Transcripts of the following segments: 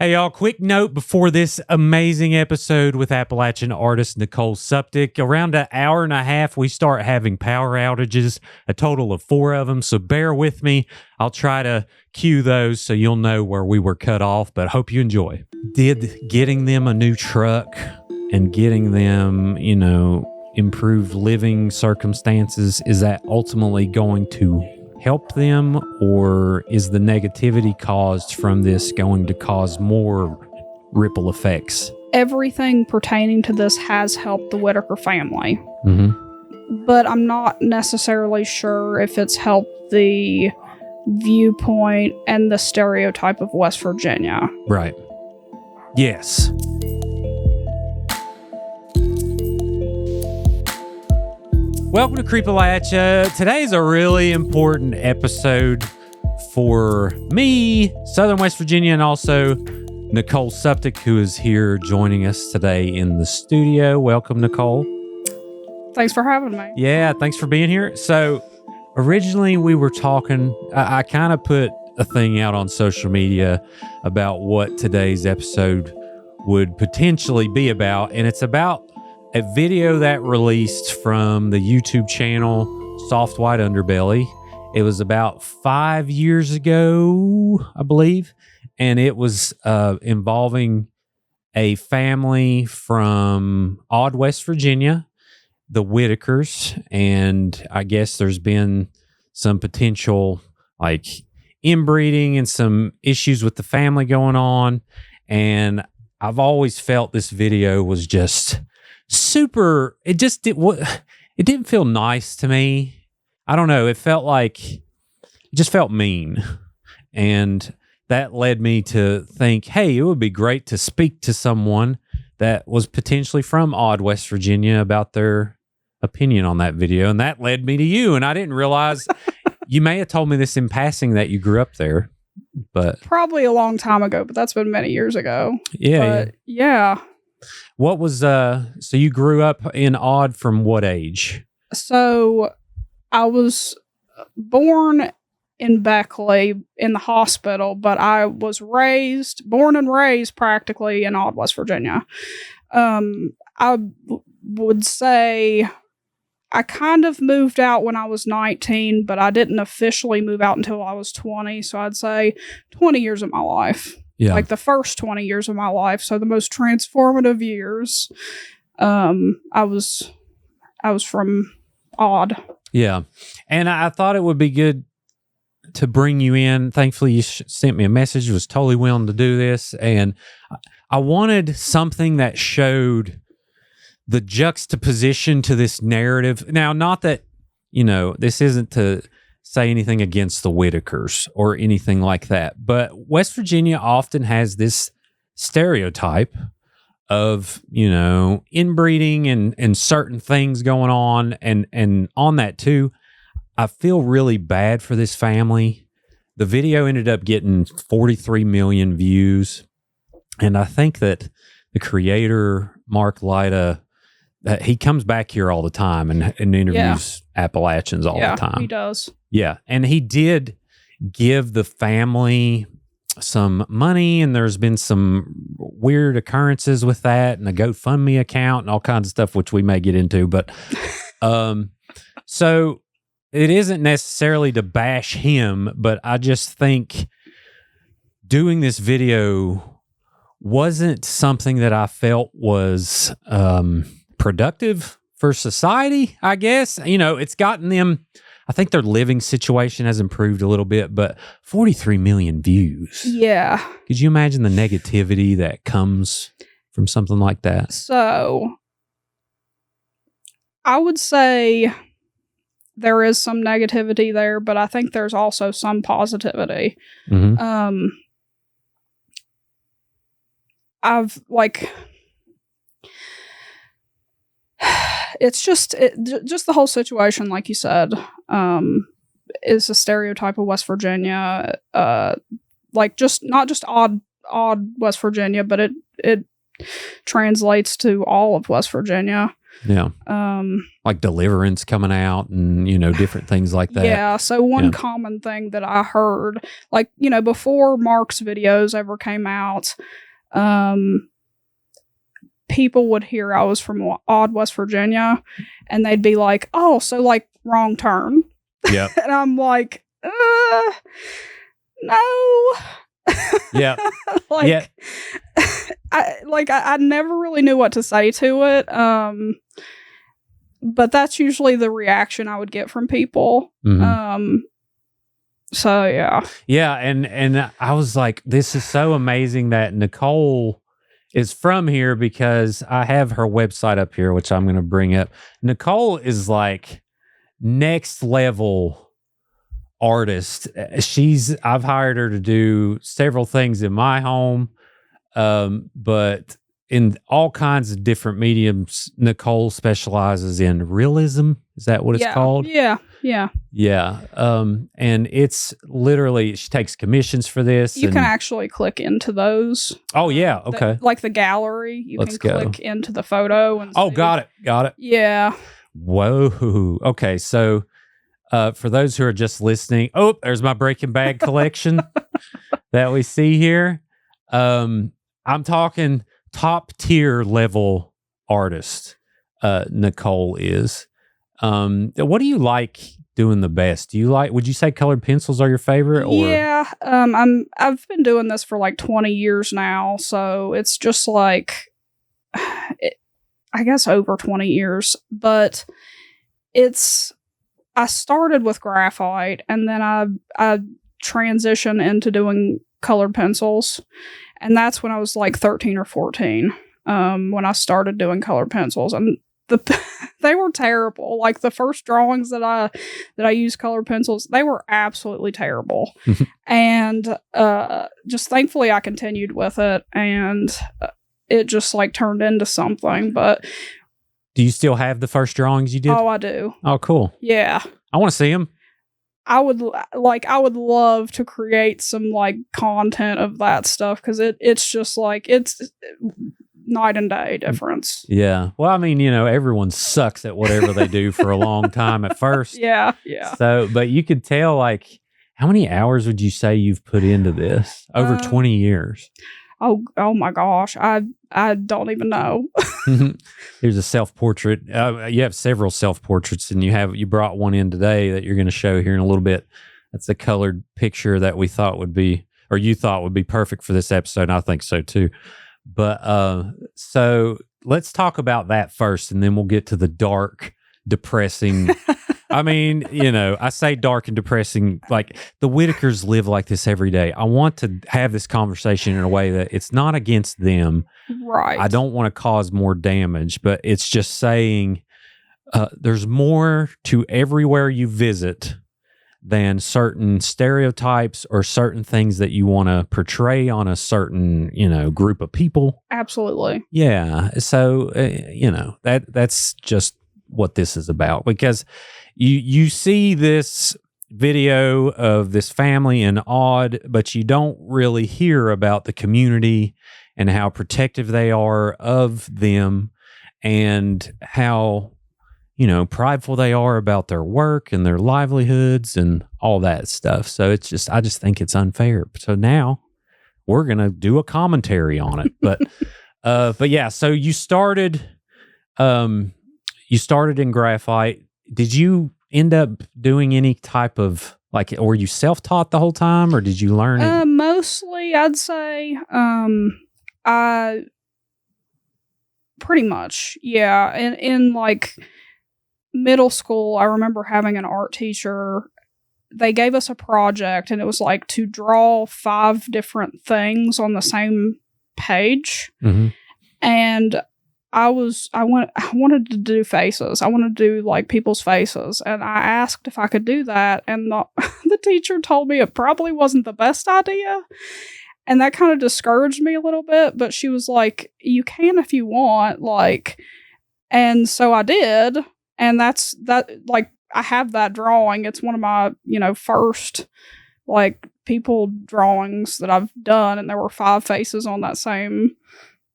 Hey, y'all, quick note before this amazing episode with Appalachian artist Nicole Suptic. Around an hour and a half, we start having power outages, a total of 4 of them, so bear with me. I'll try to cue those so you'll know where we were cut off, but hope you enjoy. Did getting them a new truck and getting them, improved living circumstances, is that ultimately going to help them, or is the negativity caused from this going to cause more ripple effects? Everything pertaining to this has helped the Whittaker family. Mm-hmm. But I'm not necessarily sure if it's helped the viewpoint and the stereotype of West Virginia. Right. Yes. Welcome to Creepalachia. Today's a really important episode for me, Southern West Virginia, and also Nicole Suptic, who is here joining us today in the studio. Welcome, Nicole. Thanks for having me. Yeah, thanks for being here. So originally we were talking, I kind of put a thing out on social media about what today's episode would potentially be about, and it's about a video that released from the YouTube channel Soft White Underbelly. It was about 5 years ago, I believe, and it was involving a family from Odd, West Virginia, the Whittakers, and I guess there's been some potential like inbreeding and some issues with the family going on, and I've always felt this video was just super, it didn't feel nice to me. I don't know, it just felt mean, and that led me to think, hey, it would be great to speak to someone that was potentially from Odd, West Virginia about their opinion on that video, and that led me to you. And I didn't realize you may have told me this in passing that you grew up there, but probably a long time ago, but that's been many years ago. Yeah. What was, so you grew up in Odd from what age? So I was born in Beckley in the hospital, but I was born and raised practically in Odd, West Virginia. I would say I kind of moved out when I was 19, but I didn't officially move out until I was 20. So I'd say 20 years of my life. Yeah. Like the first 20 years of my life. So the most transformative years. I was from Odd. Yeah. And I thought it would be good to bring you in. Thankfully, you sent me a message, was totally willing to do this. And I wanted something that showed the juxtaposition to this narrative. Now, not that, this isn't to say anything against the Whittakers or anything like that, but West Virginia often has this stereotype of, inbreeding and certain things going on. And on that too, I feel really bad for this family. The video ended up getting 43 million views. And I think that the creator, Mark Lyda, he comes back here all the time and interviews Appalachians all the time. He does. Yeah. And he did give the family some money, and there's been some weird occurrences with that, and a GoFundMe account and all kinds of stuff, which we may get into. But so it isn't necessarily to bash him, but I just think doing this video wasn't something that I felt was productive for society, I guess. It's gotten them, I think their living situation has improved a little bit, but 43 million views. Yeah. Could you imagine the negativity that comes from something like that? So I would say there is some negativity there, but I think there's also some positivity. Mm-hmm. It's just the whole situation, like you said, is a stereotype of West Virginia. Not just odd West Virginia, but it translates to all of West Virginia. Yeah. Like Deliverance coming out and, different things like that. Yeah. So one common thing that I heard, like, before Mark's videos ever came out, people would hear I was from Odd, West Virginia, and they'd be like, oh, so like Wrong Turn. Yeah. And I'm like, no. Yeah. I never really knew what to say to it. But that's usually the reaction I would get from people. Mm-hmm. So yeah. Yeah, and I was like, this is so amazing that Nicole is from here, because I have her website up here, which I'm going to bring up. Nicole is like next level artist. I've hired her to do several things in my home, but in all kinds of different mediums. Nicole specializes in realism. Is that what it's called? Yeah. And it's literally, she takes commissions for this. You can actually click into those. Oh yeah, okay. Like the gallery, you can click into the photo and see. Got it. Yeah. Whoa. Okay, so for those who are just listening, there's my Breaking Bad collection that we see here. I'm talking top tier level artist. Nicole is. What do you like doing the best? Would you say colored pencils are your favorite? Or? Yeah. I've been doing this for like 20 years now. So it's just like, I guess over 20 years, but I started with graphite, and then I transitioned into doing colored pencils. And that's when I was like 13 or 14, when I started doing colored pencils. And they were terrible. Like the first drawings that I used colored pencils, they were absolutely terrible. And just thankfully I continued with it, and it just like turned into something. But do you still have the first drawings you did? Oh, I do. Oh, cool. Yeah. I want to see them. I would love to create some like content of that stuff, because it's just like it's night and day difference. Yeah. Well, I mean, everyone sucks at whatever they do for a long time at first. Yeah. So, but you could tell, like, how many hours would you say you've put into this over 20 years? Oh my gosh. I don't even know. Here's a self-portrait. You have several self-portraits, and you brought one in today that you're going to show here in a little bit. That's a colored picture that we thought would be, or you thought would be perfect for this episode. And I think so too. But so let's talk about that first, and then we'll get to the dark, depressing. I mean, I say dark and depressing, like the Whittakers live like this every day. I want to have this conversation in a way that it's not against them. Right. I don't want to cause more damage, but it's just saying there's more to everywhere you visit than certain stereotypes or certain things that you want to portray on a certain, group of people. Absolutely. Yeah. So, that's just what this is about, because you see this video of this family in Odd, but you don't really hear about the community and how protective they are of them, and how, prideful they are about their work and their livelihoods and all that stuff. So I just think it's unfair. So now we're going to do a commentary on it. But yeah, so you started in graphite. Did you end up doing any type of, like, were you self-taught the whole time, or did you learn it? Mostly, I'd say. I pretty much, yeah. In like middle school, I remember having an art teacher. They gave us a project, and it was like to draw 5 different things on the same page. Mm-hmm. And I wanted to do faces. I wanted to do like people's faces. And I asked if I could do that. And the teacher told me it probably wasn't the best idea. And that kind of discouraged me a little bit. But she was like, you can if you want. Like, and so I did. And that's like, I have that drawing. It's one of my, first like people drawings that I've done. And there were 5 faces on that same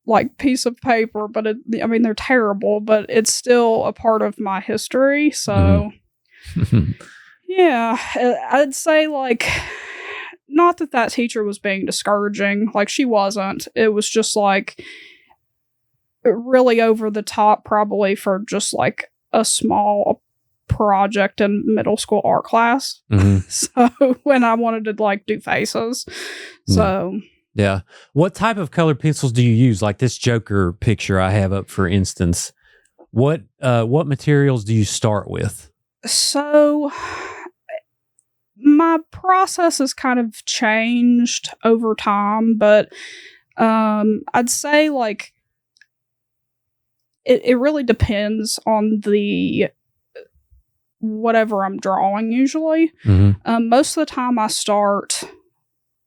like piece of paper, but I mean, they're terrible, but it's still a part of my history. So yeah, I'd say like, not that teacher was being discouraging. Like, she wasn't. It was just like really over the top, probably for just like a small project in middle school art class. So when I wanted to like do faces. So yeah. What type of colored pencils do you use? Like this Joker picture I have up, for instance. What materials do you start with? So my process has kind of changed over time, but I'd say like it really depends on the whatever I'm drawing usually. Most of the time I start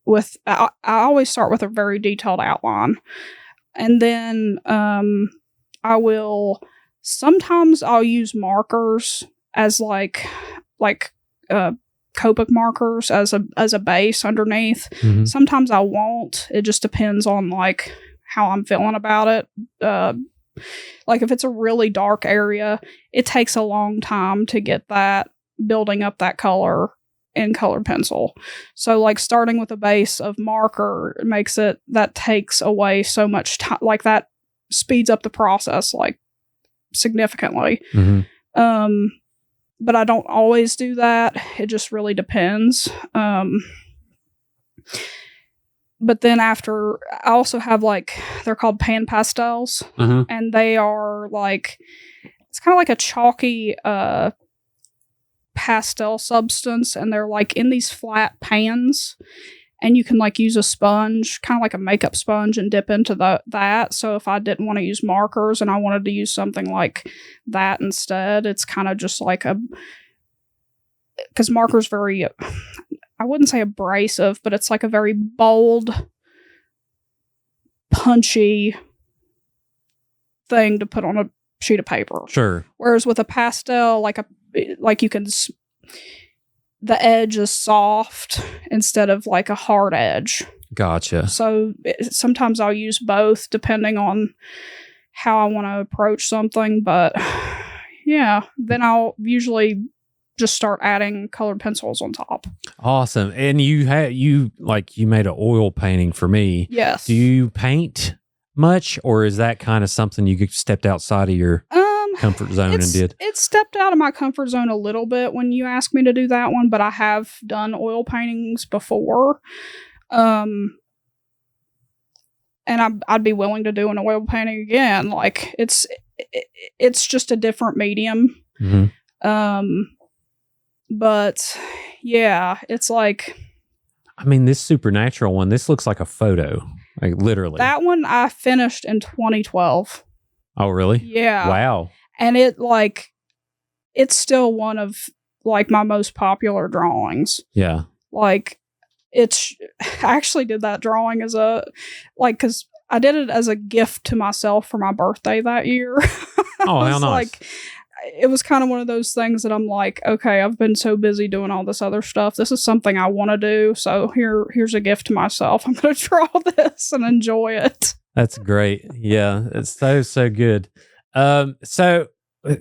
with, I always start with a very detailed outline. And then sometimes I'll use markers as like Copic markers as a base underneath. Sometimes I won't. It just depends on like how I'm feeling about it. Like if it's a really dark area, it takes a long time to get that, building up that color in colored pencil. So like starting with a base of marker that takes away so much time, like that speeds up the process like significantly. But I don't always do that. It just really depends. But then after, I also have like, they're called pan pastels. And they are like, it's kind of like a chalky pastel substance. And they're like in these flat pans. And you can like use a sponge, kind of like a makeup sponge, and dip into that. So if I didn't want to use markers and I wanted to use something like that instead, it's kind of just like because marker's very, I wouldn't say abrasive, but it's like a very bold, punchy thing to put on a sheet of paper. Sure. Whereas with a pastel, like you can, the edge is soft instead of like a hard edge. Gotcha. So sometimes I'll use both depending on how I want to approach something. But yeah, then I'll usually just start adding colored pencils on top. Awesome. And you made an oil painting for me. Yes. Do you paint much, or is that kind of something you stepped outside of your comfort zone and did? It stepped out of my comfort zone a little bit when you asked me to do that one, but I have done oil paintings before. And I'd be willing to do an oil painting again. Like it's just a different medium. But yeah, it's like, I mean, this supernatural one, this looks like a photo, like literally. That one I finished in 2012. Oh, really? Yeah. Wow. And it's still one of like my most popular drawings. Yeah. Like I actually did that drawing because I did it as a gift to myself for my birthday that year. Oh, how nice. Like, it was kind of one of those things that I'm like, okay, I've been so busy doing all this other stuff. This is something I want to do. So here's a gift to myself. I'm going to draw this and enjoy it. That's great. Yeah, it's so good. So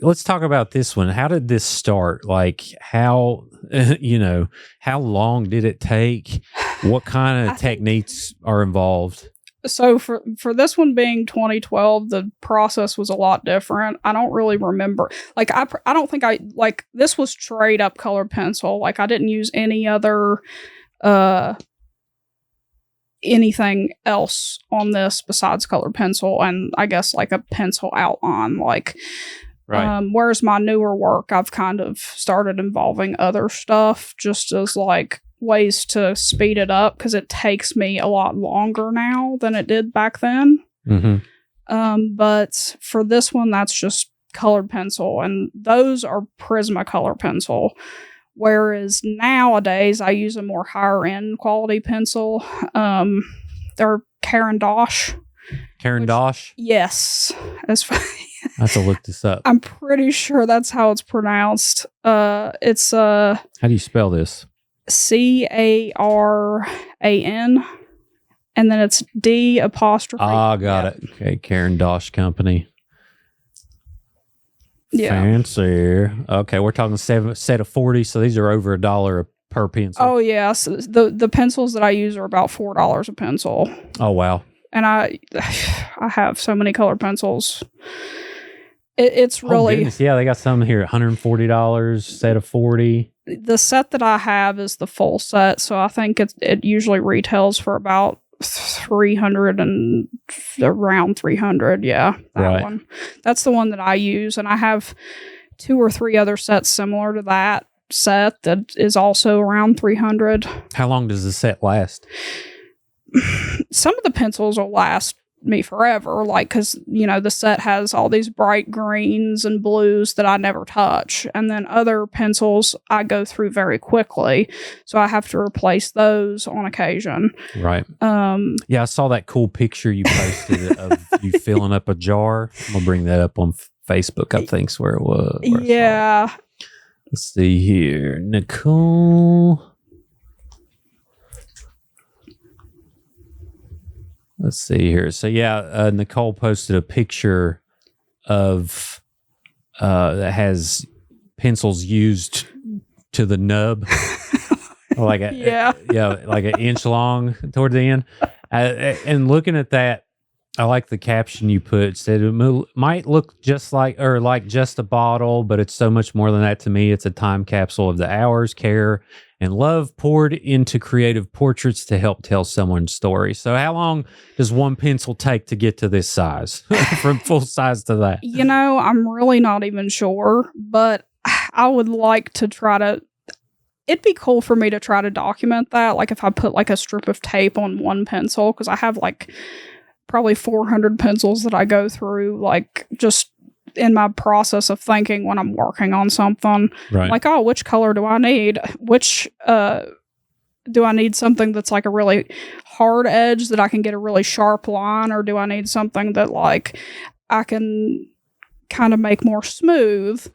let's talk about this one. How did this start? Like how long did it take? What kind of techniques are involved? So for this one being 2012, the process was a lot different. I don't really remember. Like I don't think this was straight up colored pencil. Like I didn't use any other anything else on this besides colored pencil and I guess like a pencil outline. Like right. Whereas my newer work, I've kind of started involving other stuff just as like ways to speed it up because it takes me a lot longer now than it did back then. But for this one, that's just colored pencil, and those are Prismacolor pencil. Whereas nowadays, I use a more higher end quality pencil. They're Caran d'Ache. Caran d'Ache? Yes. That's fine. I have to look this up. I'm pretty sure that's how it's pronounced. It's how do you spell this? Caran, and then it's D apostrophe. Got it. Okay, Karen Dosh Company. Yeah. Fancy. Okay, we're talking set of 40, so these are over $1 per pencil. Oh yeah, so the pencils that I use are about $4 a pencil. Oh wow. And I have so many colored pencils. It's really they got some here $140 set of 40. The set that I have is the full set, so I think it usually retails for about 300 and around 300. Yeah, that one. That's the one that I use, and I have 2 or 3 other sets similar to that set that is also around 300. How long does the set last? Some of the pencils will last me forever, like, because the set has all these bright greens and blues that I never touch, and then other pencils I go through very quickly, so I have to replace those on occasion. Right. Yeah, I saw that cool picture you posted of you filling up a jar. I'm gonna bring that up on Facebook, I think's where it was. Yeah. Let's see here. Nicole. Let's see here. So yeah, Nicole posted a picture of that has pencils used to the nub, like like an inch long toward the end. And looking at that, I like the caption you put. It said it might look just like just a bottle, but it's so much more than that to me. It's a time capsule of the hours, care, and love poured into creative portraits to help tell someone's story. So how long does one pencil take to get to this size? From full size to that? I'm really not even sure, but I would like to try to... It'd be cool for me to try to document that. Like if I put like a strip of tape on one pencil, because I have like probably 400 pencils that I go through, like just in my process of thinking when I'm working on something. Right. Like, oh, which color do I need? Which do I need something that's like a really hard edge that I can get a really sharp line, or do I need something that like I can kind of make more smooth?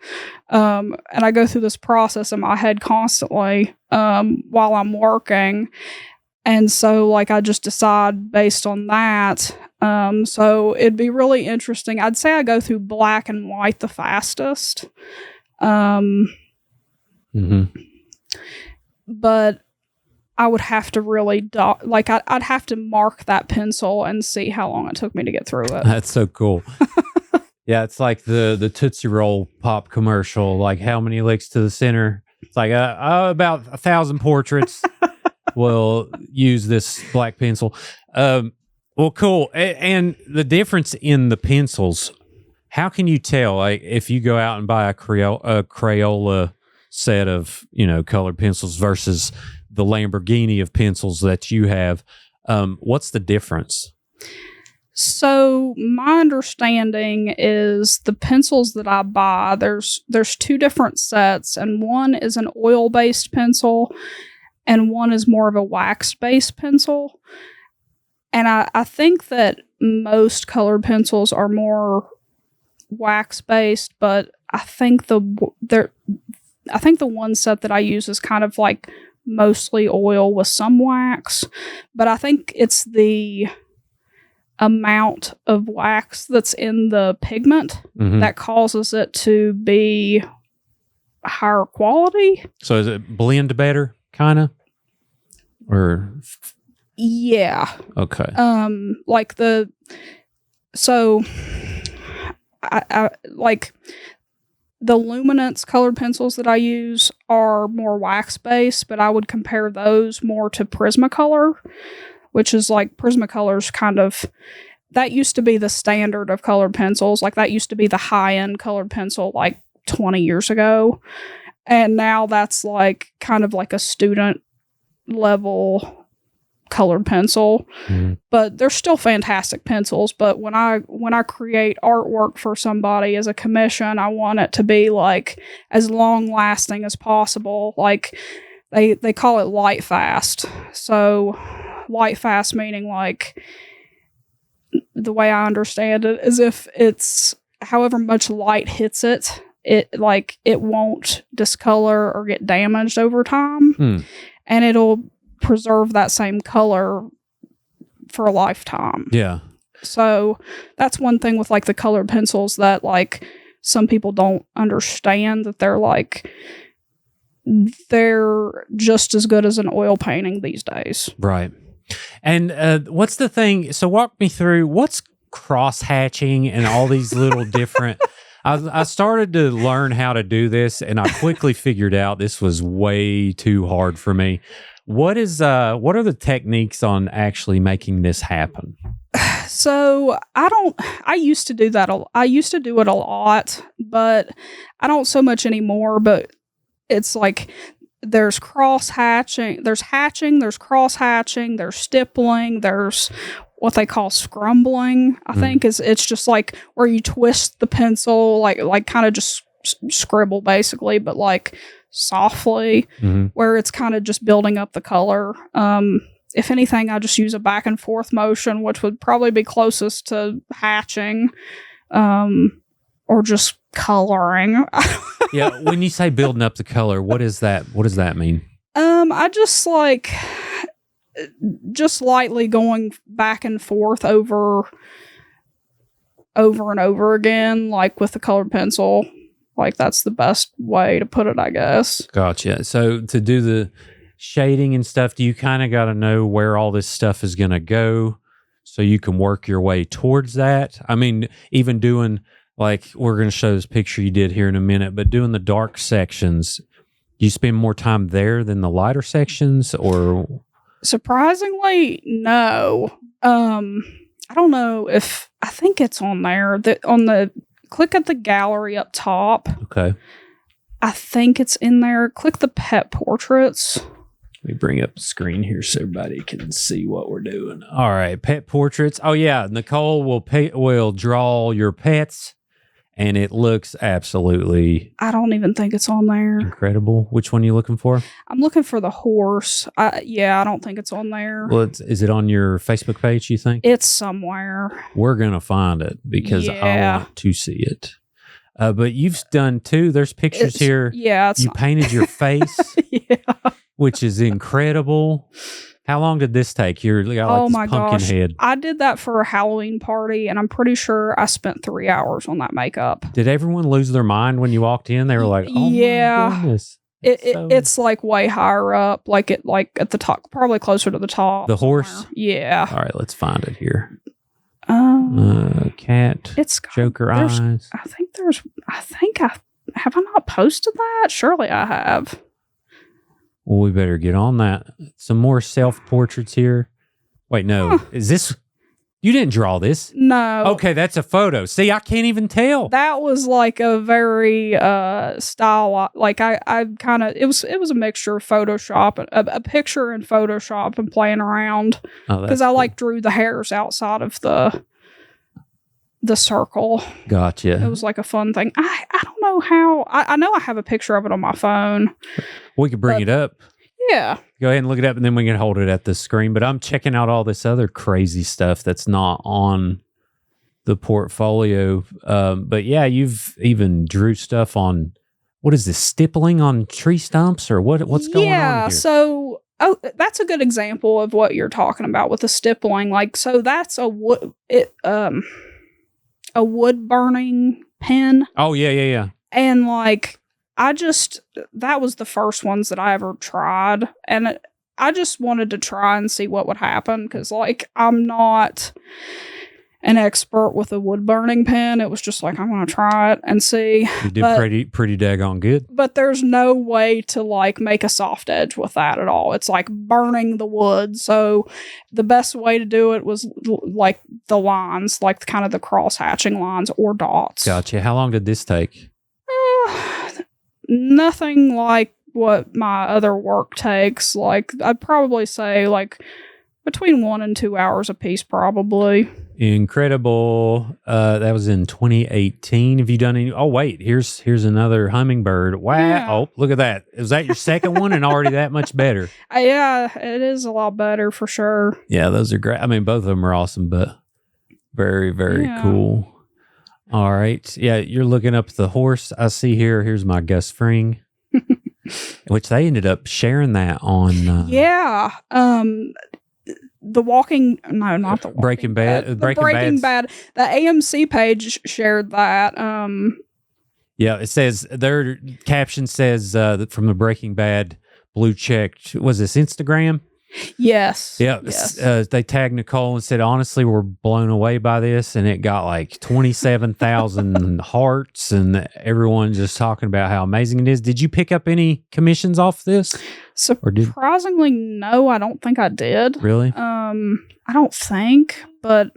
And I go through this process in my head constantly while I'm working. And so, like, I just decide based on that. So it'd be really interesting. I'd say I go through black and white the fastest. But I would have to really, I'd have to mark that pencil and see how long it took me to get through it. That's so cool. Yeah, it's like the Tootsie Roll pop commercial. Like, how many licks to the center? It's like about 1,000 portraits. Will use this black pencil. Well, cool. And the difference in the pencils, how can you tell? Like, if you go out and buy a Crayola set of colored pencils versus the Lamborghini of pencils that you have, what's the difference? So my understanding is the pencils that I buy, there's 2 different sets, and one is an oil-based pencil, and one is more of a wax-based pencil. And I think that most colored pencils are more wax-based, but I think the one set that I use is kind of like mostly oil with some wax. But I think it's the amount of wax that's in the pigment that causes it to be higher quality. So is it blend better? Kind of, or yeah, okay. Like I like the luminance colored pencils that I use are more wax based, but I would compare those more to Prismacolor, which is like Prismacolor's kind of, that used to be the standard of colored pencils. Like that used to be the high end colored pencil like 20 years ago. And now that's like kind of like a student level colored pencil. But they're still fantastic pencils. But when I create artwork for somebody as a commission, I want it to be like as long lasting as possible. Like they call it light fast. So light fast meaning like, the way I understand it is if it's however much light hits it, it won't discolor or get damaged over time, and it'll preserve that same color for a lifetime. Yeah. So that's one thing with like the colored pencils that like some people don't understand, that they're just as good as an oil painting these days. Right. And what's the thing? So walk me through what's cross hatching and all these little different. I started to learn how to do this, and I quickly figured out this was way too hard for me. What are the techniques on actually making this happen? So I used to do that. I used to do it a lot, but I don't so much anymore. But it's like there's cross hatching, there's cross hatching, there's stippling, there's what they call scrumbling. I think it's just like where you twist the pencil, like kind of just scribble basically, but like softly, where it's kind of just building up the color. If anything, I just use a back and forth motion, which would probably be closest to hatching, or just coloring. Yeah, when you say building up the color, what is that? What does that mean? I just like just lightly going back and forth over and over again, like with the colored pencil. Like that's the best way to put it, I guess. Gotcha. So to do the shading and stuff, do you kind of got to know where all this stuff is going to go so you can work your way towards that? I mean, even doing, like, we're going to show this picture you did here in a minute, but doing the dark sections, do you spend more time there than the lighter sections, or? Surprisingly, no. I don't know if, I think it's on there. Click at the gallery up top. Okay. I think it's in there. Click the pet portraits. Let me bring up the screen here so everybody can see what we're doing. All right, pet portraits. Oh yeah, Nicole will draw your pets, and it looks absolutely. I don't even think it's on there. Incredible. Which one are you looking for? I'm looking for the horse. I don't think it's on there. Well, is it on your Facebook page, you think? It's somewhere. We're gonna find it because I want to see it. But you've done too. There's pictures here. Yeah, you painted your face. Yeah. Which is incredible. How long did this take? You're got like this pumpkin head. I did that for a Halloween party, and I'm pretty sure I spent 3 hours on that makeup. Did everyone lose their mind when you walked in? They were like, "Oh my goodness!" It's like way higher up, like at the top, probably closer to the top. The horse. Yeah. All right, let's find it here. Cat. It's Joker eyes. Have I not posted that? Surely I have. Well, we better get on that. Some more self-portraits here. Wait, no. Is this... You didn't draw this? No. Okay, that's a photo. See, I can't even tell. That was like a very style... Like, I kind of... It was a mixture of Photoshop, a picture in Photoshop and playing around. Because I, like, drew the hairs outside of the circle. Gotcha. It was like a fun thing. I don't know how... I know I have a picture of it on my phone. We could bring it up. Yeah. Go ahead and look it up, and then we can hold it at the screen. But I'm checking out all this other crazy stuff that's not on the portfolio. But yeah, you've even drew stuff on, what is this, stippling on tree stumps, or what's going on here? Yeah, so... Oh, that's a good example of what you're talking about with the stippling. Like, so that's a wood burning pen. Oh, yeah. And like, that was the first ones that I ever tried. And I just wanted to try and see what would happen. Cause like, I'm not an expert with a wood burning pen. It was just like, I'm going to try it and see. You did pretty daggone good. But there's no way to like make a soft edge with that at all. It's like burning the wood. So the best way to do it was like the lines, like kind of the cross hatching lines or dots. Gotcha. How long did this take? Nothing like what my other work takes. Like, I'd probably say like between 1 and 2 hours a piece, probably. Incredible. That was in 2018. Have you done any? Oh, wait, here's another hummingbird. Wow. Yeah. Oh, look at that. Was that your second one and already that much better? Yeah, it is a lot better for sure. Yeah, those are great. I mean, both of them are awesome, but very, very cool. All right. Yeah, you're looking up the horse. I see here. Here's my Gus Fring, which they ended up sharing that on. The Walking, no, not the Walking Breaking Bad. The Breaking Breaking Bad's- Bad. The AMC page shared that. Yeah, it says their caption says that from the Breaking Bad blue checked. Was this Instagram? Yes. Yeah, Yes. they tagged Nicole and said, honestly, we're blown away by this. And it got like 27,000 hearts and everyone just talking about how amazing it is. Did you pick up any commissions off this? Surprisingly, no, I don't think I did. Really? I don't think, but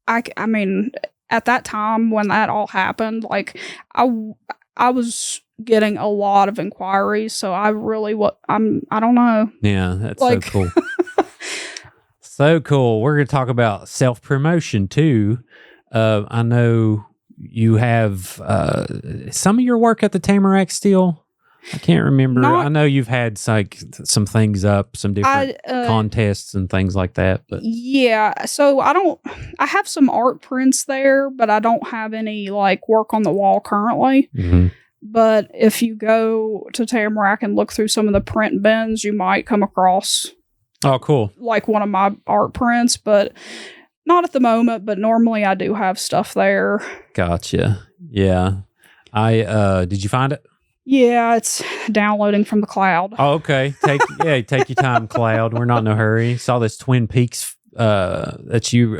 I mean, at that time when that all happened, like I was getting a lot of inquiries, so I don't know. Yeah, that's Like- so cool. So cool. We're going to talk about self-promotion too. I know you have some of your work at the Tamarack still. I can't remember. I know you've had like some things up, some different contests and things like that. But yeah, so I have some art prints there, but I don't have any like work on the wall currently. Mm-hmm. But if you go to Tamarack and look through some of the print bins, you might come across cool, like one of my art prints, but not at the moment. But normally I do have stuff there. Gotcha. Yeah. Did you find it? Yeah, it's downloading from the cloud. Oh, okay. Take your time, Cloud. We're not in a hurry. Saw this Twin Peaks did you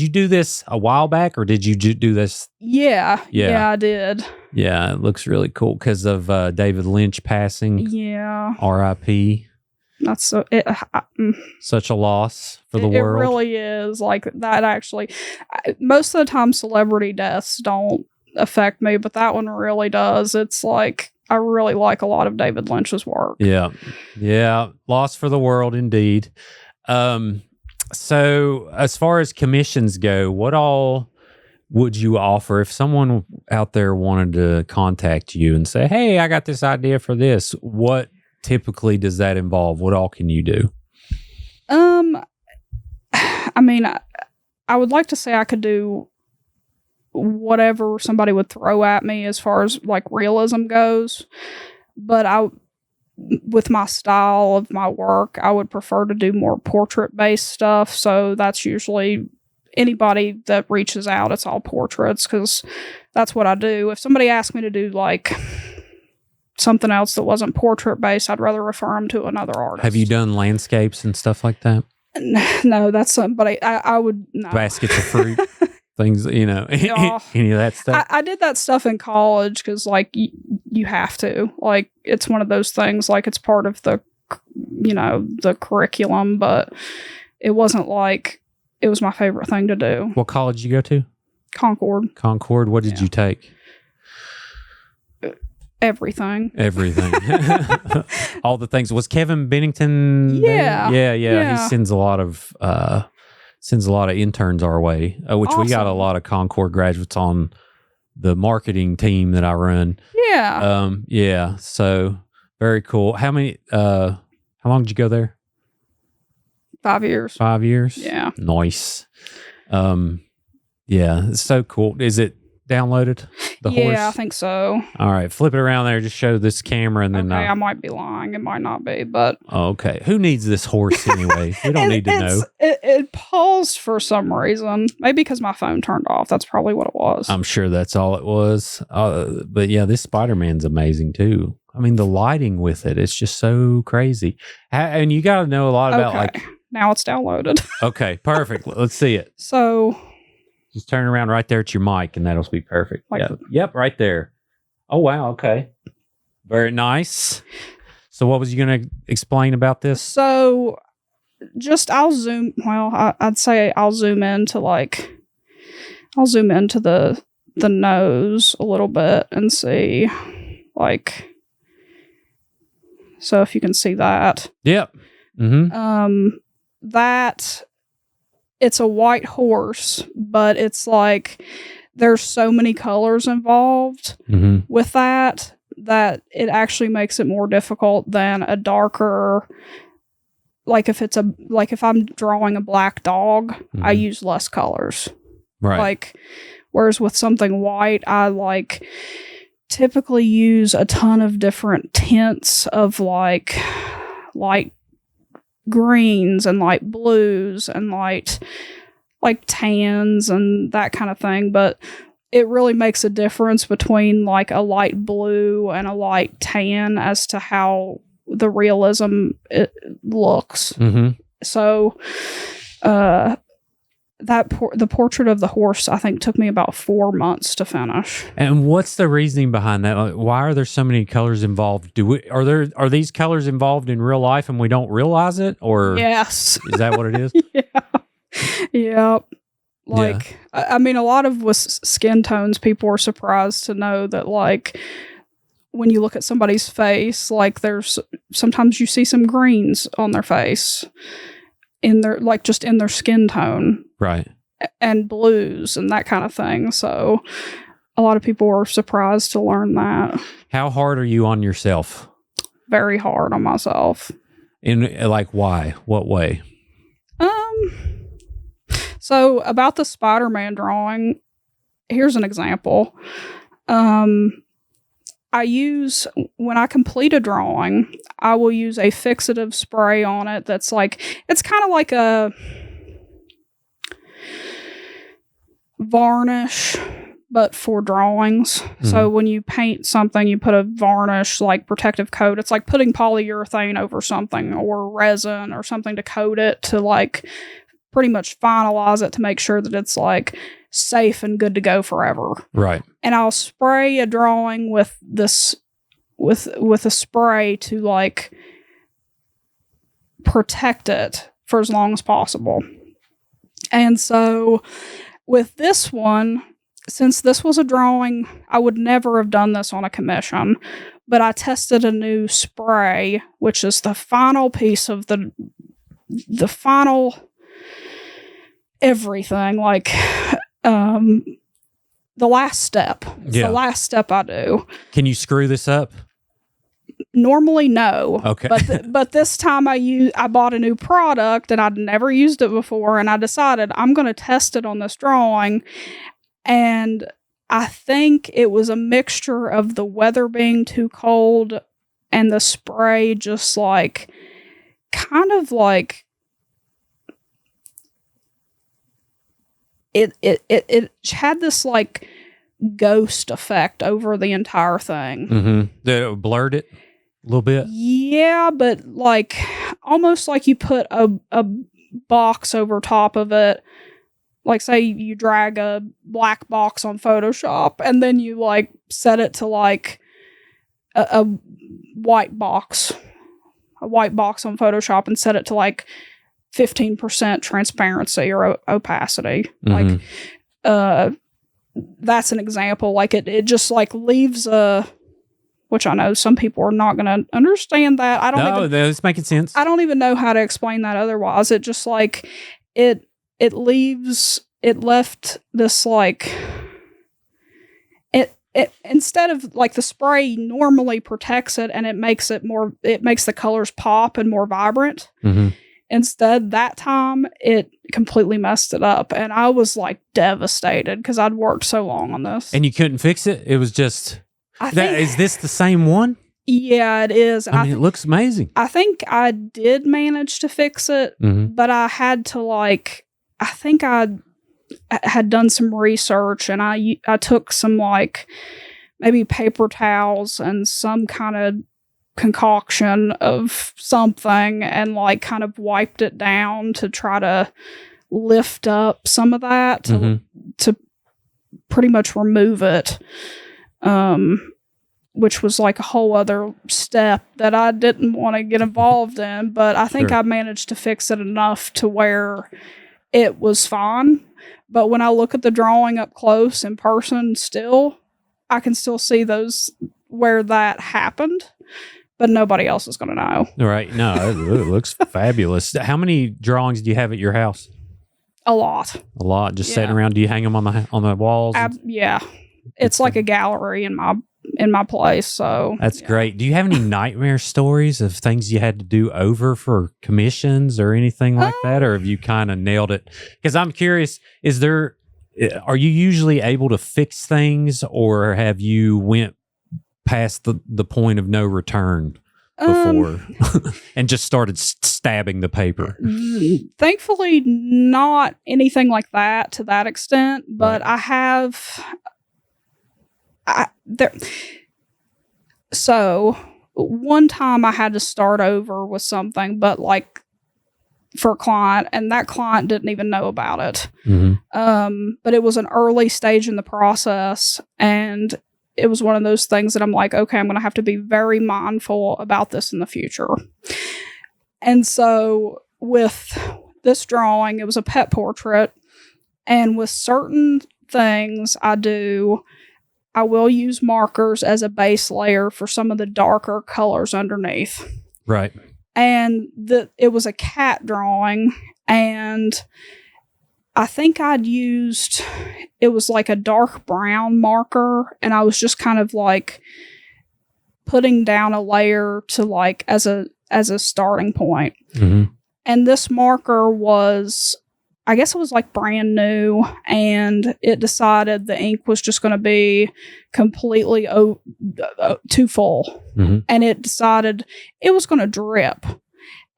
do this a while back or did you do this? Yeah, I did. Yeah, it looks really cool because of David Lynch passing. Yeah. R.I.P. That's such a loss for the world. It really is. Like that actually, most of the time celebrity deaths don't affect me, but that one really does. It's like I really like a lot of David Lynch's work. Yeah, loss for the world indeed. So as far as commissions go, what all would you offer if someone out there wanted to contact you and say, hey, I got this idea for this? What typically does that involve? What all can you do? I mean, I would like to say I could do whatever somebody would throw at me as far as like realism goes, but with my style of my work, I would prefer to do more portrait-based stuff. So that's usually anybody that reaches out, it's all portraits because that's what I do. If somebody asked me to do like something else that wasn't portrait-based, I'd rather refer them to another artist. Have you done landscapes and stuff like that? No, that's something, I would, no. Baskets of fruit, things, any of that stuff? I did that stuff in college because, like, you have to. Like, it's one of those things, like, it's part of the, the curriculum, but it wasn't like it was my favorite thing to do. What college did you go to? Concord. What did you take? Everything. All the things. Was Kevin Bennington there? Yeah. He sends a lot of interns our way, which awesome. We got a lot of Concord graduates on the marketing team that I run. Yeah. So very cool. How long did you go there? 5 years. 5 years? Yeah. Nice. Yeah, it's so cool. Is it downloaded? The horse? I think so. All right, flip it around there. Just show this camera and then. Okay, I might be lying. It might not be, but. Okay, who needs this horse anyway? We don't need to know. It paused for some reason. Maybe because my phone turned off. That's probably what it was. I'm sure that's all it was. But yeah, this Spider-Man's amazing too. I mean, the lighting with it's just so crazy. And you got to know a lot about like. Now it's downloaded. Okay, perfect. Let's see it. So. Just turn around right there at your mic and that'll be perfect. Yep, right there. Oh, wow. Okay. Very nice. So what was you going to explain about this? So I'd say I'll zoom into the nose a little bit and see so if you can see that. Yep. Mm-hmm. That it's a white horse, but it's like there's so many colors involved with that it actually makes it more difficult than a darker. Like if I'm drawing a black dog, I use less colors. Right. Like, whereas with something white, I typically use a ton of different tints of like light greens and light blues and light like tans and that kind of thing, but it really makes a difference between like a light blue and a light tan as to how the realism it looks. So the portrait of the horse, I think, took me about 4 months to finish. And what's the reasoning behind that? Like, why are there so many colors involved? Are these colors involved in real life and we don't realize it? Or yes, is that what it is? Yeah. Like, I mean, a lot of with skin tones, people are surprised to know that, like, when you look at somebody's face, like, sometimes you see some greens on their face in their, like, just in their skin tone. Right. And blues and that kind of thing. So a lot of people were surprised to learn that. How hard are you on yourself? Very hard on myself. In, like, why? What way? So about the Spider-Man drawing, here's an example. When I complete a drawing, I will use a fixative spray on it that's like, it's kind of like a varnish, but for drawings. So when you paint something, you put a varnish, like protective coat. It's like putting polyurethane over something or resin or something to coat it to like pretty much finalize it to make sure that it's like safe and good to go forever. Right. And I'll spray a drawing with this with a spray to like protect it for as long as possible. And so with this one, since this was a drawing, I would never have done this on a commission, but I tested a new spray, which is the final piece of the final everything, like the last step. It's the last step I do. Can you screw this up? Normally, no. Okay. But this time I bought a new product and I'd never used it before, and I decided I'm going to test it on this drawing. And I think it was a mixture of the weather being too cold and the spray just like kind of like it had this like ghost effect over the entire thing. That it blurred it a little bit. Yeah, but like almost like you put a box over top of it. Like, say you drag a black box on Photoshop and then you like set it to like a white box on Photoshop and set it to like 15% transparency or opacity. Like, that's an example. Like it just like leaves which I know some people are not going to understand that. That's making sense. I don't even know how to explain that otherwise. It just like, it left this like, it instead of like the spray normally protects it and it makes the colors pop and more vibrant. Instead, that time, it completely messed it up. And I was, like, devastated because I'd worked so long on this. And you couldn't fix it? It was just... is this the same one? Yeah, it is. I mean, it looks amazing. I think I did manage to fix it, but I had to, like... I think I had done some research, and I took some, like, maybe paper towels and some kind of concoction of something and like kind of wiped it down to try to lift up some of that to pretty much remove it, which was like a whole other step that I didn't want to get involved in, but I think I managed to fix it enough to where it was fine. But when I look at the drawing up close in person still, I can still see those where that happened. But nobody else is going to know. Right. No, it looks fabulous. How many drawings do you have at your house? A lot. A lot. Just sitting around. Do you hang them on the walls? Yeah. It's like a gallery in my place. So that's great. Do you have any nightmare stories of things you had to do over for commissions or anything like that? Or have you kind of nailed it? Because I'm curious, are you usually able to fix things, or have you went past the point of no return before and just started stabbing the paper? Thankfully, not anything like that to that extent, but Right. I have. So one time I had to start over with something, but like for a client, and that client didn't even know about it. But it was an early stage in the process, and it was one of those things that I'm like, okay, I'm going to have to be very mindful about this in the future. And so with this drawing, it was a pet portrait, and with certain things I will use markers as a base layer for some of the darker colors underneath. Right. And it was a cat drawing, and I think it was like a dark brown marker, and I was just kind of like putting down a layer to like as a starting point. And this marker was, I guess it was like brand new, and it decided the ink was just going to be completely too full. And it decided it was going to drip.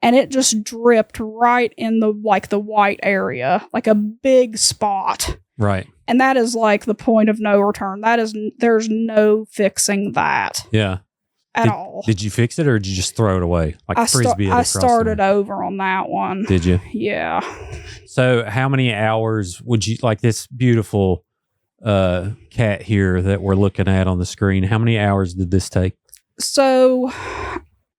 And it just dripped right in the white area, like a big spot. Right. And that is like the point of no return. There's no fixing that. Yeah. At all. Did you fix it, or did you just throw it away? Like frisbee it I across started over on that one. Did you? Yeah. So how many hours would you, like this beautiful cat here that we're looking at on the screen, how many hours did this take? So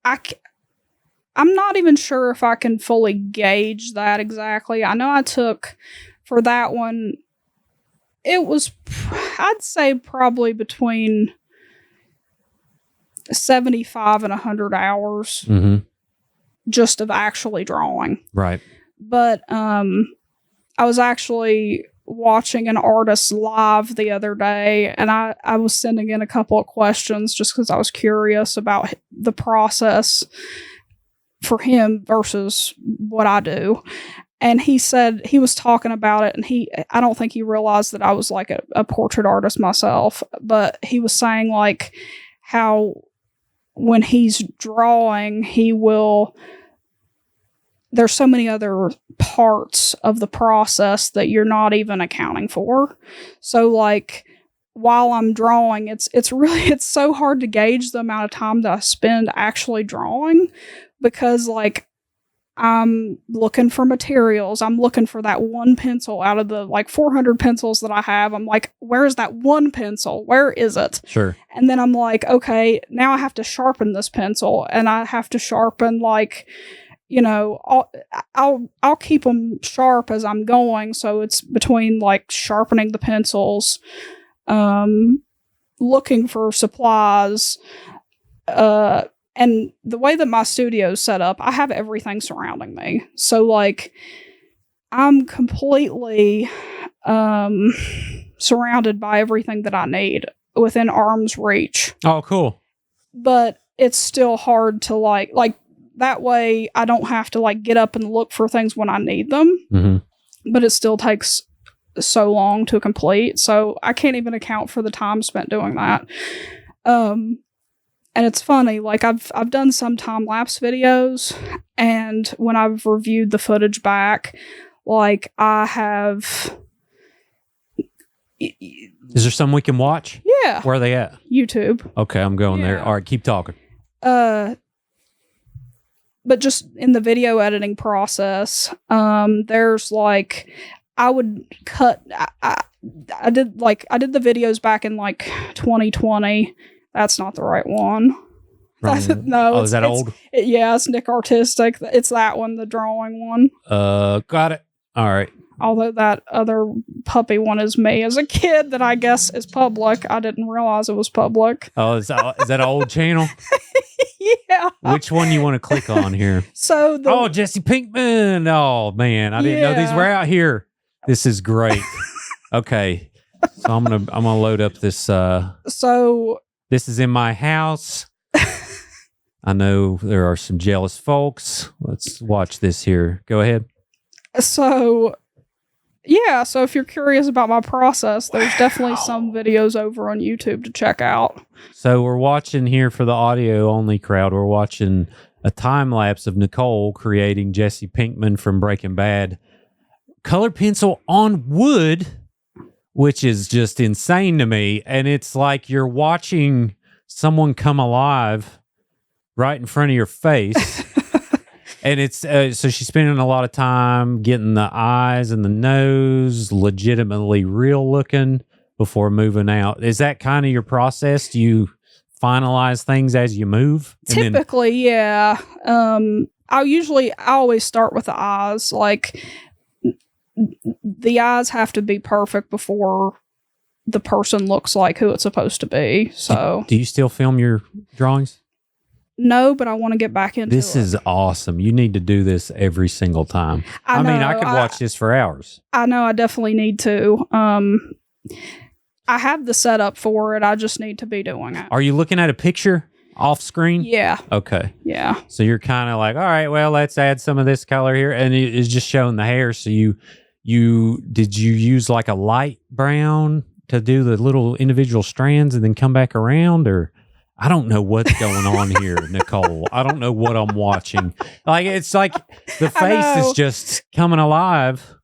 I'm not even sure if I can fully gauge that exactly. I know I took, for that one, it was, I'd say probably between 75 and 100 hours just of actually drawing. Right. But I was actually watching an artist live the other day, and I was sending in a couple of questions just because I was curious about the process for him versus what I do. And he said, he was talking about it, and I don't think he realized that I was like a portrait artist myself, but he was saying like how when he's drawing, there's so many other parts of the process that you're not even accounting for. So like while I'm drawing, it's so hard to gauge the amount of time that I spend actually drawing, because like I'm looking for materials. I'm looking for that one pencil out of the like 400 pencils that I have. I'm like, where is that one pencil? Where is it? Sure. And then I'm like, okay, now I have to sharpen this pencil, and I have to sharpen like, you know, I'll keep them sharp as I'm going. So it's between like sharpening the pencils, looking for supplies, and the way that my studio is set up, I have everything surrounding me. So like I'm completely surrounded by everything that I need within arm's reach. Oh, cool. But it's still hard to like that way I don't have to like get up and look for things when I need them. But it still takes so long to complete. So I can't even account for the time spent doing that. And it's funny, like I've done some time-lapse videos, and when I've reviewed the footage back, like I have... Is there some we can watch? Yeah. Where are they at? YouTube. Okay, I'm going there. Yeah. All right, keep talking. But just in the video editing process, there's like, I would cut... I did the videos back in like 2020. That's not the right one. No. Oh, is that old? Yeah, it's Nick Artistic. It's that one, the drawing one. Got it. All right. Although that other puppy one is me as a kid that I guess is public. I didn't realize it was public. Oh, is that an old channel? Yeah. Which one you want to click on here? So Jesse Pinkman. Oh man, I didn't know these were out here. This is great. Okay. So I'm gonna load up this So this is in my house. I know there are some jealous folks. Let's watch this here. Go ahead. So Yeah, so if you're curious about my process, there's definitely some videos over on YouTube to check out. So we're watching here for the audio only crowd. We're watching a time lapse of Nicole creating Jesse Pinkman from Breaking Bad. Color pencil on wood, which is just insane to me. And it's like you're watching someone come alive right in front of your face. And it's so she's spending a lot of time getting the eyes and the nose legitimately real looking before moving out. Is that kind of your process? Do you finalize things as you move? Typically, yeah. I always start with the eyes. Like, the eyes have to be perfect before the person looks like who it's supposed to be. So, do you still film your drawings? No, but I want to get back into this. it. Is awesome. You need to do this every single time. I mean, I could watch this for hours. I know. I definitely need to. I have the setup for it. I just need to be doing it. Are you looking at a picture off screen? Yeah. Okay. Yeah. So you're kind of like, all right, well, let's add some of this color here. And it's just showing the hair. So did you use like a light brown to do the little individual strands and then come back around? Or I don't know what's going on here, Nicole. I don't know what I'm watching. Like, it's like the face is just coming alive.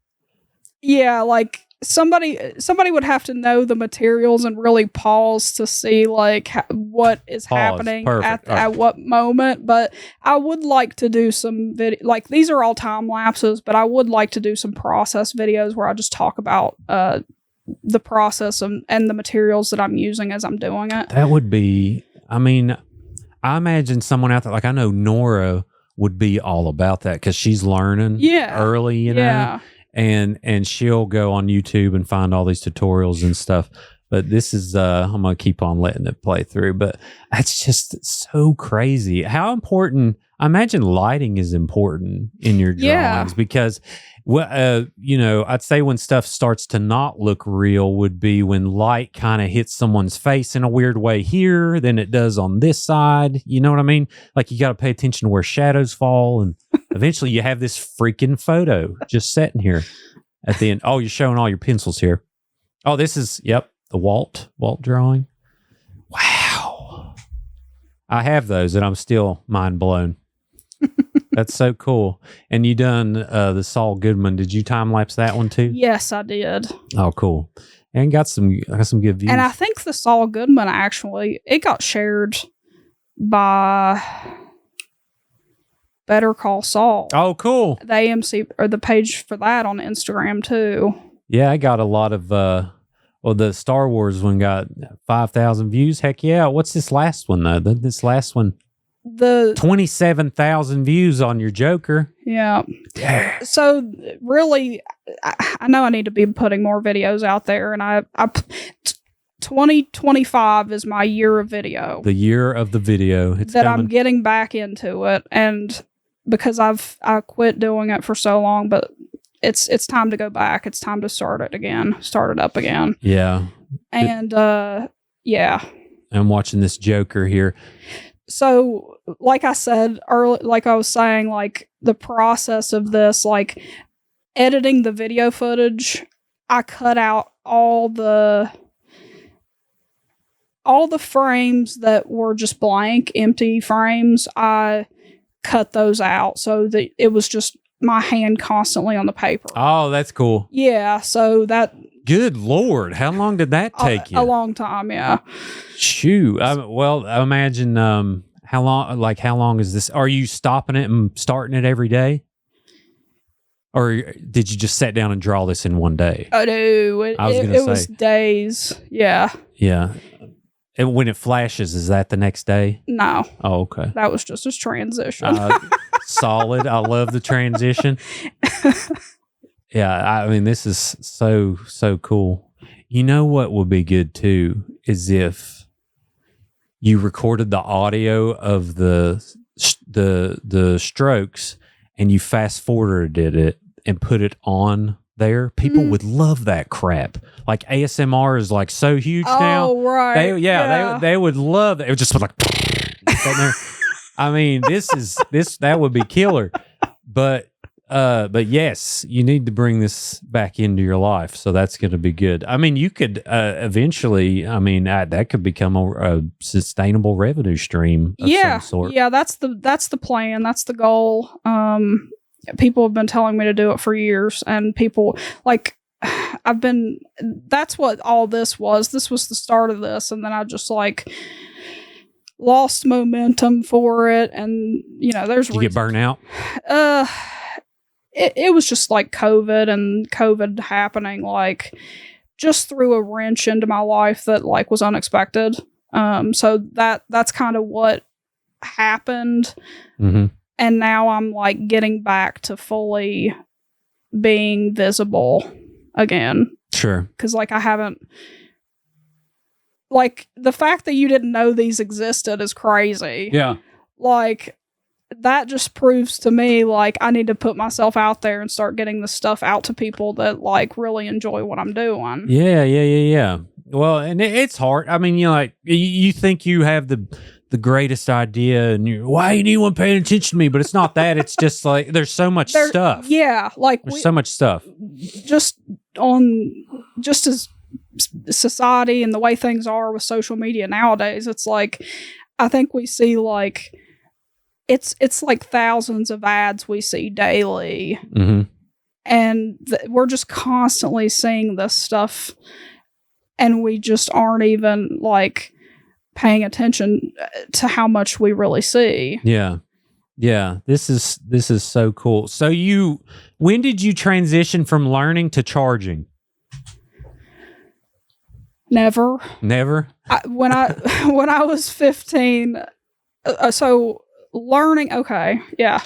Yeah, like somebody would have to know the materials and really pause to see like what is happening at what moment. But I would like to do some video, like these are all time lapses, but I would like to do some process videos where I just talk about the process and the materials that I'm using as I'm doing it. That would be, I mean, I imagine someone out there, like I know Nora would be all about that because she's learning early, you know, and she'll go on YouTube and find all these tutorials and stuff. But this is, I'm going to keep on letting it play through, but that's just so crazy. How important, I imagine lighting is important in your drawings because, well, you know, I'd say when stuff starts to not look real would be when light kind of hits someone's face in a weird way here than it does on this side. You know what I mean? Like you got to pay attention to where shadows fall, and eventually you have this freaking photo just sitting here at the end. Oh, you're showing all your pencils here. Oh, this is, the Walt drawing. Wow. I have those and I'm still mind blown. That's so cool. And you done the Saul Goodman. Did you time lapse that one too? Yes, I did. Oh, cool. And got some good views. And I think the Saul Goodman it got shared by Better Call Saul. Oh, cool. The AMC or the page for that on Instagram too. Yeah, I got a lot of the Star Wars one got 5,000 views. Heck yeah. What's this last one though? This last one, the 27,000 views on your Joker. Yeah. So really, I know I need to be putting more videos out there, and 2025 is my year of video. The year of the video. It's coming. I'm getting back into it, and because I quit doing it for so long, but it's time to go back. It's time to start it up again. Yeah. And yeah. I'm watching this Joker here. So, like I said earlier, like I was saying, like the process of this, like editing the video footage, I cut out all the frames that were just blank, empty frames. I cut those out so that it was just my hand constantly on the paper. Oh, that's cool. Yeah, so that... Good Lord, how long did that take you? A long time, yeah. Shoo. I imagine how long is this? Are you stopping it and starting it every day? Or did you just sit down and draw this in one day? I do. It was days. Yeah. Yeah. And when it flashes, is that the next day? No. Oh, okay. That was just a transition. Solid. I love the transition. Yeah, I mean, this is so cool. You know what would be good too is if you recorded the audio of the strokes and you fast forwarded it and put it on there. People would love that crap. Like ASMR is like so huge now. Oh, right. They would love it. It would just be like sitting there. I mean, that would be killer. But But yes, you need to bring this back into your life. So that's going to be good. I mean, you could eventually, that could become a sustainable revenue stream of some sort. Yeah, that's the plan. That's the goal. People have been telling me to do it for years, and people like that's what all this was. This was the start of this, and then I just like lost momentum for it, and there's Did you get burnt out? It was just like COVID happening, like just threw a wrench into my life that like was unexpected. So that's kind of what happened. Mm-hmm. And now I'm like getting back to fully being visible again. Sure. Cause like I haven't, like the fact that you didn't know these existed is crazy. Yeah. Like that just proves to me like I need to put myself out there and start getting the stuff out to people that like really enjoy what I'm doing. Yeah. Well, and it's hard. I mean, you think you have the greatest idea, and why ain't anyone paying attention to me? But it's not that. It's just like there's so much stuff. Yeah, like there's so much stuff. Just as society and the way things are with social media nowadays, it's like I think we see like it's like thousands of ads we see daily, and we're just constantly seeing this stuff, and we just aren't even like paying attention to how much we really see. Yeah. This is so cool. So when did you transition from learning to charging? Never. When I was 15. So learning. Okay. Yeah.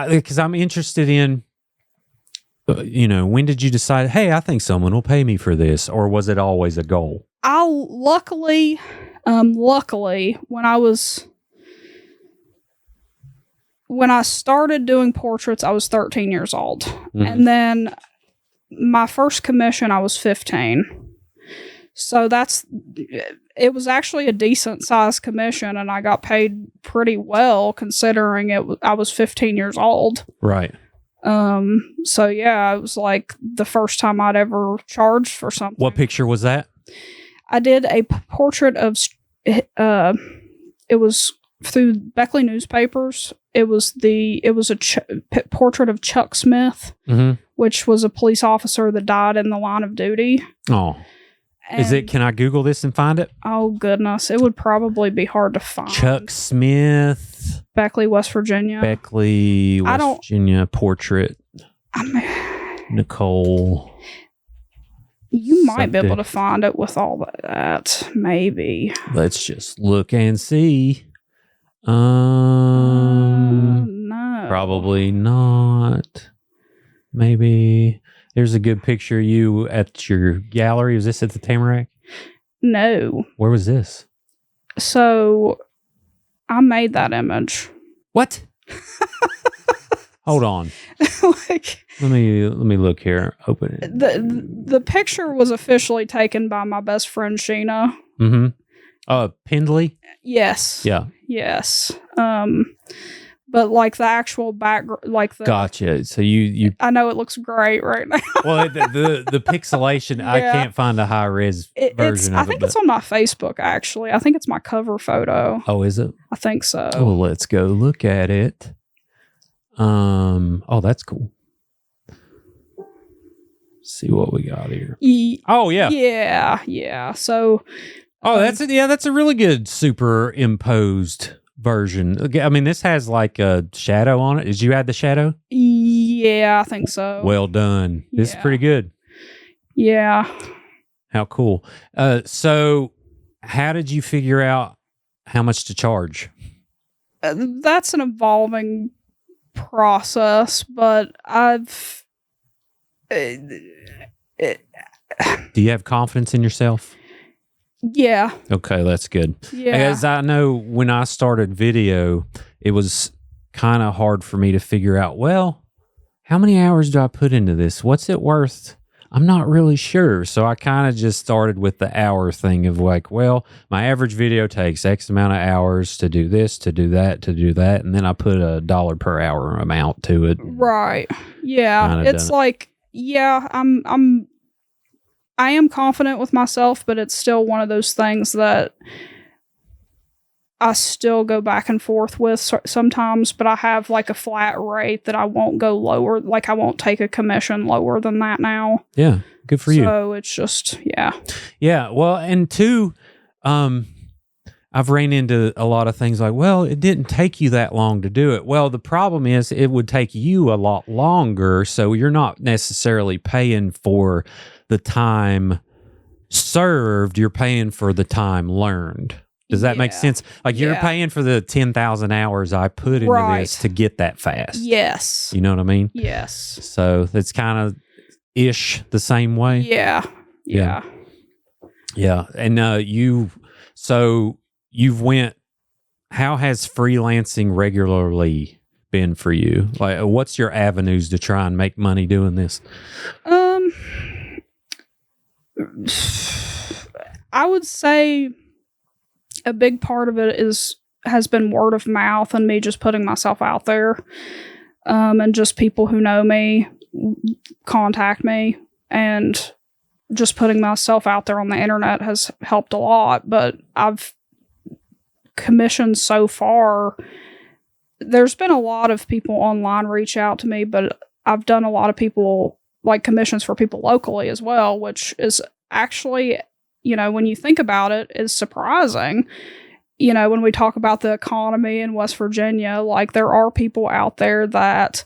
Because I'm interested in, when did you decide, hey, I think someone will pay me for this, or was it always a goal? Luckily, when I started doing portraits, I was 13 years old. Mm-hmm. And then my first commission, I was 15. So it was actually a decent sized commission, and I got paid pretty well considering I was 15 years old. Right. So yeah, it was like the first time I'd ever charged for something. What picture was that? I did a portrait of, it was through Beckley newspapers. It was a portrait of Chuck Smith, which was a police officer that died in the line of duty. Oh, can I Google this and find it? Oh goodness, it would probably be hard to find. Chuck Smith, Beckley, West Virginia. Virginia portrait. Nicole. You might be able to find it with all that, maybe. Let's just look and see. No. Probably not. Maybe. There's a good picture of you at your gallery. Was this at the Tamarack? No. Where was this? So, I made that image. What? Hold on. Like, let me look here. Open it. The picture was officially taken by my best friend Sheena. Pendley? Yes. Yeah. Yes. But like the actual background, like the gotcha. So you I know it looks great right now. Well, the pixelation, yeah. I can't find a high res version of it. I think it's on my Facebook actually. I think it's my cover photo. Oh, is it? I think so. Well, let's go look at it. Oh, that's cool. See what we got here. Oh yeah. Yeah. So that's it. Yeah, that's a really good superimposed version. I mean, this has like a shadow on it. Did you add the shadow? Yeah, I think so. Well done. This is pretty good. Yeah. How cool. So how did you figure out how much to charge? That's an evolving process, but do you have confidence in yourself? Yeah. Okay, that's good. Yeah. As I know, when I started video, it was kind of hard for me to figure out, well, how many hours do I put into this? What's it worth? I'm not really sure. So I kind of just started with the hour thing of like, well, my average video takes X amount of hours to do this, to do that, to do that. And then I put $1 per hour amount to it. Right. Yeah. Kinda It's done it. like, yeah, I am confident with myself, but it's still one of those things that I still go back and forth with sometimes, but I have like a flat rate that I won't go lower. Like I won't take a commission lower than that now. Yeah. Good for you. So it's just, yeah. Yeah. Well, and two, I've ran into a lot of things like, well, it didn't take you that long to do it. Well, the problem is it would take you a lot longer. So you're not necessarily paying for the time served. You're paying for the time learned. Does that make sense? Like you're paying for the 10,000 hours I put into this to get that fast. Yes. You know what I mean? Yes. So it's kind of ish the same way. Yeah. Yeah. Yeah. And you've went, how has freelancing regularly been for you? Like what's your avenues to try and make money doing this? I would say a big part of it has been word of mouth and me just putting myself out there, and just people who know me contact me, and just putting myself out there on the internet has helped a lot. But I've commissioned so far. There's been a lot of people online reach out to me, but I've done a lot of people like commissions for people locally as well, which is actually, when you think about it, is surprising. When we talk about the economy in West Virginia, like there are people out there that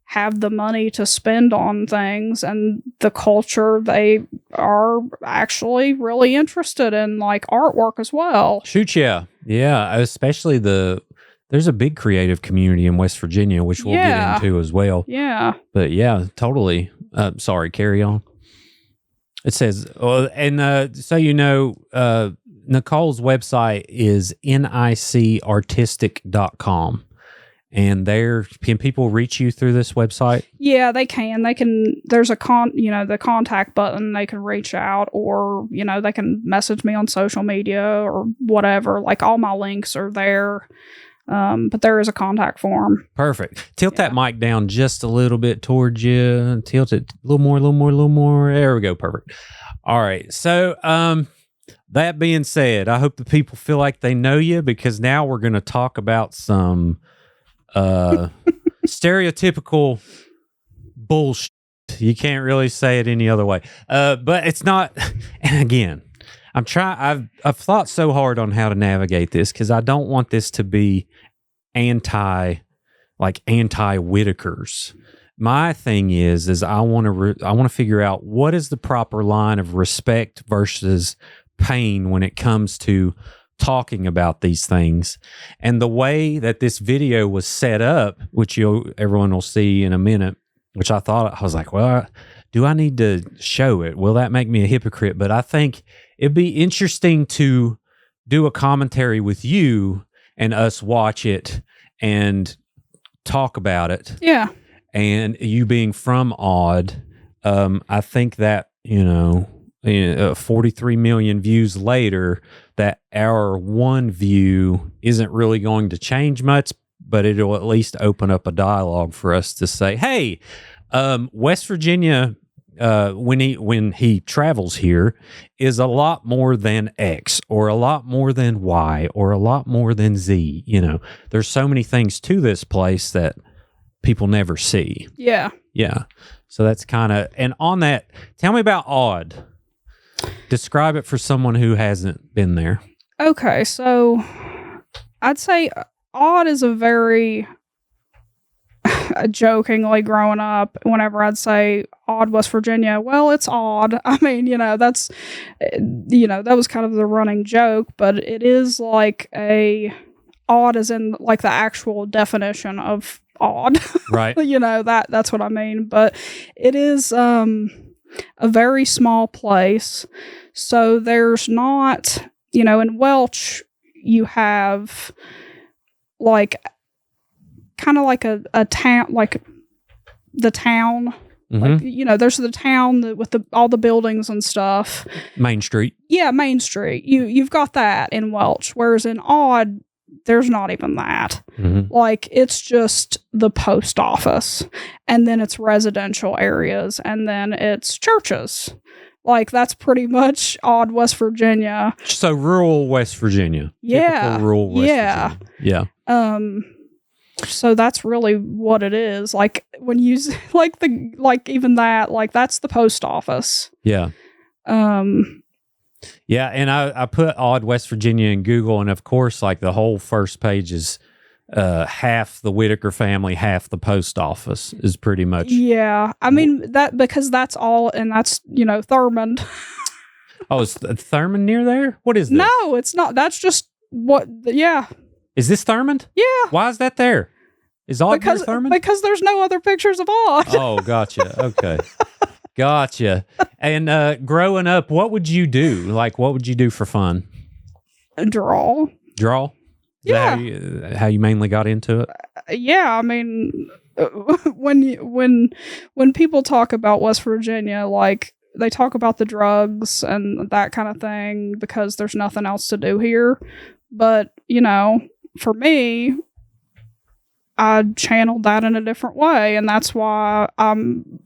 have the money to spend on things and the culture. They are actually really interested in like artwork as well. Shoot, yeah. Yeah, especially there's a big creative community in West Virginia, which we'll get into as well. Yeah. But yeah, totally. Sorry, carry on. It says, so Nicole's website is nicartistic.com. And can people reach you through this website? Yeah, they can. There's a the contact button. They can reach out, or, they can message me on social media or whatever. Like all my links are there. But there is a contact form. Perfect. Tilt that mic down just a little bit towards you. Tilt it a little more. There we go. Perfect. All right. So, that being said, I hope the people feel like they know you, because now we're going to talk about some stereotypical bullshit. You can't really say it any other way. But it's not. And again, I've thought so hard on how to navigate this, because I don't want this to be anti-Whittakers. My thing is I want to figure out what is the proper line of respect versus pain when it comes to talking about these things. And the way that this video was set up, which everyone will see in a minute, which I was like, well, do I need to show it? Will that make me a hypocrite? But I think it'd be interesting to do a commentary with you and us watch it and talk about it. Yeah. And you being from Odd, I think that, 43 million views later, that our one view isn't really going to change much, but it'll at least open up a dialogue for us to say, hey, West Virginia, when he travels here, is a lot more than X, or a lot more than Y, or a lot more than Z. There's so many things to this place that people never see. Yeah. Yeah. So that's kind of, and on that, tell me about Odd. Describe it for someone who hasn't been there. Okay, so I'd say Odd is a very jokingly growing up, whenever I'd say Odd, West Virginia, well, it's odd. I mean, that's, that was kind of the running joke, but it is like odd as in like the actual definition of odd. Right. That's what I mean. But it is a very small place. So there's not, in Welch, you have like kind of like a town, like the town, Like, there's the town with all the buildings and stuff. Main Street. Yeah, Main Street. You've got that in Welch, whereas in Odd, there's not even that. Like, it's just the post office, and then it's residential areas, and then it's churches. Like, that's pretty much Odd, West Virginia. So rural West Virginia. Yeah. Typical rural West Virginia. Yeah. So that's really what it is. Like, when you even that, like, that's the post office. Yeah. Yeah, and I put Odd, West Virginia in Google, and of course, like, the whole first page is half the Whittaker family, half the post office is pretty much. Yeah, I mean, that because that's all, and that's, Thurmond. Oh, is Thurmond near there? What is this? No, it's not. That's just yeah. Is this Thurmond? Yeah. Why is that there? Is Odd near Thurmond? Because there's no other pictures of Odd. Oh, gotcha. Okay. Gotcha. And growing up, what would you do? Like, what would you do for fun? Draw. Draw? Is that how you mainly got into it? Yeah, I mean, when people talk about West Virginia, like, they talk about the drugs and that kind of thing because there's nothing else to do here. But, for me, I channeled that in a different way, and that's why I'm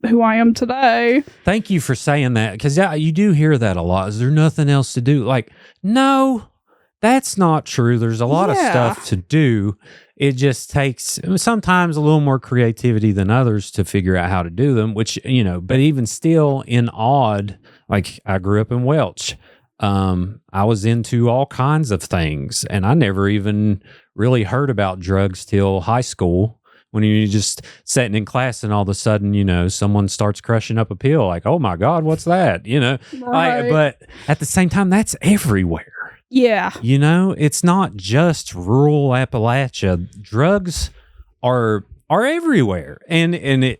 who I am today. Thank you for saying that, because you do hear that a lot. Is there nothing else to do? Like, no, that's not true. There's a lot of stuff to do. It just takes sometimes a little more creativity than others to figure out how to do them, which, but even still in Odd, like, I grew up in Welch. I was into all kinds of things, and I never even really heard about drugs till high school, when you're just sitting in class and all of a sudden, someone starts crushing up a pill, like, oh my God, what's that? Right. But at the same time, that's everywhere. Yeah. It's not just rural Appalachia. Drugs are everywhere. And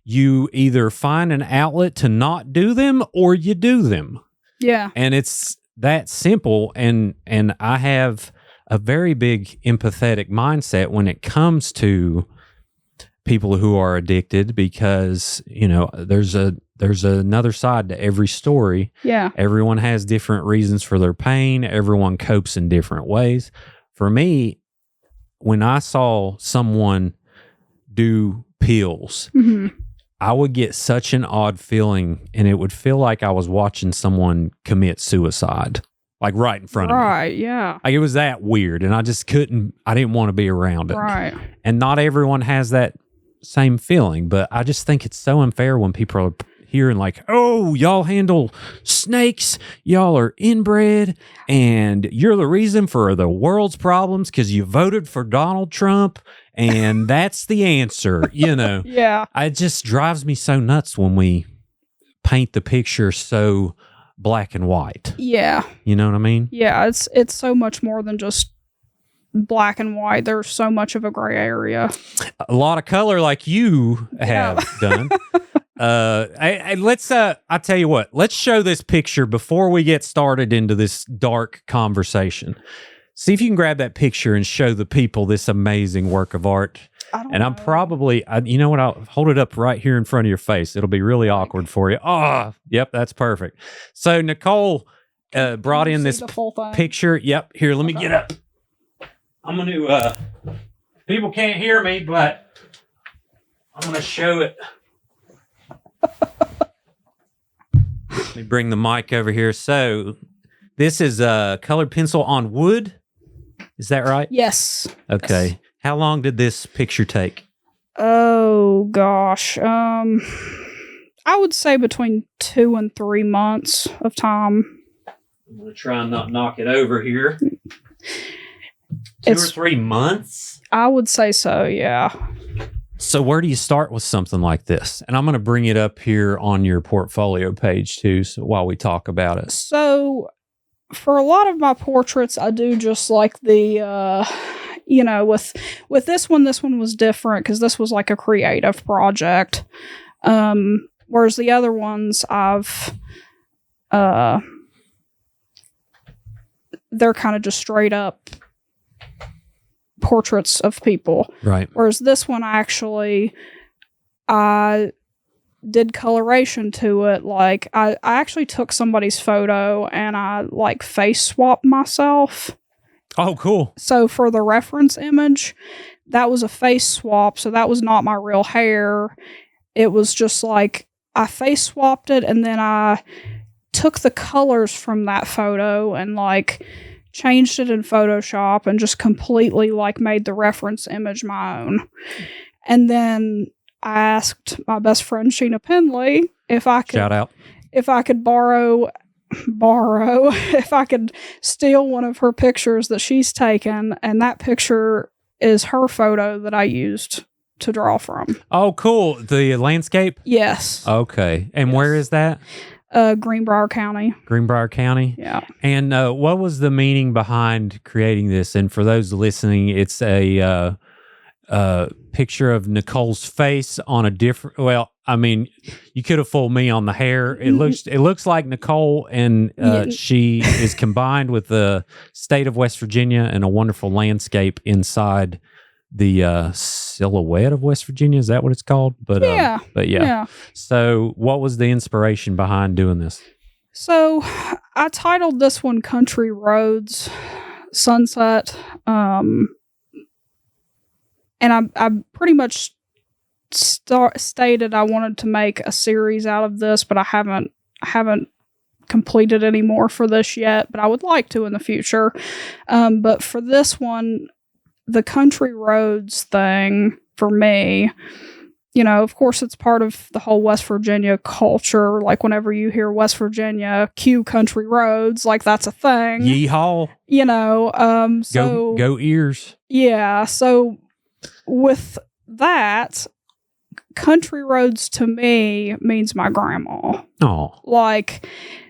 you either find an outlet to not do them or you do them. Yeah. And it's that simple. And I have a very big empathetic mindset when it comes to people who are addicted, because, there's another side to every story. Yeah. Everyone has different reasons for their pain. Everyone copes in different ways. For me, when I saw someone do pills, I would get such an odd feeling, and it would feel like I was watching someone commit suicide, like right in front of me. Right, yeah. Like, it was that weird, and I didn't want to be around it. Right. And not everyone has that same feeling, but I just think it's so unfair when people are hearing like, oh, y'all handle snakes, y'all are inbred, and you're the reason for the world's problems because you voted for Donald Trump, and that's the answer, Yeah. It just drives me so nuts when we paint the picture so black and white. Yeah. You know what I mean? Yeah, it's so much more than just black and white. There's so much of a gray area. A lot of color, like you have done. I tell you what, let's show this picture before we get started into this dark conversation. See if you can grab that picture and show the people this amazing work of art. I'm probably, you know what, I'll hold it up right here in front of your face. It'll be really awkward for you. Oh, yep, that's perfect. So Nicole brought in this picture. Yep, here, let me get up. I'm going to, people can't hear me, but I'm going to show it. Let me bring the mic over here. So this is a colored pencil on wood. Is that right? Yes. Okay. Yes. How long did this picture take? Oh, gosh. I would say between 2 and 3 months of time. I'm going to try and not knock it over here. 2 or 3 months? I would say so, yeah. So where do you start with something like this? And I'm going to bring it up here on your portfolio page too, so while we talk about it. So for a lot of my portraits, I do just like the, with this one was different because this was like a creative project. Whereas the other ones they're kind of just straight up portraits of people. Right. Whereas this one, actually, I did coloration to it. Like I actually took somebody's photo and I like face swapped myself. Oh, cool. So for the reference image, that was a face swap. So that was not my real hair. It was just like I face swapped it, and then I took the colors from that photo and like changed it in Photoshop and just completely like made the reference image my own. And then I asked my best friend Sheena Penley if I could Shout out. if I could borrow if I could steal one of her pictures that she's taken, and that picture is her photo that I used to draw from. Oh, cool. The landscape? Yes. Okay. And Yes. where is that? Greenbrier County. Greenbrier County? Yeah. And what was the meaning behind creating this? And for those listening, it's a picture of Nicole's face on a different. Well, I mean, you could have fooled me on the hair. It looks like Nicole, and she is combined with the state of West Virginia and a wonderful landscape inside the silhouette of West Virginia. Is that what it's called? But yeah. So, what was the inspiration behind doing this? So, I titled this one "Country Roads Sunset." And I pretty much stated I wanted to make a series out of this, but I haven't completed any more for this yet, but I would like to in the future. But for this one, the country roads thing for me, you know, of course it's part of the whole West Virginia culture. Like whenever you hear West Virginia, cue country roads, like that's a thing. Yeehaw. You know, so go ears. Yeah, so with that, country roads to me means my grandma. Oh. Like,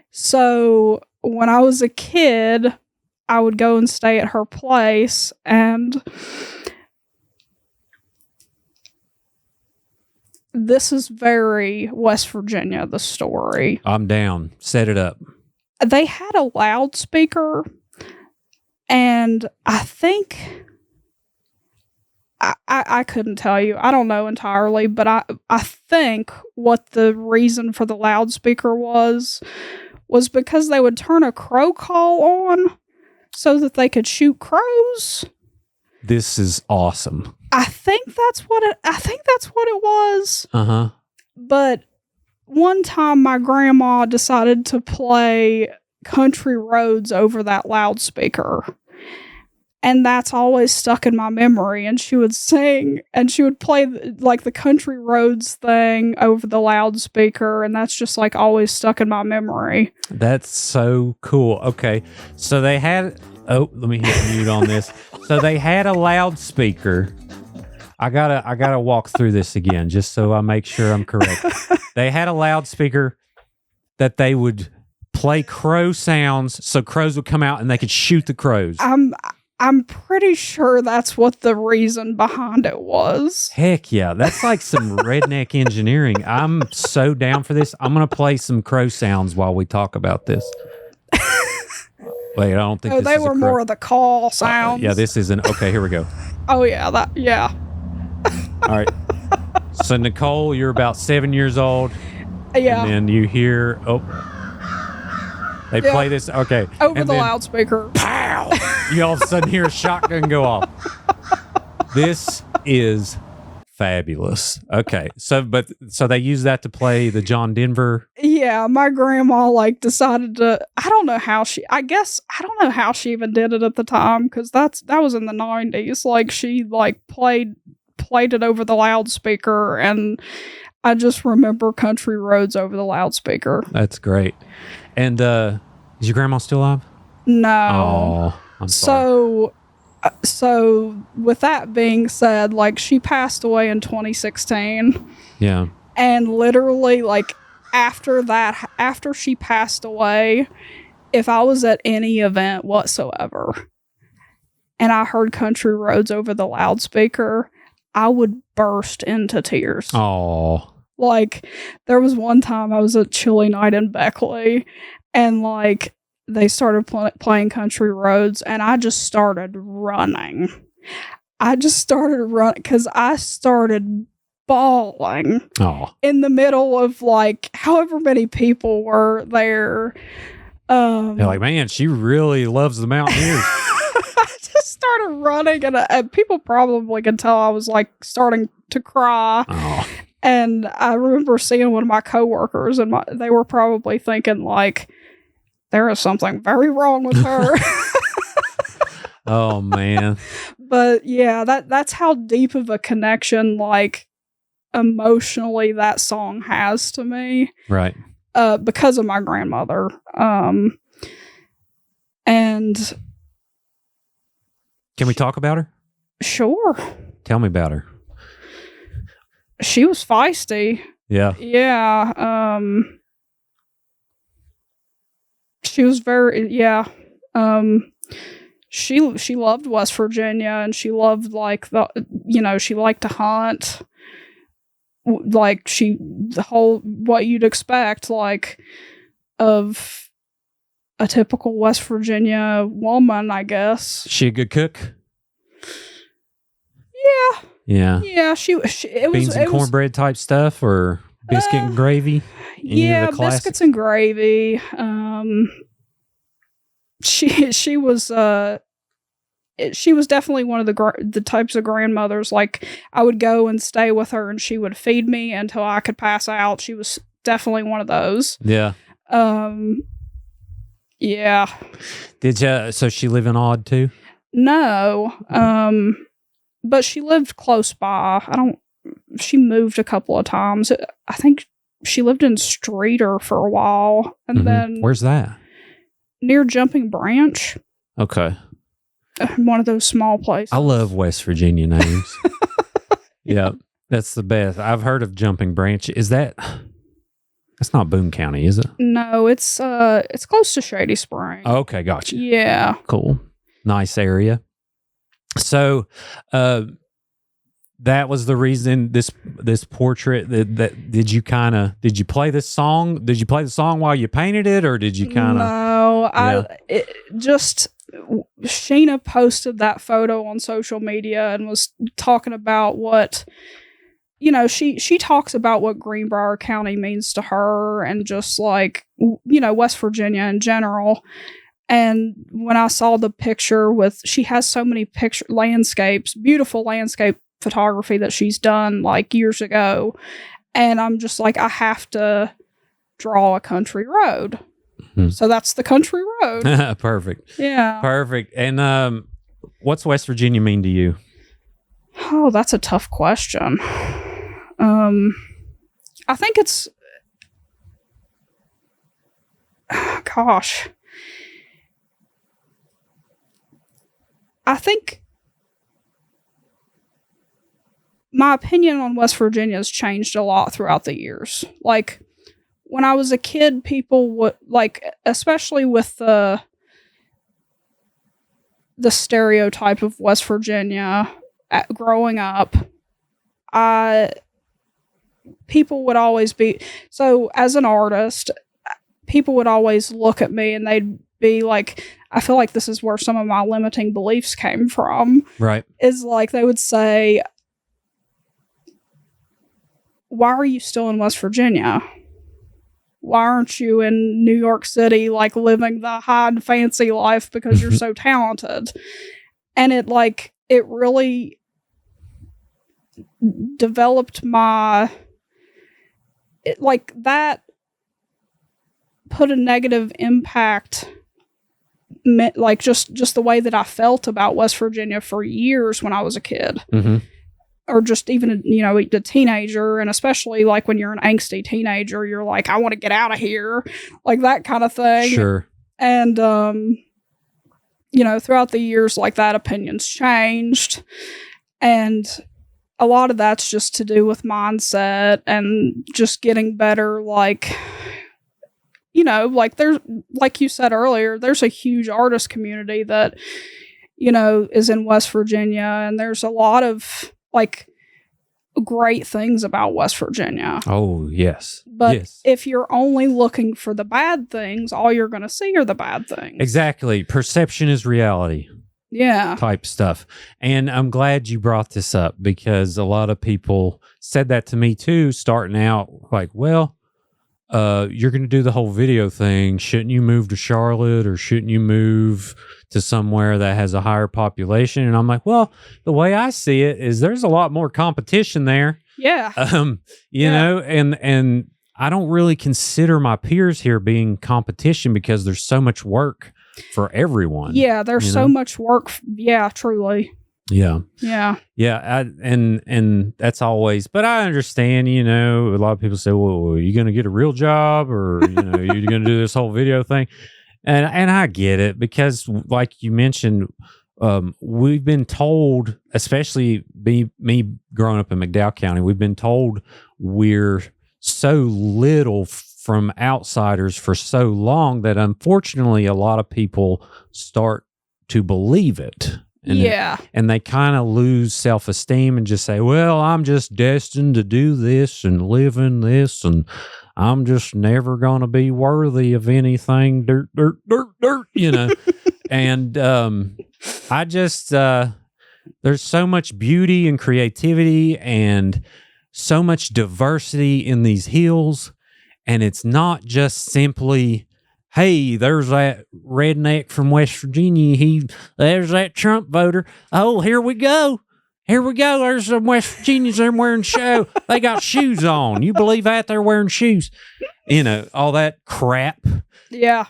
so when I was a kid, I would go and stay at her place, and this is very West Virginia, the story. I'm down. Set it up. They had a loudspeaker, and I think I couldn't tell you. I don't know entirely, but I think what the reason for the loudspeaker was because they would turn a crow call on so that they could shoot crows. This is awesome. I think that's what it was. Uh-huh. But one time my grandma decided to play Country Roads over that loudspeaker. And that's always stuck in my memory. And she would sing, and she would play like the Country Roads thing over the loudspeaker. And that's just like always stuck in my memory. That's so cool. Okay. So they had, let me hit mute on this. So they had a loudspeaker. I gotta walk through this again just so I make sure I'm correct. They had a loudspeaker that they would play crow sounds so crows would come out and they could shoot the crows. I'm pretty sure that's what the reason behind it was. Heck yeah. That's like some redneck engineering. I'm so down for this. I'm going to play some crow sounds while we talk about this. Wait, I don't think they were more of the call sounds. Yeah, this isn't. Okay, here we go. Oh, yeah. Yeah. All right. So, Nicole, you're about 7 years old. Yeah. And then you hear, they play this. Okay. Over the loudspeaker. Pow! You all of a sudden hear a shotgun go off. This is fabulous. Okay. So they use that to play the John Denver. Yeah. My grandma decided to, I don't know how she even did it at the time. Cause that was in the 90s. Like she played it over the loudspeaker, and I just remember Country Roads over the loudspeaker. That's great. And is your grandma still alive? No. Oh, I'm sorry. So with that being said, she passed away in 2016. Yeah. And literally after she passed away, if I was at any event whatsoever and I heard Country Roads over the loudspeaker, I would burst into tears. Oh. There was one time I was at Chili Night in Beckley, and they started playing Country Roads, and I just started running. Because I started bawling Oh, in the middle of like however many people were there. you're like, man, she really loves the Mountaineers. I just started running, and people probably could tell I was like starting to cry. Oh, And I remember seeing one of my coworkers, and they were probably thinking like, there is something very wrong with her. oh man. But yeah, that's how deep of a connection, like emotionally, that song has to me. Right. Because of my grandmother. And Can we talk about her? sure, Tell me about her. she was feisty. Yeah. Yeah. She was very, yeah. She loved West Virginia, and she loved like she liked to hunt. Like the whole, what you'd expect, like, of a typical West Virginia woman, I guess. She a good cook? Yeah. Yeah. Yeah, it Beans was and cornbread type stuff, or biscuit and gravy? Yeah, biscuits and gravy. She was definitely one of the types of grandmothers, like, I would go and stay with her and she would feed me until I could pass out. She was definitely one of those. Yeah. Yeah. So she live in Odd too? No. But she lived close by. She moved a couple of times. I think she lived in Streeter for a while, and then Where's that? near Jumping Branch. Okay. One of those small places. I love West Virginia names. Yeah, that's the best. I've heard of Jumping Branch. That's not Boone County, is it? No, it's close to Shady Spring. Okay, gotcha. Yeah. Cool. Nice area. So, that was the reason this portrait that did you play this song? Did you play the song while you painted it, or did you kind of? No, Sheena posted that photo on social media and was talking about what, she talks about what Greenbrier County means to her, and just like, West Virginia in general. And when I saw the picture she has so many landscapes, beautiful landscape photography that she's done like years ago. And I'm just like, I have to draw a country road. So that's the country road. Perfect. Yeah. Perfect. And what's West Virginia mean to you? Oh, that's a tough question. I think it's, gosh. I think my opinion on West Virginia has changed a lot throughout the years. Like, when I was a kid, people would, like, especially with the stereotype of West Virginia growing up, people would always be, so as an artist, people would always look at me and they'd be like, I feel like this is where some of my limiting beliefs came from. Right. Is like, they would say, why are you still in West Virginia? Why aren't you in New York City, like, living the high and fancy life because you're so talented? And it really developed that put a negative impact, like, just the way that I felt about West Virginia for years when I was a kid. Mm-hmm. Or just even, a teenager, and especially like when you're an angsty teenager, you're like, I want to get out of here, like that kind of thing. Sure. And, throughout the years, like, that opinion's changed. And a lot of that's just to do with mindset and just getting better. Like, like, there's, like you said earlier, there's a huge artist community that, is in West Virginia. And there's a lot of, like, great things about West Virginia. Oh, yes. But yes. if you're only looking for the bad things, all you're going to see are the bad things. Exactly. Perception is reality. Yeah. type stuff. And I'm glad you brought this up because a lot of people said that to me too, starting out like, well, you're going to do the whole video thing. Shouldn't you move to Charlotte or shouldn't you move to somewhere that has a higher population? And I'm like, well, the way I see it is there's a lot more competition there. Yeah. You know, and I don't really consider my peers here being competition because there's so much work for everyone. Yeah, there's so much work. Yeah, truly. Yeah. Yeah. Yeah. And that's always, but I understand, you know, a lot of people say, well, are you going to get a real job or, you know, you're going to do this whole video thing? And I get it because like you mentioned, we've been told, especially me growing up in McDowell County, we've been told we're so little from outsiders for so long that unfortunately a lot of people start to believe it. And they kind of lose self-esteem and just say, well, I'm just destined to do this and live in this and I'm just never going to be worthy of anything, dirt, you know. And I just, there's so much beauty and creativity and so much diversity in these hills. And it's not just simply, hey, there's that redneck from West Virginia. There's that Trump voter. Oh, here we go. There's some West Virginians there wearing show. They got shoes on. You believe that? They're wearing shoes. You know, all that crap. Yeah.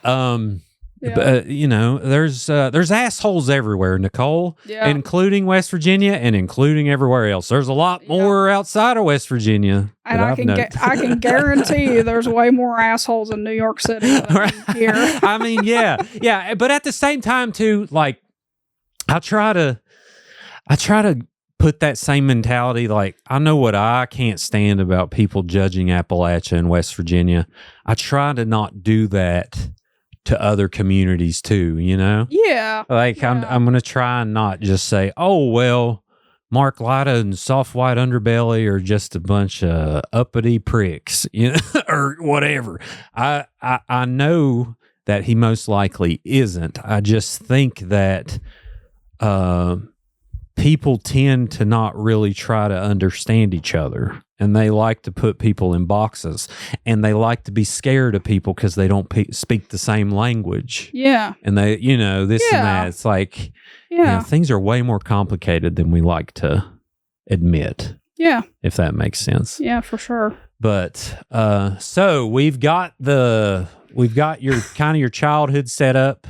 You know, there's assholes everywhere, Nicole, including West Virginia and including everywhere else. There's a lot more outside of West Virginia. And I can guarantee you there's way more assholes in New York City than here. I mean, yeah. But at the same time, too, like I try to put that same mentality. Like I know what I can't stand about people judging Appalachia and West Virginia. I try to not do that to other communities too, you know? Yeah. Like I'm going to try and not just say, oh, well, Mark Lyda and Soft White Underbelly are just a bunch of uppity pricks, you know, or whatever. I know that he most likely isn't. I just think that people tend to not really try to understand each other. And they like to put people in boxes. And they like to be scared of people because they don't speak the same language. Yeah. And they, you know, this and that. It's like, you know, things are way more complicated than we like to admit. Yeah. If that makes sense. Yeah, for sure. But so we've got your kind of your childhood set up.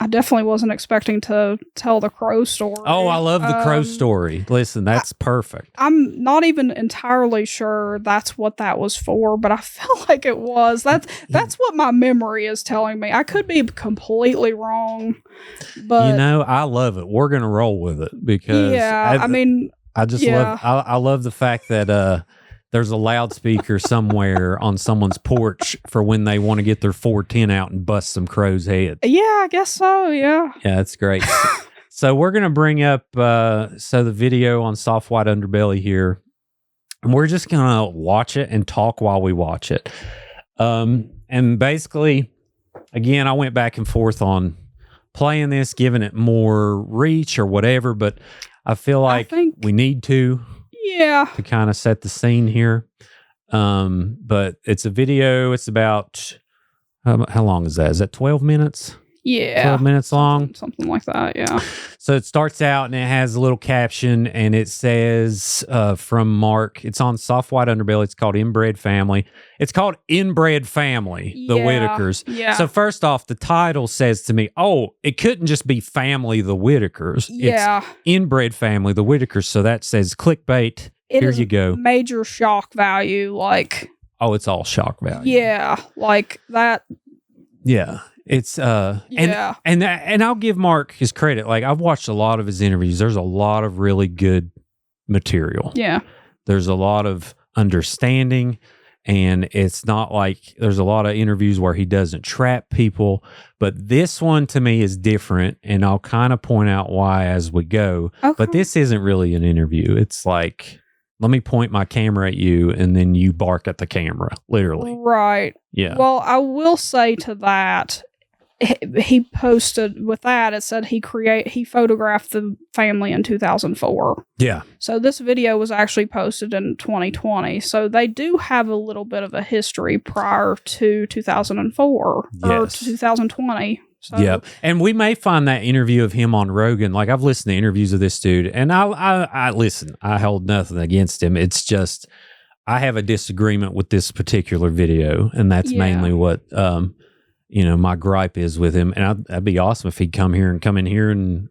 I definitely wasn't expecting to tell the crow story. Oh, I love the crow story. Listen, that's perfect. I'm not even entirely sure that's what that was for, but I feel like it was. That's what my memory is telling me. I could be completely wrong, but you know, I love it. We're gonna roll with it because I love the fact that there's a loudspeaker somewhere on someone's porch for when they want to get their 410 out and bust some crow's head. Yeah, I guess so. Yeah. Yeah, that's great. So we're going to bring up the video on Soft White Underbelly here. And we're just going to watch it and talk while we watch it. And basically, again, I went back and forth on playing this, giving it more reach or whatever, but I feel like we need to. Yeah. To kind of set the scene here. But it's a video. It's about, how long is that? Is that 12 minutes? Yeah. 12 minutes long? Something like that, yeah. So it starts out and it has a little caption and it says from Mark, it's on Soft White Underbelly. It's called Inbred Family. It's called Inbred Family, the Whittakers. Yeah. So first off, the title says to me, oh, it couldn't just be Family, the Whittakers. Yeah. It's Inbred Family, the Whittakers. So that says clickbait. Here you go. Major shock value, like. Oh, it's all shock value. Yeah, like that. Yeah. It's and I'll give Mark his credit. Like I've watched a lot of his interviews. There's a lot of really good material. Yeah. There's a lot of understanding, and it's not like there's a lot of interviews where he doesn't trap people, but this one to me is different, and I'll kind of point out why as we go. Okay. But this isn't really an interview. It's like, let me point my camera at you and then you bark at the camera, literally. Right. Yeah. Well, I will say to that, he posted with that. It said he photographed the family in 2004. Yeah. So this video was actually posted in 2020. So they do have a little bit of a history prior to 2004 or to 2020. So. Yeah, and we may find that interview of him on Rogan. Like, I've listened to interviews of this dude, and I listen. I hold nothing against him. It's just I have a disagreement with this particular video, and that's mainly what my gripe is with him. And that'd be awesome if he'd come in here and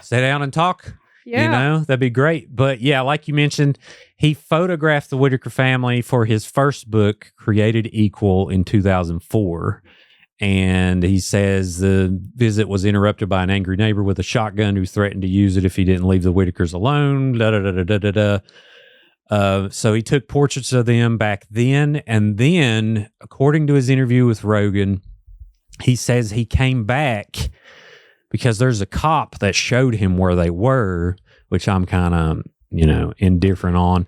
sit down and talk. Yeah, that'd be great. But yeah, like you mentioned, he photographed the Whittaker family for his first book, Created Equal, in 2004. And he says the visit was interrupted by an angry neighbor with a shotgun who threatened to use it if he didn't leave the Whittakers alone. So he took portraits of them back then. And then, according to his interview with Rogan, he says he came back because there's a cop that showed him where they were, which I'm kind of, indifferent on.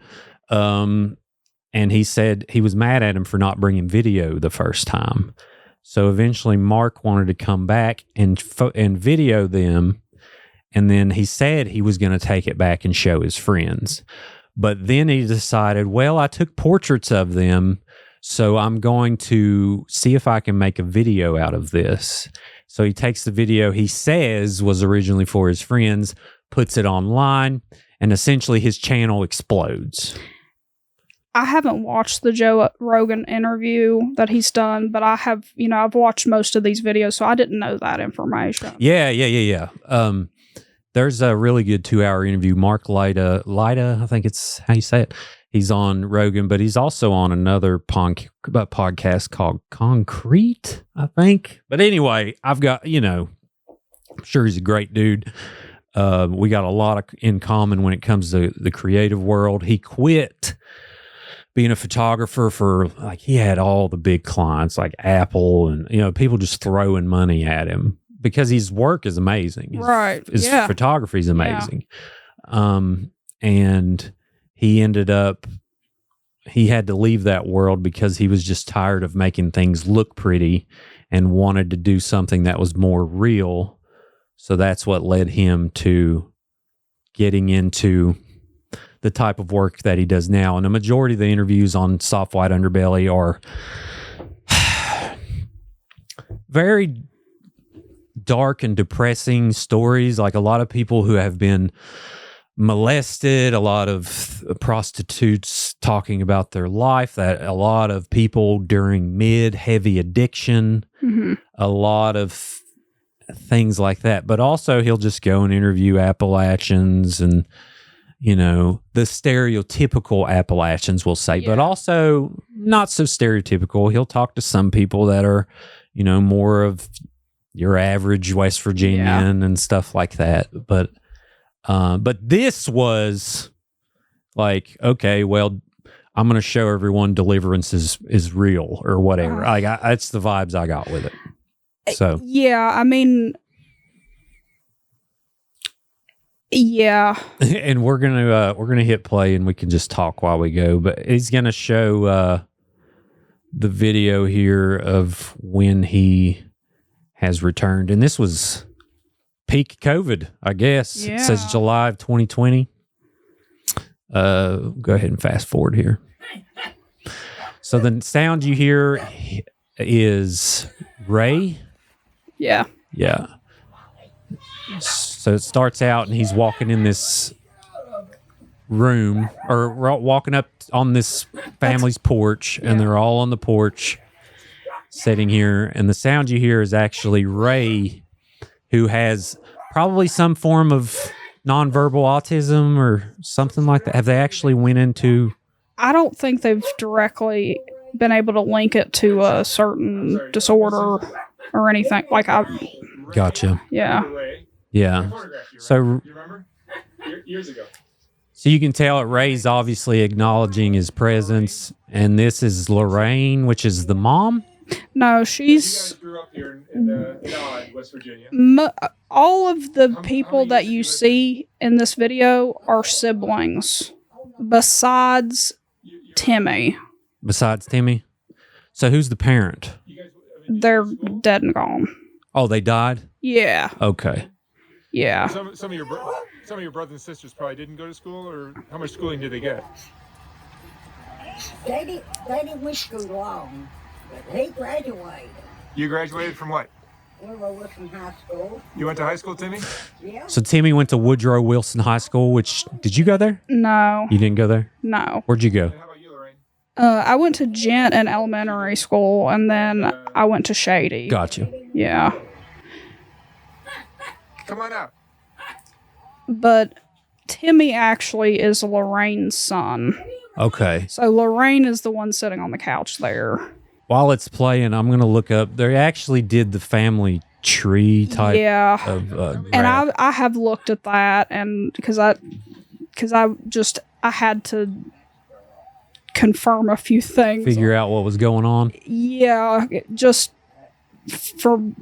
And he said he was mad at him for not bringing video the first time. So eventually Mark wanted to come back and video them. And then he said he was going to take it back and show his friends. But then he decided, well, I took portraits of them, so I'm going to see if I can make a video out of this. So he takes the video he says was originally for his friends, puts it online, and essentially his channel explodes. I haven't watched the Joe Rogan interview that he's done, but I have, I've watched most of these videos, so I didn't know that information. Yeah. There's a really good 2-hour interview. Mark Lyda, I think it's how you say it. He's on Rogan, but he's also on another podcast called Concrete, I think. But anyway, I've got, I'm sure he's a great dude. We got a lot in common when it comes to the creative world. He quit being a photographer he had all the big clients like Apple and, people just throwing money at him because his work is amazing. His photography is amazing. Yeah. And he had to leave that world because he was just tired of making things look pretty and wanted to do something that was more real. So that's what led him to getting into the type of work that he does now. And the majority of the interviews on Soft White Underbelly are very dark and depressing stories. Like a lot of people who have been molested, a lot of prostitutes talking about their life, that a lot of people during mid-heavy addiction, a lot of things like that. But also he'll just go and interview Appalachians and the stereotypical Appalachians, we'll say, but also not so stereotypical. He'll talk to some people that are, more of your average West Virginian and stuff like that. But this was like, okay, well, I'm going to show everyone deliverance is real or whatever. That's the vibes I got with it. So yeah. And we're gonna hit play and we can just talk while we go. But he's gonna show the video here of when he has returned, and this was peak COVID, I guess. Yeah. It says July of 2020. Go ahead and fast forward here. So the sound you hear is Ray. Yeah. Yeah. So it starts out and he's walking in this room or walking up on this family's porch and they're all on the porch sitting here. And the sound you hear is actually Ray, who has probably some form of nonverbal autism or something like that. Have they actually went into... I don't think they've directly been able to link it to a certain disorder or anything. Gotcha. Yeah. Yeah. So, you remember? Years ago. So you can tell Ray's obviously acknowledging his presence, and this is Lorraine, which is the mom. No, she's. You guys grew up here in West Virginia. All of the people that you see in this video are siblings, besides Timmy. Besides Timmy, so who's the parent? They're dead and gone. Oh, they died? Yeah. Okay. Yeah. Some of your brothers and sisters probably didn't go to school, or how much schooling did they get? They didn't went school long, but he graduated. You graduated from what? Woodrow Wilson High School. You went to high school, Timmy? Yeah. So Timmy went to Woodrow Wilson High School, which, did you go there? No. You didn't go there? No. Where'd you go? And how about you, Lorraine? I went to Gent in elementary school, and then I went to Shady. Gotcha. Yeah. Come on out. But Timmy actually is Lorraine's son. Okay. So Lorraine is the one sitting on the couch there. While it's playing, I'm going to look up. They actually did the family tree type Yeah. of And graph. I have looked at that, and because I had to confirm a few things. Figure out what was going on. Yeah, just to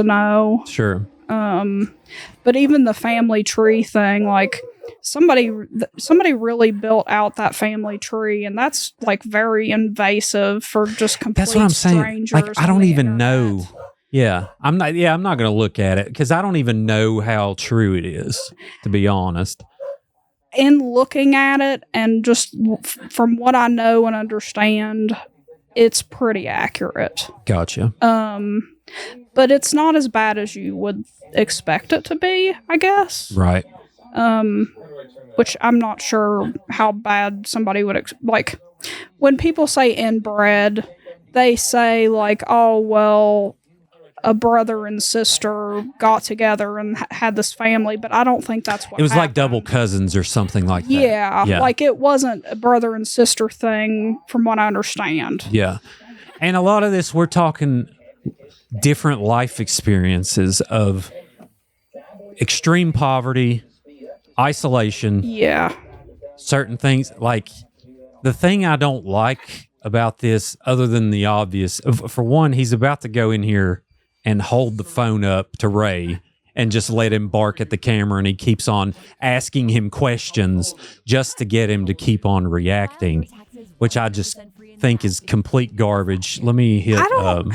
know. Sure. But even the family tree thing, like somebody really built out that family tree, and that's like very invasive for just complete That's what I'm saying. strangers. Like, I on don't the even internet. know. Yeah, I'm not going to look at it because I don't even know how true it is, to be honest. In looking at it, and just from what I know and understand, it's pretty accurate. Gotcha. But it's not as bad as you would expect it to be, I guess. Right. Which I'm not sure how bad somebody would like. When people say inbred, they say like, "Oh well, a brother and sister got together and had this family," but I don't think that's what It was like happened. double cousins or something like that. Yeah, like it wasn't a brother and sister thing, from what I understand. Yeah. And a lot of this, we're talking different life experiences of extreme poverty, isolation, Yeah. certain things. Like, the thing I don't like about this, other than the obvious, for one, he's about to go in here and hold the phone up to Ray and just let him bark at the camera, and he keeps on asking him questions just to get him to keep on reacting, which I just think is complete garbage. Let me hit. I don't,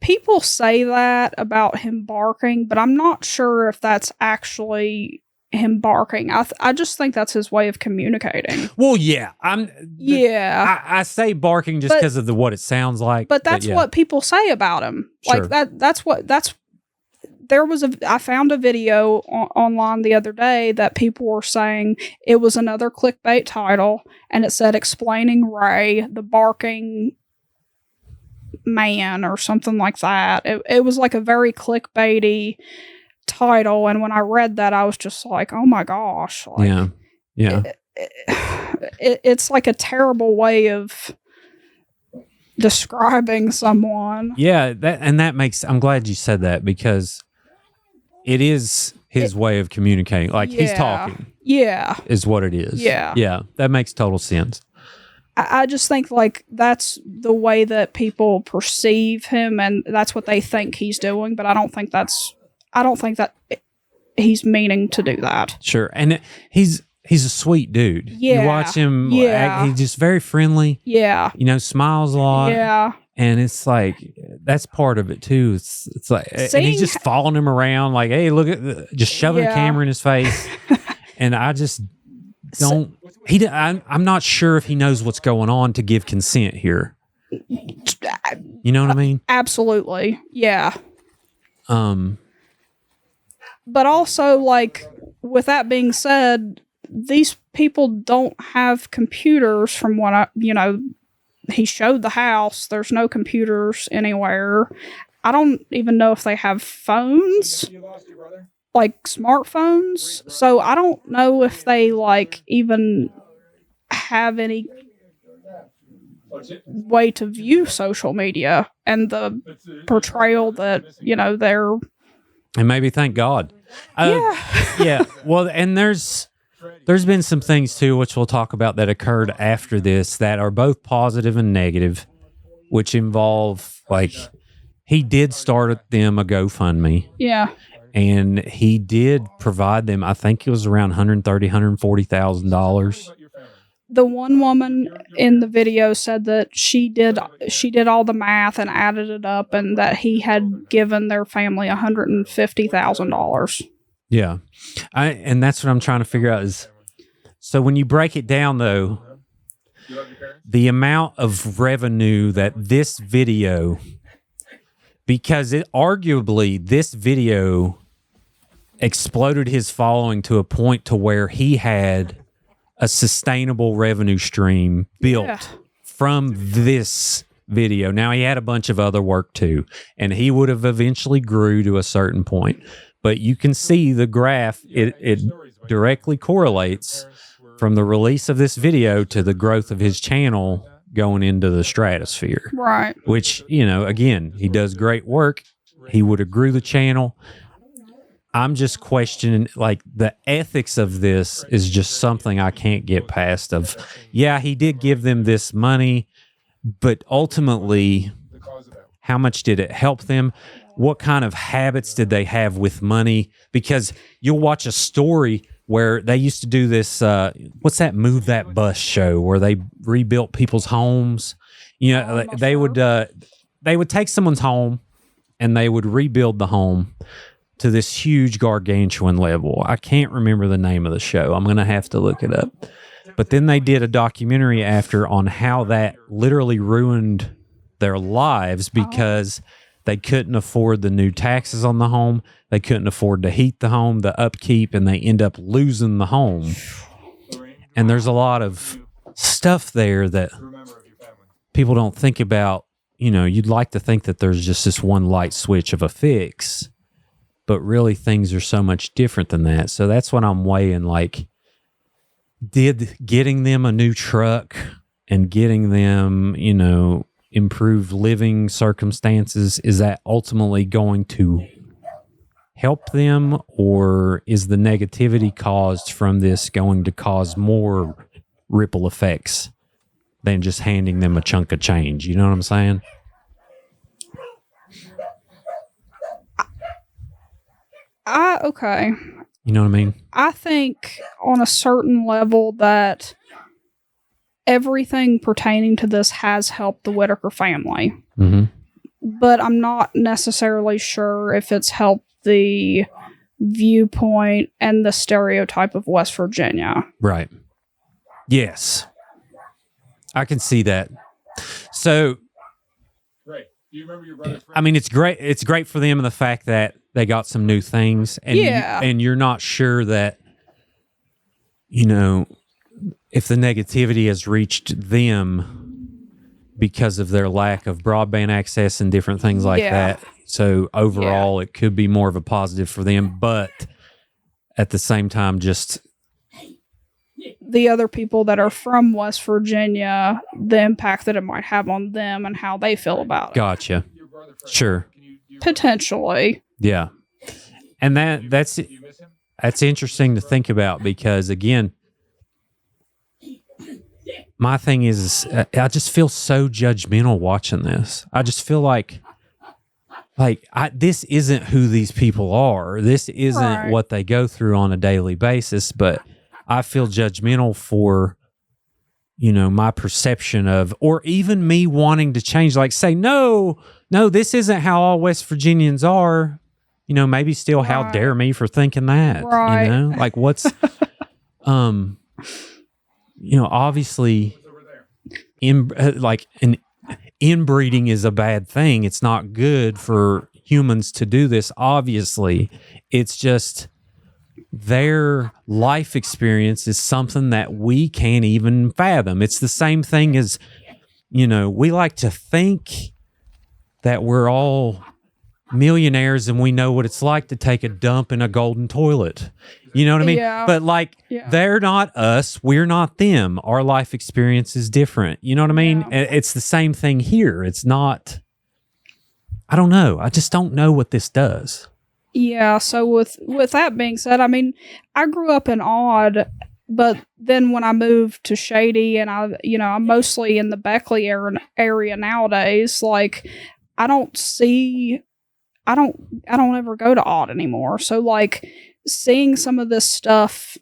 people say that about him barking, but I'm not sure if that's actually him barking. I just think that's his way of communicating. Well, yeah, Yeah. I say barking just because of what it sounds like. But that's yeah. what people say about him. Sure. Like I found a video online the other day that people were saying it was another clickbait title, and it said explaining Ray, the barking man, or something like that. It was like a very clickbaity title, and when I read that, I was just like, oh my gosh. Like, yeah. It's like a terrible way of describing someone. Yeah, that makes. I'm glad you said that, because it is his way of communicating. Like, he's talking. Yeah. Is what it is. Yeah. Yeah. That makes total sense. I just think like that's the way that people perceive him, and that's what they think he's doing. But I don't think that he's meaning to do that. Sure. And he's a sweet dude. Yeah. You watch him Yeah. he's just very friendly. Yeah. Smiles a lot. Yeah. And it's like, that's part of it too. It's like, and he's just following him around like, hey, look at just shoving a camera in his face. And I just don't, I'm not sure if he knows what's going on to give consent here. You know what I mean? Absolutely. Yeah. But also, like, with that being said, these people don't have computers, from what he showed the house. There's no computers anywhere. I don't even know if they have phones, You lost your brother? like smartphones. So I don't know if they like even have any way to view social media and the portrayal that, they're. And maybe thank God. Yeah. Well, and there's been some things too, which we'll talk about, that occurred after this that are both positive and negative, which involve, like, he did start them a GoFundMe. Yeah. And he did provide them, I think it was around $130,000, $140,000. The one woman in the video said that she did all the math and added it up, and that he had given their family $150,000. Yeah. And that's what I'm trying to figure out is, so when you break it down though, the amount of revenue that this video, because arguably this video exploded his following to a point to where he had a sustainable revenue stream built from this video. Now he had a bunch of other work too, and he would have eventually grew to a certain point. But you can see the graph, it directly correlates from the release of this video to the growth of his channel going into the stratosphere. Right. Which, again, he does great work. He would have grew the channel. I'm just questioning, like, the ethics of this is just something I can't get past of, yeah, he did give them this money, but ultimately, how much did it help them? What kind of habits did they have with money? Because you'll watch a story where they used to do this, what's that Move That Bus show where they rebuilt people's homes? They would take someone's home and they would rebuild the home to this huge gargantuan level. I can't remember the name of the show. I'm going to have to look it up. But then they did a documentary after on how that literally ruined their lives because they couldn't afford the new taxes on the home. They couldn't afford to heat the home, the upkeep, and they end up losing the home. And there's a lot of stuff there that people don't think about. You'd like to think that there's just this one light switch of a fix, but really things are so much different than that. So that's what I'm weighing, like, did getting them a new truck and getting them, improved living circumstances, is that ultimately going to help them, or is the negativity caused from this going to cause more ripple effects than just handing them a chunk of change? You know what I'm saying? Okay. You know what I mean? I think on a certain level that everything pertaining to this has helped the Whittaker family. Mm-hmm. But I'm not necessarily sure if it's helped the viewpoint and the stereotype of West Virginia. Right. Yes. I can see that. So, Right. Do you remember your brother's friend? I mean, it's great. It's great for them in the fact that they got some new things, and and you're not sure that, if the negativity has reached them because of their lack of broadband access and different things like that. So overall, it could be more of a positive for them, but at the same time, just the other people that are from West Virginia, the impact that it might have on them and how they feel about it. Gotcha. Sure. Potentially. Yeah. And that's interesting to think about because, again, my thing is I just feel so judgmental watching this. I just feel like this isn't who these people are. This isn't what they go through on a daily basis, but I feel judgmental for, my perception of, or even me wanting to change, like say, no, this isn't how all West Virginians are. Maybe still how dare me for thinking that, like what's, obviously inbreeding is a bad thing. It's not good for humans to do this. Obviously, it's just their life experience is something that we can't even fathom. It's the same thing as, we like to think that we're all millionaires and we know what it's like to take a dump in a golden toilet. You know what I mean? Yeah. But they're not us. We're not them. Our life experience is different. You know what I mean? Yeah. It's the same thing here. It's not, I don't know. I just don't know what this does. Yeah. So with that being said, I mean, I grew up in Odd, but then when I moved to Shady and I'm mostly in the Beckley area nowadays, like I don't ever go to Odd anymore. So like seeing some of this stuff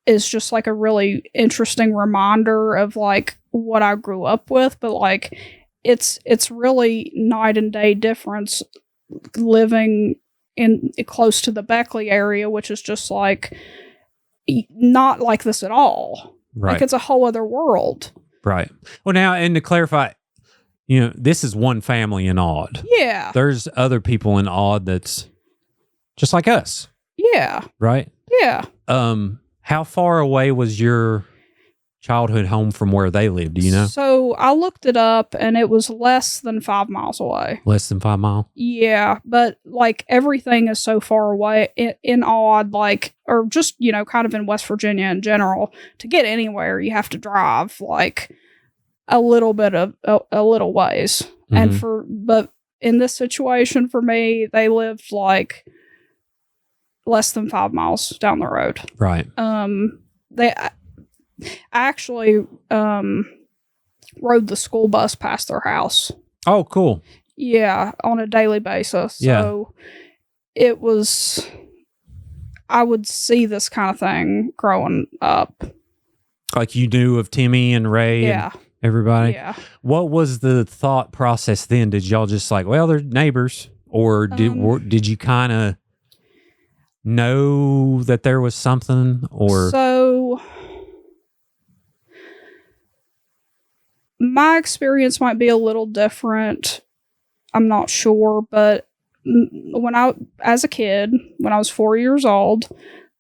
is just like a really interesting reminder of like what I grew up with, but like it's really night and day difference living in close to the Beckley area, which is just like not like this at all. Right. Like it's a whole other world. Right. Well, now, and to clarify, you know, this is one family in Odd. Yeah. There's other people in Odd that's just like us. Yeah. Right? Yeah. How far away was your childhood home from where they lived? Do you know? So I looked it up and it was less than 5 miles away. Less than 5 miles? Yeah, but like everything is so far away in Odd, like, or just, you know, kind of in West Virginia in general. To get anywhere, you have to drive like a little bit of a little ways. But in this situation for me, they lived like less than 5 miles down the road. Right. I actually rode the school bus past their house. Oh, cool. Yeah, on a daily basis. Yeah. So it was, I would see this kind of thing growing up. Like you knew of Timmy and Ray Yeah. and everybody? Yeah. What was the thought process then? Did y'all just like, well, they're neighbors? Or did you kind of know that there was something? Or So my experience might be a little different. I'm not sure, but as a kid, when I was 4 years old,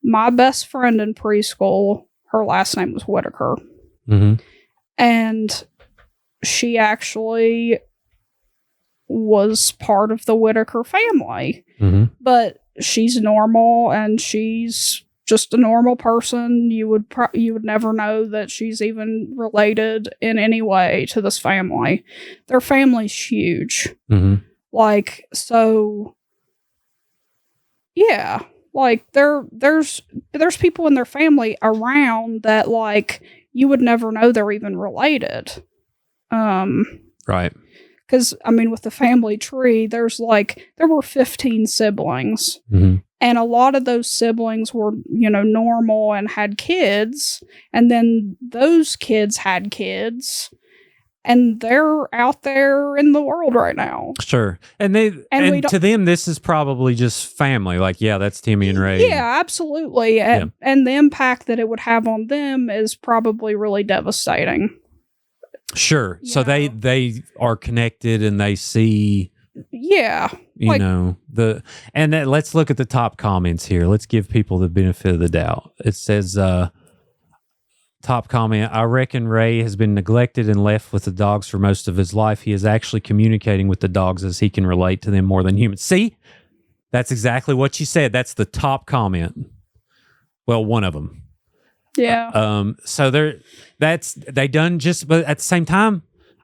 my best friend in preschool, her last name was Whittaker. Mm-hmm. And she actually was part of the Whittaker family. Mm-hmm. But she's normal and she's just a normal person. You would never know that she's even related in any way to this family. Their family's huge. Mm-hmm. Like, so yeah, like there's people in their family around that like you would never know they're even related. Right. Because I mean, with the family tree, there were 15 siblings. Mm-hmm. And a lot of those siblings were, you know, normal and had kids. And then those kids had kids. And they're out there in the world right now. Sure. And to them, this is probably just family. Like, yeah, that's Timmy and Ray. Yeah, absolutely. And the impact that it would have on them is probably really devastating. Sure. So they are connected and they see... Yeah. Let's look at the top comments here. Let's give people the benefit of the doubt. It says, top comment, I reckon Ray has been neglected and left with the dogs for most of his life. He is actually communicating with the dogs as he can relate to them more than humans. See? That's exactly what you said. That's the top comment. Well, one of them. Yeah. So they done just, but at the same time,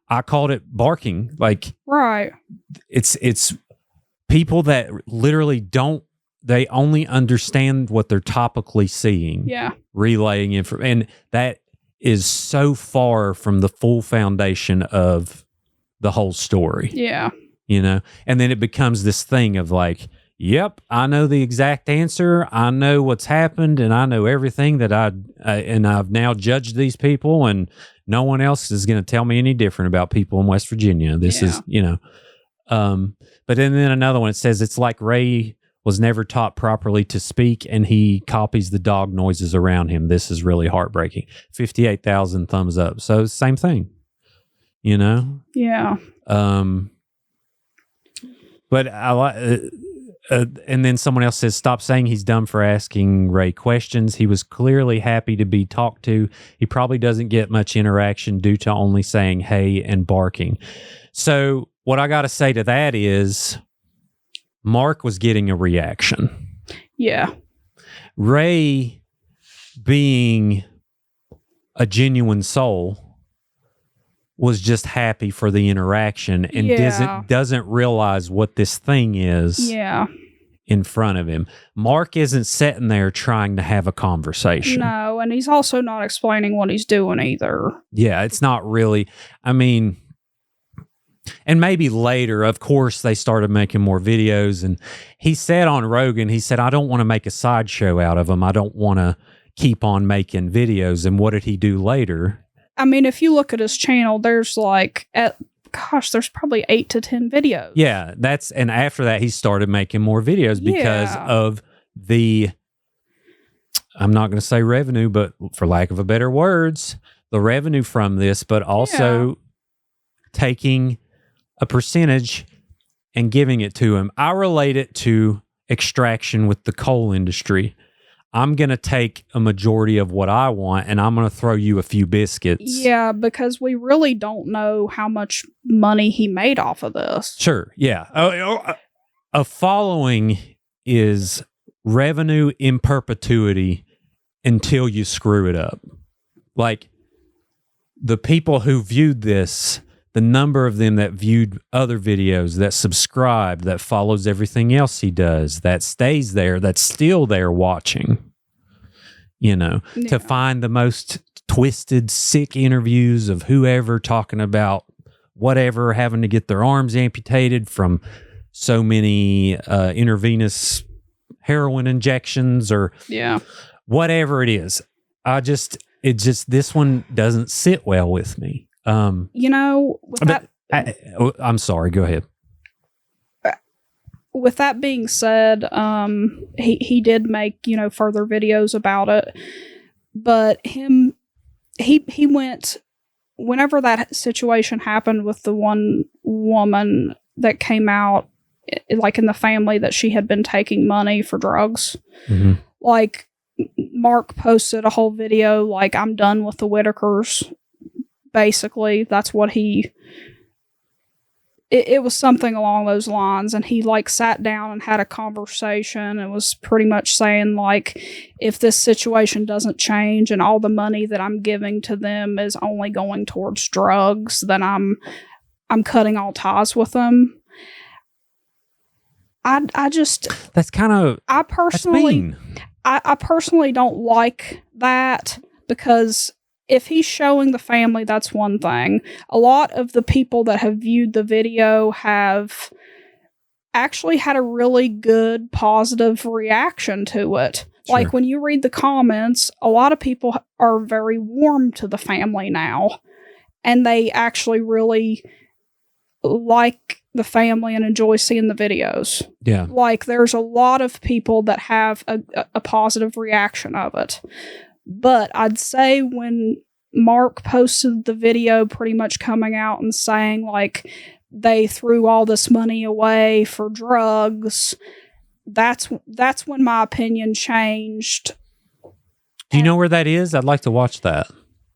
I called it barking. Like, right. It's people that literally they only understand what they're topically seeing. Yeah. Relaying information. And that is so far from the full foundation of the whole story. Yeah. You know? And then it becomes this thing of like, yep, I know the exact answer. I know what's happened and I know everything that and I've now judged these people and no one else is going to tell me any different about people in West Virginia. This is, you know, but then another one, it says it's like Ray was never taught properly to speak and he copies the dog noises around him. This is really heartbreaking. 58,000 thumbs up. So same thing, you know? Yeah. But I like, and then someone else says, stop saying he's dumb for asking Ray questions. He was clearly happy to be talked to. He probably doesn't get much interaction due to only saying hey and barking. So what I got to say to that is Mark was getting a reaction. Yeah. Ray, being a genuine soul, was just happy for the interaction and doesn't realize what this thing is in front of him. Mark isn't sitting there trying to have a conversation. No, and he's also not explaining what he's doing either. Yeah, it's not really, I mean, and maybe later, of course, they started making more videos, and he said on Rogan, he said, I don't want to make a sideshow out of him. I don't want to keep on making videos. And what did he do later? I mean, if you look at his channel, there's like, there's probably 8 to 10 videos. Yeah, and after that, he started making more videos because of I'm not going to say revenue, but for lack of a better words, the revenue from this, but also taking a percentage and giving it to him. I relate it to extraction with the coal industry. I'm going to take a majority of what I want and I'm going to throw you a few biscuits. Yeah, because we really don't know how much money he made off of this. Sure. Yeah. A following is revenue in perpetuity until you screw it up. Like the people who viewed this, the number of them that viewed other videos, that subscribed, that follows everything else he does, that stays there, that's still there watching, to find the most twisted, sick interviews of whoever talking about whatever, having to get their arms amputated from so many intravenous heroin injections or whatever it is. This one doesn't sit well with me. I'm sorry, go ahead. With that being said, he did make, further videos about it, but he went, whenever that situation happened with the one woman that came out, like in the family, that she had been taking money for drugs, like Mark posted a whole video, like, I'm done with the Whittakers. Basically, that's what it was something along those lines. And he like sat down and had a conversation and was pretty much saying like, if this situation doesn't change and all the money that I'm giving to them is only going towards drugs, then I'm cutting all ties with them. I personally don't like that, because if he's showing the family, that's one thing. A lot of the people that have viewed the video have actually had a really good, positive reaction to it. Sure. Like when you read the comments, a lot of people are very warm to the family now, and they actually really like the family and enjoy seeing the videos. Yeah. Like there's a lot of people that have a positive reaction of it. But I'd say when Mark posted the video pretty much coming out and saying like they threw all this money away for drugs, that's when my opinion changed. Do you know where that is? I'd like to watch that.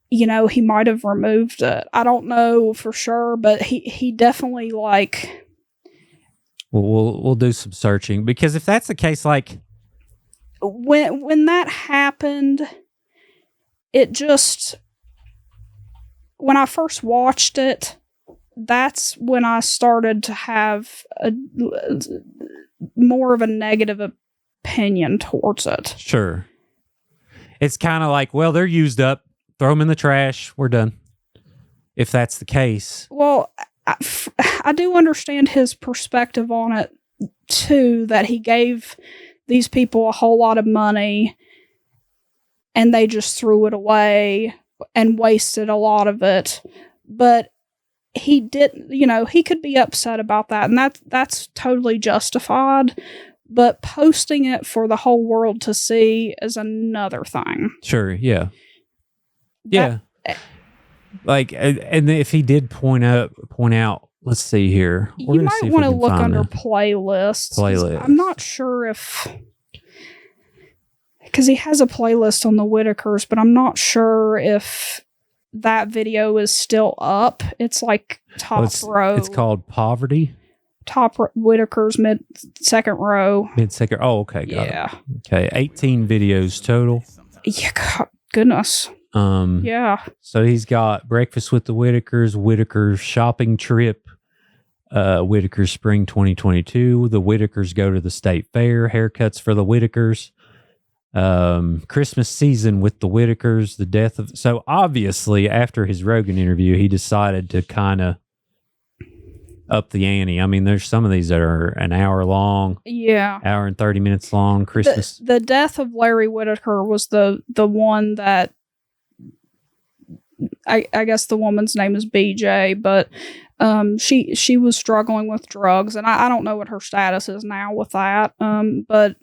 He might have removed it. I don't know for sure, but he definitely like. Well, we'll do some searching, because if that's the case, like when that happened, it just, when I first watched it, that's when I started to have more of a negative opinion towards it. Sure. It's kind of like, well, they're used up. Throw them in the trash. We're done. If that's the case. Well, I do understand his perspective on it, too, that he gave these people a whole lot of money and they just threw it away and wasted a lot of it. But he didn't, he could be upset about that, and that's totally justified. But posting it for the whole world to see is another thing. Sure, yeah. Yeah. Like, and if he did point out, let's see here. You might want to look under playlists. I'm not sure if, because he has a playlist on the Whittakers, but I'm not sure if that video is still up. It's like top row. It's called Poverty. Top Whittakers, second row. Mid-second. Oh, okay. Got it. Okay. 18 videos total. Yeah. God, goodness. Yeah. So he's got Breakfast with the Whittakers shopping trip, Whittakers Spring 2022. The Whittakers go to the state fair. Haircuts for the Whittakers. Christmas season with the Whittakers. The death of. So obviously, after his Rogan interview, he decided to kind of up the ante. I mean, there's some of these that are an hour long, Yeah. hour and 30 minutes long. Christmas. The death of Larry Whittaker was the one that I guess the woman's name is BJ, but she was struggling with drugs, and I don't know what her status is now with that. But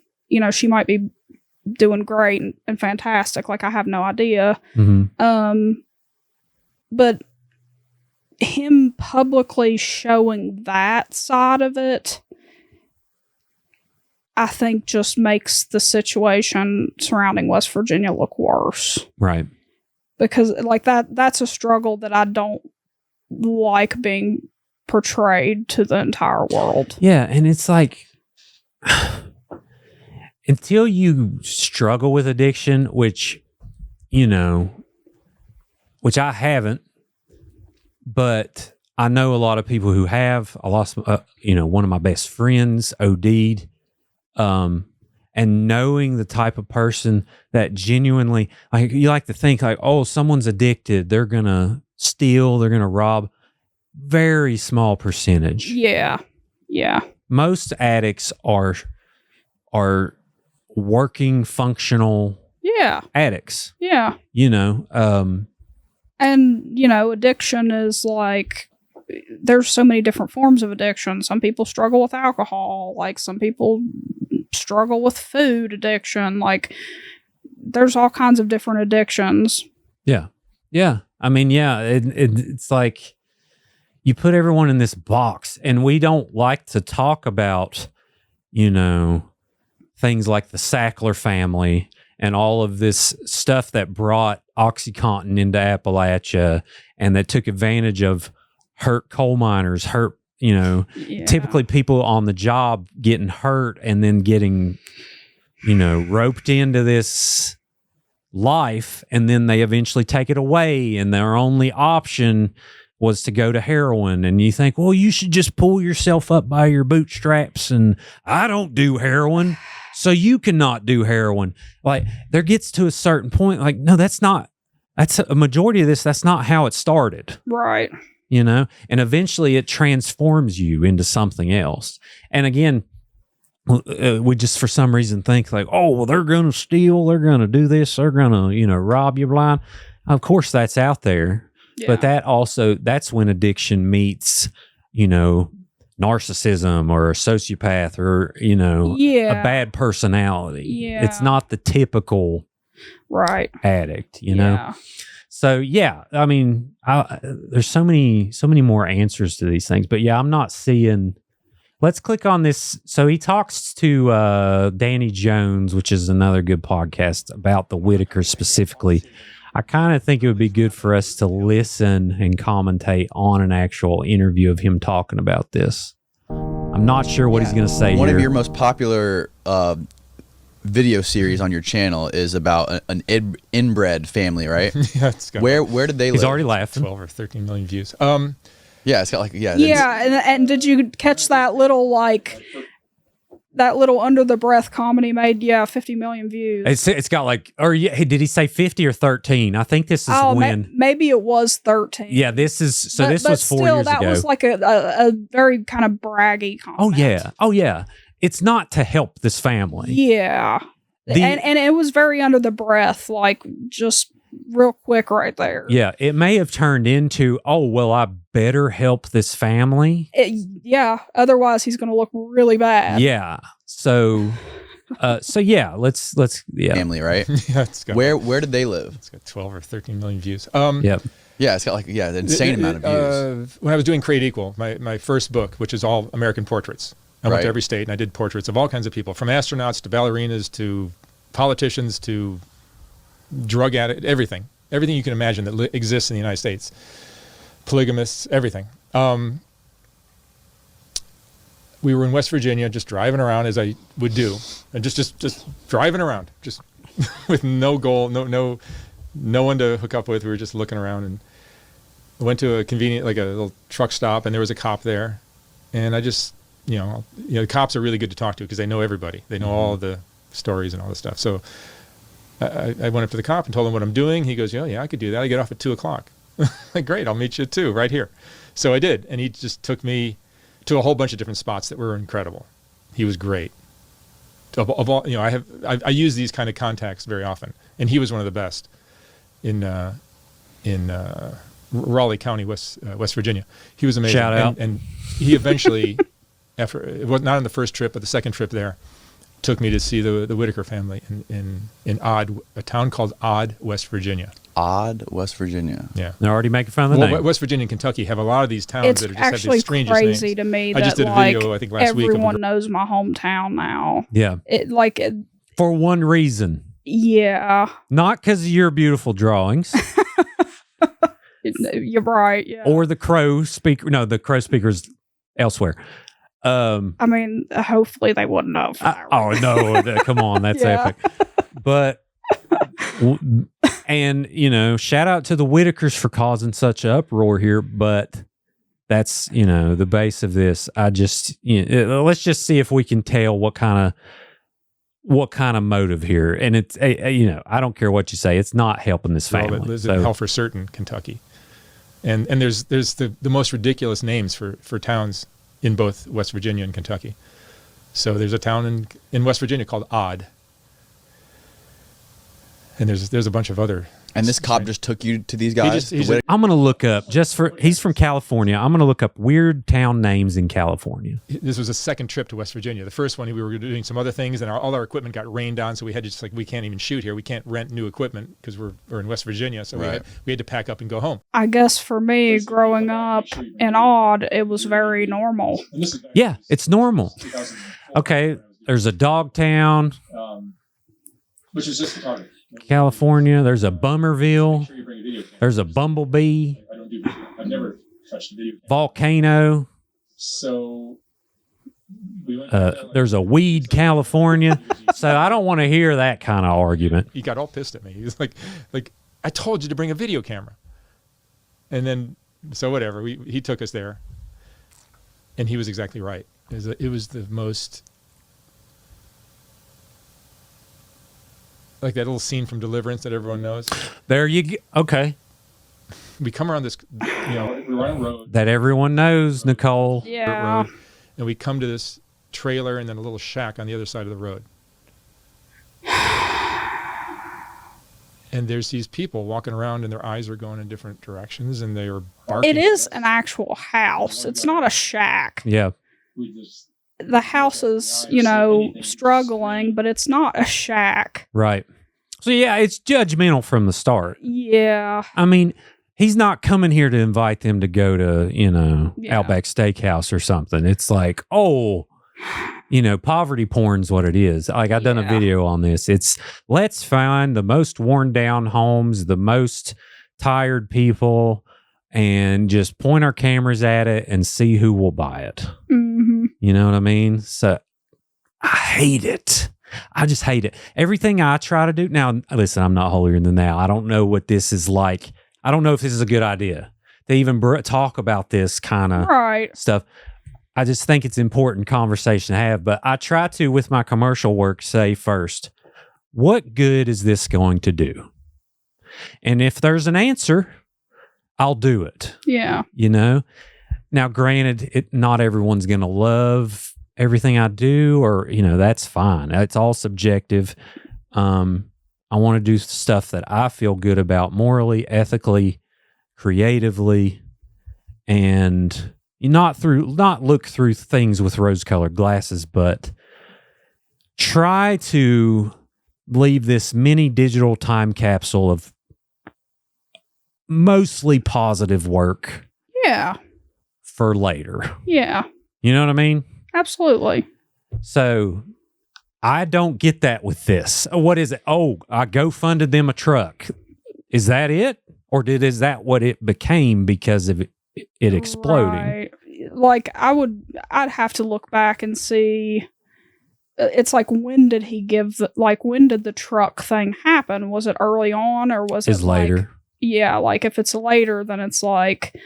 she might be doing great and fantastic. Like, I have no idea. Mm-hmm. But him publicly showing that side of it, I think, just makes the situation surrounding West Virginia look worse. Right. Because like that's a struggle that I don't like being portrayed to the entire world. Yeah, and it's like until you struggle with addiction, which I haven't, but I know a lot of people who have. I lost, one of my best friends OD'd, and knowing the type of person that genuinely, like, you like to think like, oh, someone's addicted, they're gonna steal, they're gonna rob. Very small percentage. Yeah. Most addicts are working, functional addicts. Yeah. And, addiction is like, there's so many different forms of addiction. Some people struggle with alcohol. Like, some people struggle with food addiction. Like, there's all kinds of different addictions. Yeah. I mean, it's like you put everyone in this box, and we don't like to talk about, things like the Sackler family and all of this stuff that brought OxyContin into Appalachia and that took advantage of hurt coal miners, typically people on the job getting hurt and then getting, roped into this life, and then they eventually take it away, and their only option was to go to heroin. And you think, well, you should just pull yourself up by your bootstraps, and I don't do heroin, so you cannot do heroin. Like, there gets to a certain point, like, no, that's a majority of this. That's not how it started. Right. And eventually it transforms you into something else. And again, we just for some reason think like, oh, well, they're going to steal, they're going to do this, they're going to, rob you blind. Of course that's out there. Yeah. But that's when addiction meets, narcissism or a sociopath or, a bad personality. Yeah. It's not the typical addict, know? So, I mean, there's so many more answers to these things, but I'm not seeing. Let's click on this. So he talks to Danny Jones, which is another good podcast about the Whittakers specifically. I kind of think it would be good for us to listen and commentate on an actual interview of him talking about this. I'm not sure what he's going to say One here. of your most popular video series on your channel is about an inbred family, right? Yeah, it's got where did they live? He's already laughing. 12 or 13 million views. Yeah, it's got like and did you catch that little under the breath comedy made 50 million views? It's got like, or did he say 50 or 13? I think this is when maybe it was 13. Yeah, this was 4 years ago. That was like a very kind of braggy comment. Oh yeah. It's not to help this family. Yeah. And it was very under the breath, like just real quick right there. Yeah, it may have turned into, oh, well, I better help this family. Otherwise he's going to look really bad. Yeah. So let's family, right? Yeah, it's got where did they live? It's got 12 or 13 million views. Yep. Yeah, it's got like an insane amount of views. When I was doing Create Equal, my first book, which is all American portraits, I went to every state and I did portraits of all kinds of people, from astronauts to ballerinas to politicians to drug addict, everything you can imagine that exists in the United States, polygamists, everything. We were in West Virginia, just driving around as I would do, and just driving around, just with no goal, no one to hook up with. We were just looking around, and I went to a convenient, like a little truck stop, and there was a cop there, and I just, the cops are really good to talk to because they know everybody, they know all the stories and all this stuff. So I went up to the cop and told him what I'm doing. He goes, yeah, I could do that. I get off at 2:00. Like, great, I'll meet you at 2 right here. So I did, and he just took me. to a whole bunch of different spots that were incredible. He was great. Of all, I use these kind of contacts very often, and he was one of the best in Raleigh County, West Virginia. He was amazing. Shout out. And he eventually, after it was not on the first trip, but the second trip there, took me to see the Whittaker family in a town called Odd, West Virginia. Odd, West Virginia. Yeah. They're already making fun of the name. West Virginia and Kentucky have a lot of these towns It's that are just have actually these strangest crazy names. to me I that just did a like video, I think, last week. everyone knows my hometown now. Yeah. For one reason. Yeah, Not because of your beautiful drawings you're right. Yeah, or the crow speaker. No, the crow speaker's elsewhere. I mean, hopefully they wouldn't have. Oh, no. Come on. That's Yeah. epic. But, and, shout out to the Whittakers for causing such uproar here. But that's, the base of this. Let's just see if we can tell what kind of motive here. And it's, I don't care what you say. It's not helping this family. Well, there's hell for certain, Kentucky. And there's the most ridiculous names for towns in both West Virginia and Kentucky. So there's a town in West Virginia called Odd. And there's a bunch of other. And this cop just took you to these guys? I'm going to look up he's from California. I'm going to look up weird town names in California. This was a second trip to West Virginia. The first one, we were doing some other things, and all our equipment got rained on, so we had to we can't even shoot here. We can't rent new equipment because we're in West Virginia, so Right. we had to pack up and go home. I guess for me, growing up in Odd, it was very normal. Yeah, it's normal. Okay, there's a dog town. Which is just the target. California. There's a Bummerville. There's a Bumblebee. I've never touched a video. Volcano. So There's a Weed, California. So I don't want to hear that kind of argument. he got all pissed at me. He was like, I told you to bring a video camera. And then, so whatever, he took us there. And he was exactly right. It was the most, like that little scene from Deliverance that everyone knows. There you go. Okay. We come around this, we're on a road. That everyone knows, Nicole. Yeah. Road, and we come to this trailer and then a little shack on the other side of the road. And there's these people walking around and their eyes are going in different directions and they are barking. It is an actual house. It's not a shack. Yeah. The house is, struggling, but it's not a shack. Right. So, yeah, it's judgmental from the start. Yeah. I mean, he's not coming here to invite them to go to, Outback Steakhouse or something. It's like, poverty porn's what it is. Like, I've done a video on this. It's let's find the most worn down homes, the most tired people, and just point our cameras at it and see who will buy it. Mm-hmm. You know what I mean? So I hate it. I just hate it. Everything I try to do. Now, listen, I'm not holier than thou. I don't know what this is like. I don't know if this is a good idea to even talk about this kind of stuff. I just think it's important conversation to have. But I try to, with my commercial work, say first, what good is this going to do? And if there's an answer, I'll do it. Yeah. Now, granted, not everyone's going to love everything I do, or, that's fine. It's all subjective. I want to do stuff that I feel good about morally, ethically, creatively, and not look through things with rose-colored glasses, but try to leave this mini digital time capsule of mostly positive work. Yeah. For later. Yeah. You know what I mean? Absolutely. So I don't get that with this. What is it? Oh, I GoFunded them a truck. Is that it? Or is that what it became because of it exploding? Right. Like I'd have to look back and see. It's like, when did he when did the truck thing happen? Was it early on or was it later? Yeah, like if it's later, then it's like,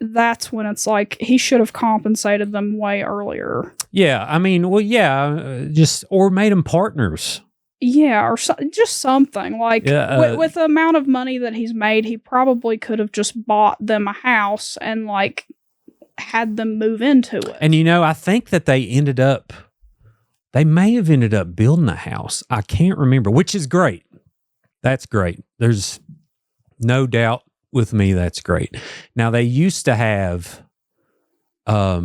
that's when it's like he should have compensated them way earlier. Yeah, I mean, or made them partners. Yeah, or just something like with the amount of money that he's made, he probably could have just bought them a house and had them move into it. And I think that they may have ended up building a house. I can't remember, which is great. That's great. There's no doubt with me that's great. Now they used to have a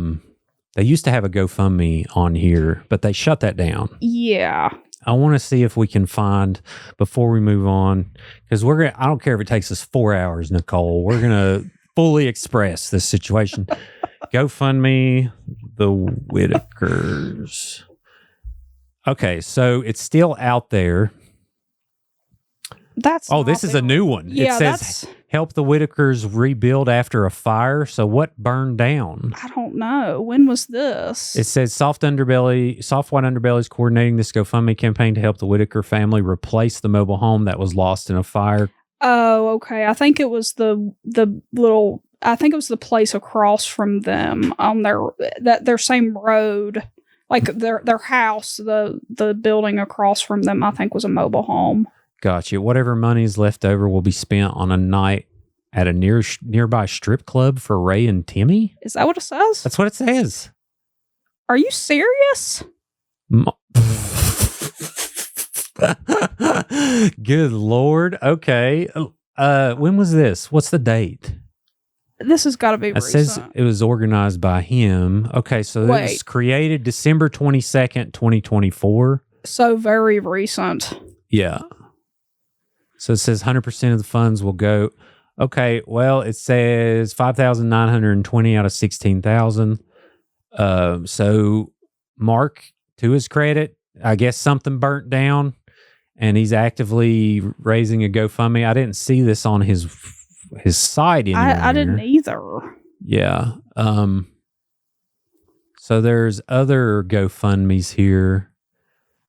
GoFundMe on here, but they shut that down. Yeah. I want to see if we can find, before we move on, because I don't care if it takes us 4 hours, Nicole, we're going to fully express this situation. GoFundMe, the Whittakers. Okay, so it's still out there. This is a new one. Yeah, it says help the Whittakers rebuild after a fire. So what burned down? I don't know. When was this? It says Soft White Underbelly is coordinating this GoFundMe campaign to help the Whittaker family replace the mobile home that was lost in a fire. Oh, okay. I think it was the place across from them on their same road. Like their house, the building across from them, I think was a mobile home. Gotcha. Whatever money is left over will be spent on a night at a nearby strip club for Ray and Timmy. Is that what it says? That's what it says. Are you serious? Good Lord. Okay. When was this? What's the date? This has got to be recent. It says it was organized by him. Okay, so it was created December 22nd, 2024. So very recent. Yeah. So it says 100% of the funds will go. Okay, well, it says 5,920 out of 16,000. So Mark, to his credit, I guess something burnt down, and he's actively raising a GoFundMe. I didn't see this on his site anywhere. I didn't either. Yeah. So there's other GoFundMes here.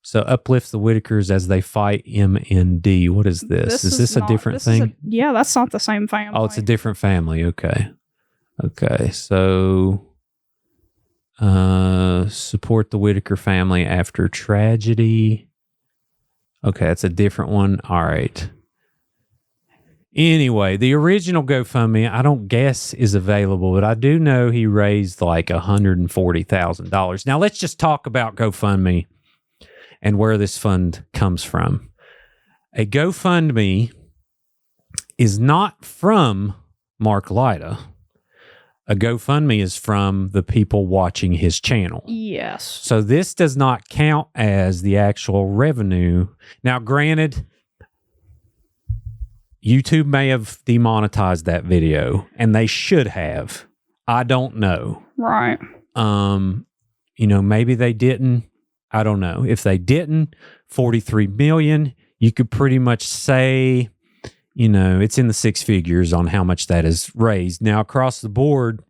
So uplift the Whittakers as they fight MND. What is this? Is this a different thing? Yeah, that's not the same family. Oh, it's a different family. Okay. So support the Whittaker family after tragedy. Okay, that's a different one. All right. Anyway, the original GoFundMe, I don't guess is available, but I do know he raised like $140,000. Now let's just talk about GoFundMe and where this fund comes from. A GoFundMe is not from Mark Lyda. A GoFundMe is from the people watching his channel. Yes. So this does not count as the actual revenue. Now, granted, YouTube may have demonetized that video, and they should have. I don't know. Right. Maybe they didn't. I don't know. If they didn't, 43 million, you could pretty much say, it's in the six figures on how much that is raised. Now, across the board,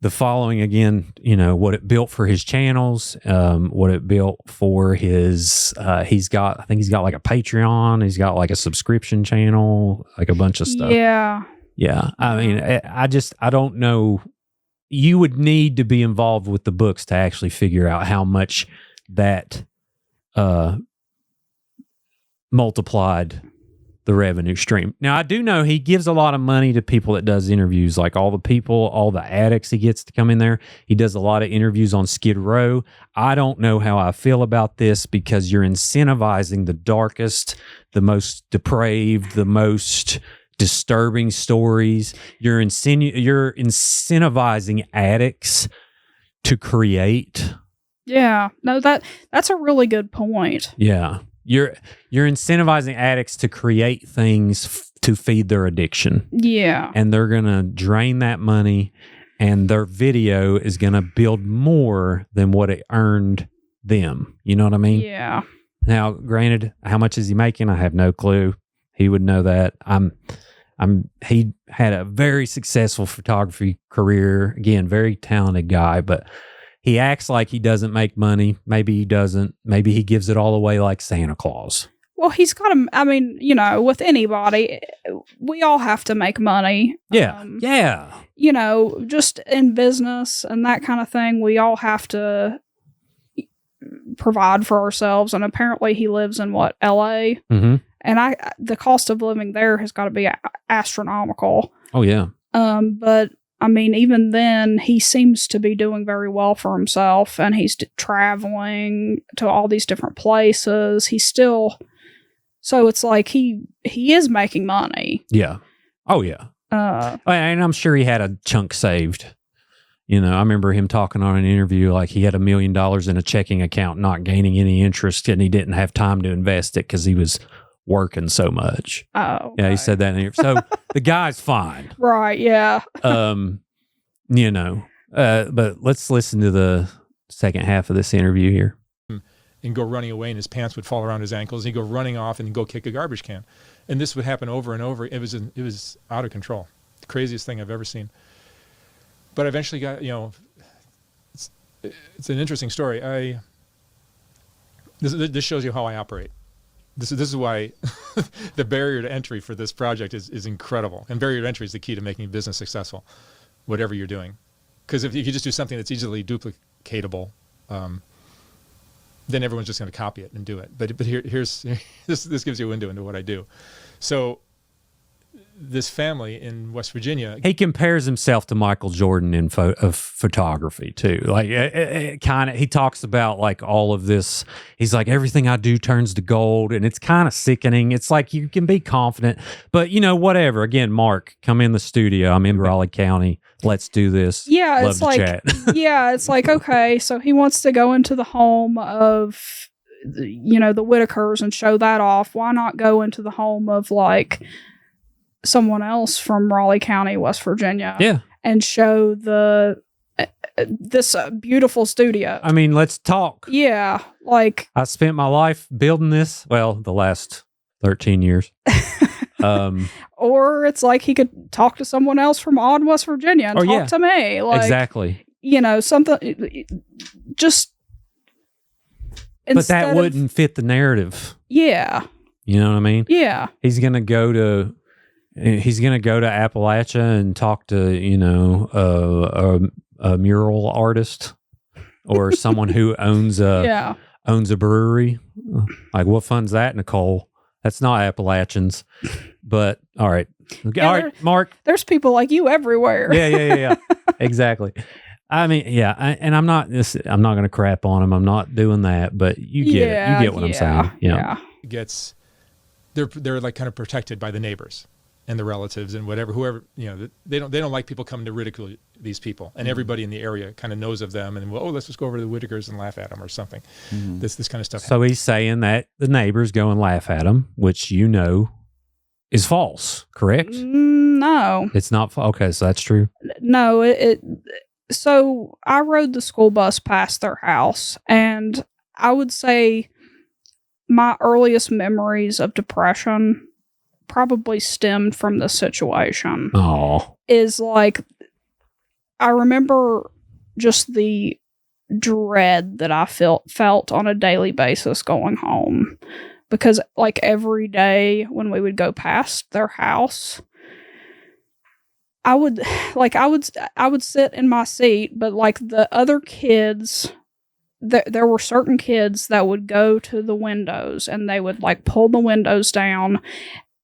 the following again, what it built for his channels, what it built for his, I think he's got like a Patreon. He's got like a subscription channel, like a bunch of stuff. Yeah. Yeah. I mean, I don't know. You would need to be involved with the books to actually figure out how much that multiplied the revenue stream. Now, I do know he gives a lot of money to people that does interviews, like all the addicts he gets to come in there. He does a lot of interviews on Skid Row. I don't know how I feel about this because you're incentivizing the darkest, the most depraved, the most disturbing stories. You're incentivizing addicts to create. Yeah. No, that's a really good point. Yeah. You're incentivizing addicts to create things to feed their addiction. Yeah. And they're going to drain that money, and their video is going to build more than what it earned them. You know what I mean? Yeah. Now, granted, how much is he making? I have no clue. He would know that. He had a very successful photography career. Again, very talented guy, but he acts like he doesn't make money. Maybe he doesn't. Maybe he gives it all away like Santa Claus. Well, he's got to, with anybody, we all have to make money. Yeah. Yeah. Just in business and that kind of thing, we all have to provide for ourselves. And apparently he lives in LA? Mm-hmm. And the cost of living there has got to be astronomical. Oh, yeah. But I mean, even then, he seems to be doing very well for himself, and he's traveling to all these different places. He's still, so it's like he is making money. Yeah. Oh, yeah. And I'm sure he had a chunk saved. You know, I remember him talking on an interview like he had $1 million in a checking account, not gaining any interest, and he didn't have time to invest it because he was working so much. Oh, okay. Yeah, he said that in here. So the guy's fine. Right, yeah. You know, but let's listen to the second half of this interview here. And go running away, and his pants would fall around his ankles. He'd go running off and go kick a garbage can. And this would happen over and over. It was out of control. The craziest thing I've ever seen. But I eventually got, you know, it's an interesting story. This shows you how I operate. This is why the barrier to entry for this project is incredible. And barrier to entry is the key to making business successful, whatever you're doing. Because if you could just do something that's easily duplicatable, then everyone's just going to copy it and do it. But here's this gives you a window into what I do. So this family in West Virginia, he compares himself to Michael Jordan in photography too. Like kind of, he talks about like all of this. He's like, everything I do turns to gold, and it's kind of sickening. It's like you can be confident, but you know, whatever. Again, Mark, come in the studio. I'm in Raleigh County. Let's do this. Yeah, Love it's to like, chat. yeah, it's like, okay, so he wants to go into the home of, you know, the Whittakers and show that off. Why not go into the home of like someone else from Raleigh County, West Virginia? Yeah, and show this beautiful studio. I mean, let's talk. Yeah, like I spent my life building this. Well, the last 13 years. Or it's like he could talk to someone else from odd West Virginia and talk to me. Like, exactly. You know, something just. But that wouldn't fit the narrative. Yeah. You know what I mean? Yeah. He's gonna go to Appalachia and talk to, you know, a mural artist or someone who owns a brewery. Like, what fun's that, Nicole? That's not Appalachians. But all right. Yeah, all right, Mark. There's people like you everywhere. Yeah. Exactly. I mean, yeah, I'm not going to crap on him. I'm not doing that, but you get it. You get what I'm saying. Yeah. They're like kind of protected by the neighbors and the relatives and whoever, you know, they don't like people coming to ridicule these people, and everybody in the area kind of knows of them, and let's just go over to the Whittakers and laugh at them or something. This kind of stuff. So he's saying that the neighbors go and laugh at him, which you know is false, correct? No, it's not. Okay, so that's true. No, so I rode the school bus past their house, and I would say my earliest memories of depression probably stemmed from this situation. Oh, is like, I remember just the dread that I felt on a daily basis going home, because like every day when we would go past their house, I would sit in my seat, but like the other kids, there were certain kids that would go to the windows and they would like pull the windows down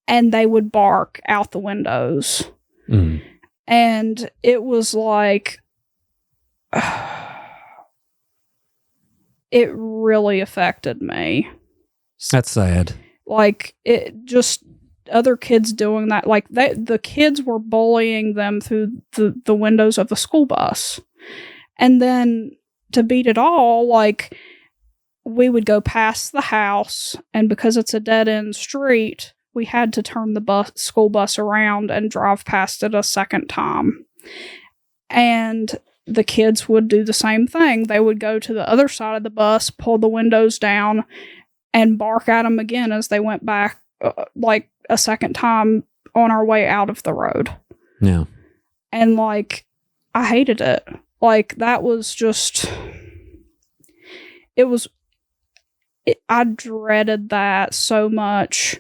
and they would bark out the windows. And it was like, it really affected me. That's sad. Like, it just, other kids doing that, like the kids were bullying them through the windows of the school bus. And then to beat it all, like, we would go past the house, and because it's a dead-end street, we had to turn the school bus around and drive past it a second time. And the kids would do the same thing. They would go to the other side of the bus, pull the windows down, and bark at them again as they went back, like a second time on our way out of the road. Yeah. And like, I hated it. Like, that was just, I dreaded that so much.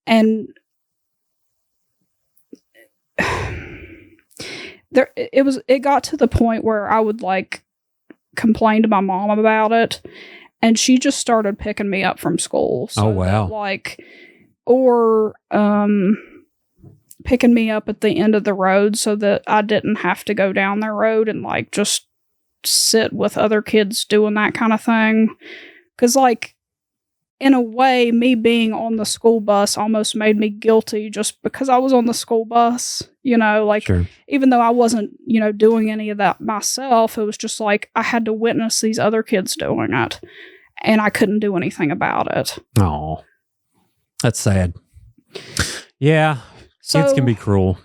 And it got to the point where I would like complain to my mom about it, and she just started picking me up from school. So oh wow! Like, or picking me up at the end of the road so that I didn't have to go down their road and like just sit with other kids doing that kind of thing. Because like, in a way, me being on the school bus almost made me guilty just because I was on the school bus, you know, like Sure. even though I wasn't, you know, doing any of that myself, it was just like I had to witness these other kids doing it and I couldn't do anything about it. Oh, that's sad. Yeah. Kids can be cruel.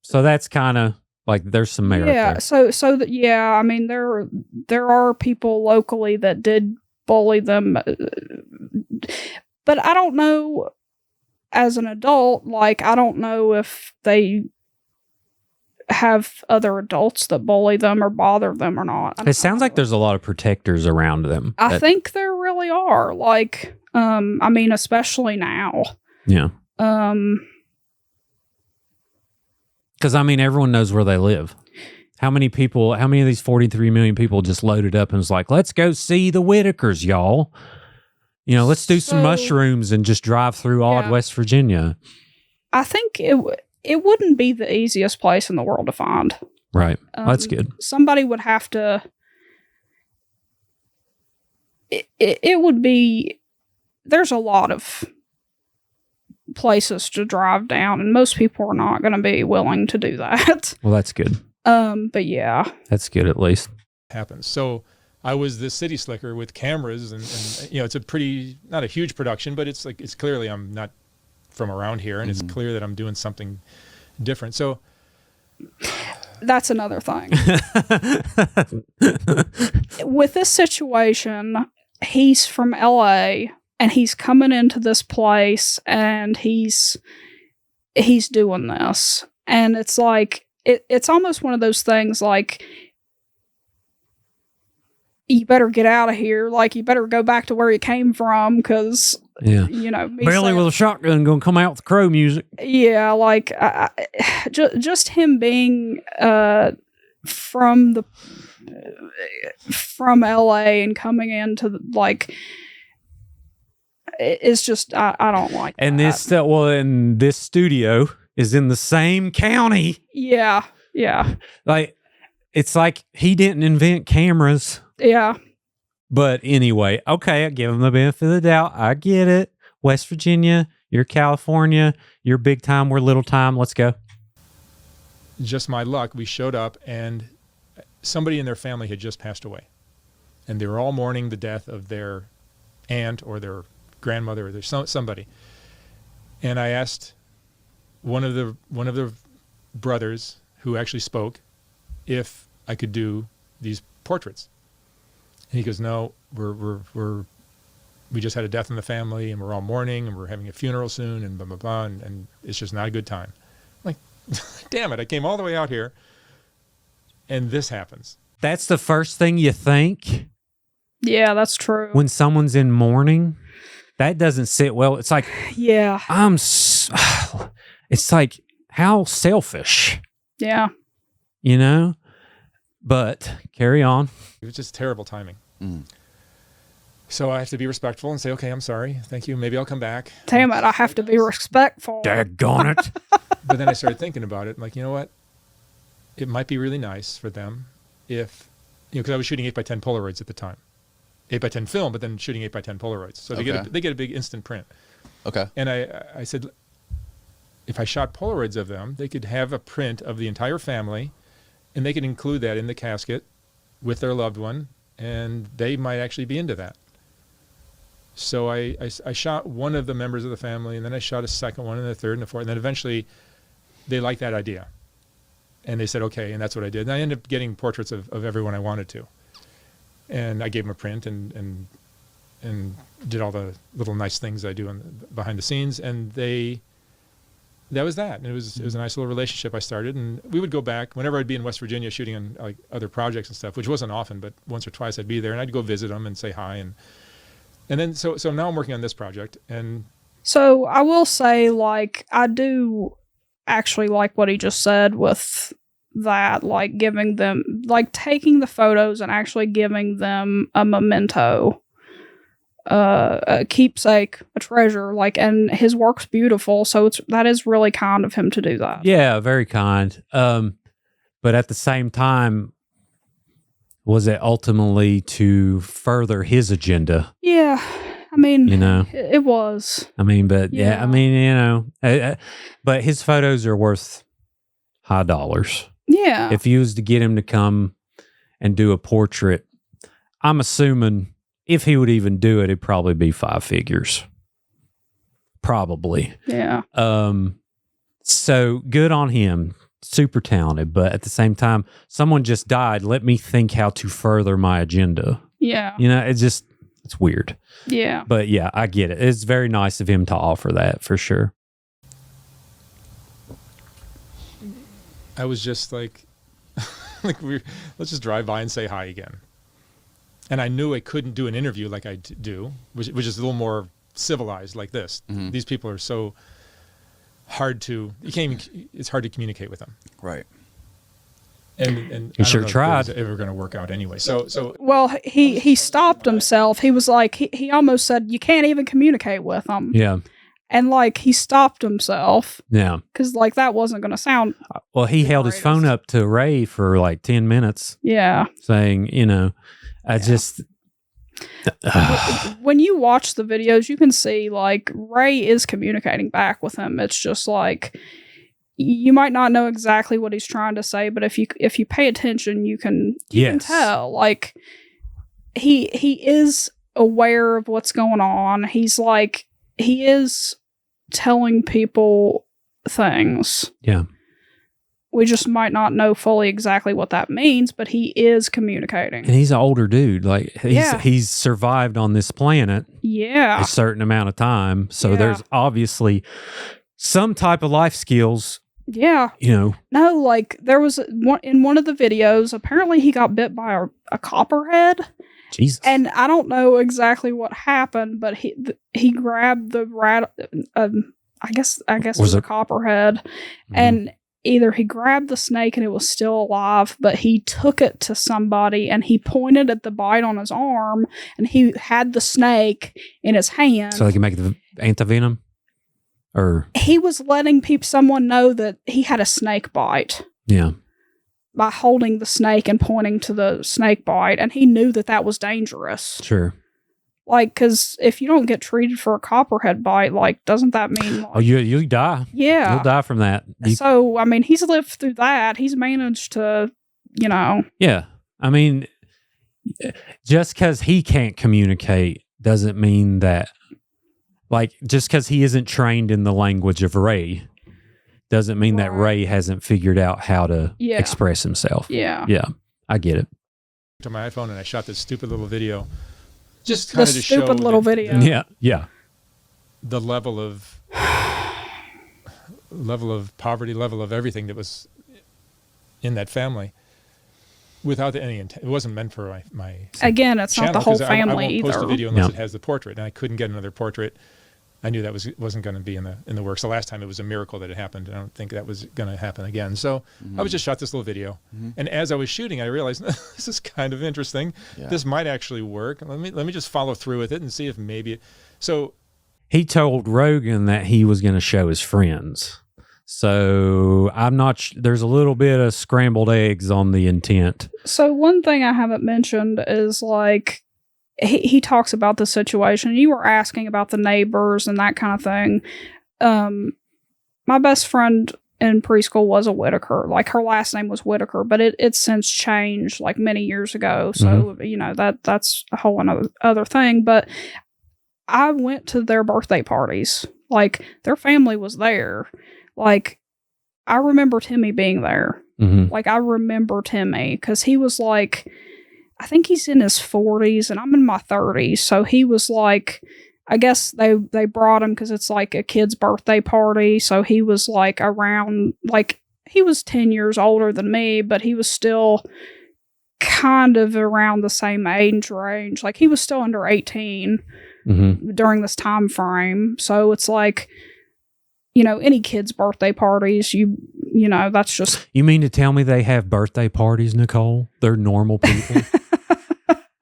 So that's kind of like there's some merit there. Yeah, I mean there are people locally that did bully them, but I don't know as an adult, like I don't know if they have other adults that bully them or bother them or not. It sounds like there's a lot of protectors around them. I think there really are, like I mean especially now. Yeah. Because I mean everyone knows where they live. How many of these 43 million people just loaded up and was like, let's go see the Whittakers, y'all. You know, let's do some mushrooms and just drive through odd West Virginia. I think it wouldn't be the easiest place in the world to find. Right. That's good. Somebody would have to... It would be... There's a lot of places to drive down, and most people are not going to be willing to do that. Well, that's good. But yeah. That's good at least. Happens. So I was the city slicker with cameras and you know, it's a pretty, not a huge production, but it's like, it's clearly I'm not from around here and it's clear that I'm doing something different. So that's another thing. With this situation, he's from LA and he's coming into this place and he's doing this. And it's like, it's almost one of those things like, you better get out of here. Like, you better go back to where you came from because, you know. Billy with a shotgun going to come out with crow music. Yeah, like, just him being from LA and coming into, like, it's just, I don't like and that. And this studio is in the same county. Yeah. Like, it's like he didn't invent cameras. Yeah. But anyway, okay, I give him the benefit of the doubt. I get it. West Virginia, you're California, you're big time, we're little time. Let's go. Just my luck, we showed up and somebody in their family had just passed away. And they were all mourning the death of their aunt or their grandmother or their somebody. And I asked one of the brothers who actually spoke if I could do these portraits. And he goes, no, we just had a death in the family and we're all mourning and we're having a funeral soon and blah, blah, blah. And it's just not a good time. I'm like, damn it. I came all the way out here and this happens. That's the first thing you think. Yeah, that's true. When someone's in mourning, that doesn't sit well. It's like, yeah, it's like, how selfish. Yeah. You know? But carry on. It was just terrible timing. So I have to be respectful and say, okay, I'm sorry. Thank you. Maybe I'll come back. Damn it. I have to be respectful. Daggone it. But then I started thinking about it. I'm like, you know what? It might be really nice for them if, you know, because I was shooting 8x10 Polaroids at the time. 8x10 film, but then shooting 8x10 Polaroids. So they get a big instant print. Okay. And I said, if I shot Polaroids of them, they could have a print of the entire family and they could include that in the casket with their loved one, and they might actually be into that. So I shot one of the members of the family, and then I shot a second one, and a third, and a fourth, and then eventually they liked that idea. And they said, okay, and that's what I did. And I ended up getting portraits of everyone I wanted to. And I gave them a print and did all the little nice things I do behind the scenes, and that was that. And it was a nice little relationship I started, and we would go back whenever I'd be in West Virginia shooting on like other projects and stuff, which wasn't often, but once or twice I'd be there and I'd go visit them and say hi, and then so now I'm working on this project. And so I will say, like, I do actually like what he just said with that, like giving them, like taking the photos and actually giving them a memento a keepsake, a treasure, like, and his work's beautiful. So that is really kind of him to do that. Yeah, very kind. But at the same time, was it ultimately to further his agenda? Yeah. I mean, it was. I mean, but yeah, I mean, but his photos are worth high dollars. Yeah. If you was to get him to come and do a portrait, I'm assuming if he would even do it, it'd probably be 5 figures. Probably. Yeah. So good on him. Super talented. But at the same time, someone just died. Let me think how to further my agenda. Yeah. It's weird. Yeah. But yeah, I get it. It's very nice of him to offer that for sure. I was just like, let's just drive by and say hi again. And I knew I couldn't do an interview like I do, which is a little more civilized like this. Mm-hmm. These people are so hard to, it's hard to communicate with them. Right. And you sure tried. It was ever going to work out anyway. So well, he stopped himself. He was like, he almost said, you can't even communicate with them. Yeah. And like, he stopped himself. Yeah. Because like, that wasn't going to sound. Well, he held his phone up to Ray for like 10 minutes. Yeah. Saying, just. When you watch the videos, you can see like Ray is communicating back with him. It's just like, you might not know exactly what he's trying to say, but if you pay attention, you can tell. Like he is aware of what's going on. He is telling people things. Yeah. We just might not know fully exactly what that means, but he is communicating. And he's an older dude. Like he's survived on this planet a certain amount of time. So there's obviously some type of life skills. Yeah. No, like there was in one of the videos, apparently he got bit by a copperhead. Jesus. And I don't know exactly what happened, but he grabbed the rat. I guess it was a copperhead, mm-hmm. and either he grabbed the snake and it was still alive, but he took it to somebody and he pointed at the bite on his arm, and he had the snake in his hand, so they can make the antivenom. Or he was letting someone know that he had a snake bite. Yeah. By holding the snake and pointing to the snake bite, and he knew that was dangerous. Sure. Like, because if you don't get treated for a copperhead bite, like, doesn't that mean... Like, you die. Yeah. You'll die from that. So, I mean, he's lived through that. He's managed to, Yeah. I mean, just because he can't communicate doesn't mean that... Like, just because he isn't trained in the language of Ray doesn't mean that Ray hasn't figured out how to express himself. Yeah. Yeah. I get it. To my iPhone, and I shot this stupid little video. Just kind of to show stupid little video. Yeah. Yeah. The level of poverty, level of everything that was in that family. Without any intent. It wasn't meant for my Again, it's channel, not the whole family I won't either. post a video unless it has the portrait, and I couldn't get another portrait. I knew that wasn't going to be in the works. The last time it was a miracle that it happened, and I don't think that was going to happen again. So I was just shot this little video, and as I was shooting, I realized this is kind of interesting. Yeah. This might actually work. Let me just follow through with it and see if maybe. So he told Rogan that he was going to show his friends. So I'm not. There's a little bit of scrambled eggs on the intent. So one thing I haven't mentioned is like. He talks about the situation. You were asking about the neighbors and that kind of thing. My best friend in preschool was a Whittaker. Like, her last name was Whittaker, but it's since changed like many years ago. So, that's a whole other thing. But I went to their birthday parties. Like, their family was there. Like, I remember Timmy being there. Mm-hmm. Like, I remember Timmy because he was like... I think he's in his 40s and I'm in my 30s. So he was like, I guess they brought him because it's like a kid's birthday party. So he was like around, like he was 10 years older than me, but he was still kind of around the same age range. Like he was still under 18 during this time frame. So it's like, any kid's birthday parties, that's just... You mean to tell me they have birthday parties, Nicole? They're normal people?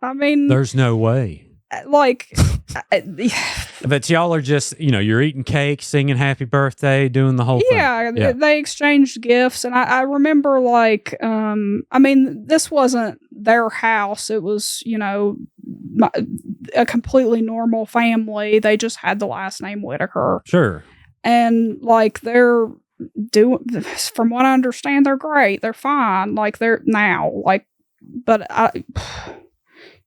I mean... There's no way. like, But y'all are just, you're eating cake, singing happy birthday, doing the whole thing. yeah, they exchanged gifts. And I remember, like, this wasn't their house. It was, a completely normal family. They just had the last name Whittaker. Sure. And, like, they're doing, from what I understand, they're great. They're fine. Like, they're now, like, but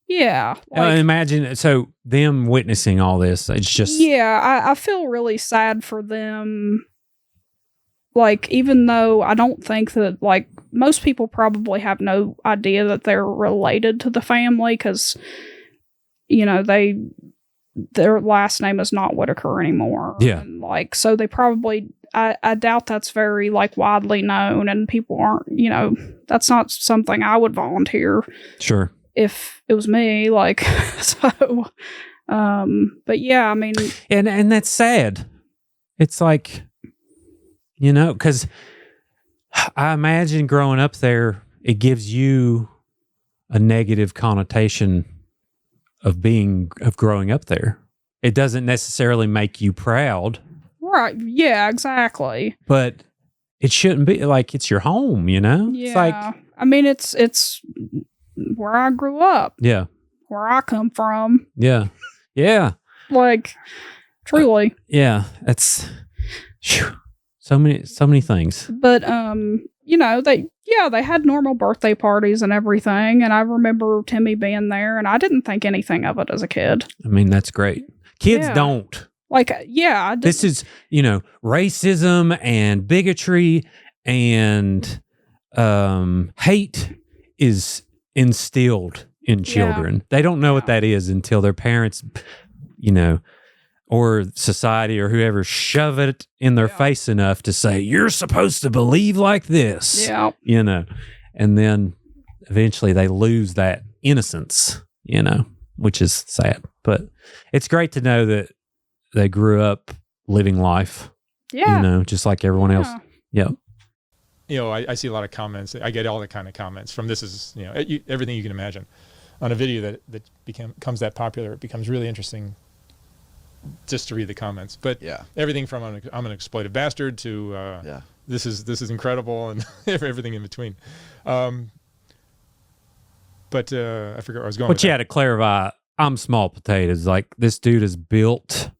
yeah. Like, Imagine, so them witnessing all this, it's just... Yeah, I feel really sad for them. Like, even though I don't think that, like, most people probably have no idea that they're related to the family because, their last name is not Whittaker anymore. Yeah. And, like, so they probably, I doubt that's very, like, widely known, and people aren't, that's not something I would volunteer. Sure. If it was me, like, so, but yeah, I mean, and that's sad. It's like, because I imagine growing up there, it gives you a negative connotation of growing up there. It doesn't necessarily make you proud. right. Yeah, exactly. But it shouldn't be like, it's your home, Yeah. It's like, I mean, it's where I grew up, yeah. where I come from. Yeah. Yeah. Like, truly. Yeah. That's so many things. But, they had normal birthday parties and everything. And I remember Timmy being there, and I didn't think anything of it as a kid. I mean, that's great. Kids don't. Like, yeah. This is, racism and bigotry and hate is instilled in children. Yeah. They don't know what that is until their parents, or society or whoever shove it in their face enough to say, you're supposed to believe like this. Yeah. And then eventually they lose that innocence, which is sad. But it's great to know that they grew up living life, just like everyone else. Yep. I see a lot of comments. I get all the kind of comments from this is, everything you can imagine. On a video that becomes that popular, it becomes really interesting just to read the comments. But everything from I'm an exploitive bastard to this is incredible and everything in between. But I forget where I was going. But you had to clarify, I'm small potatoes. Like, this dude has built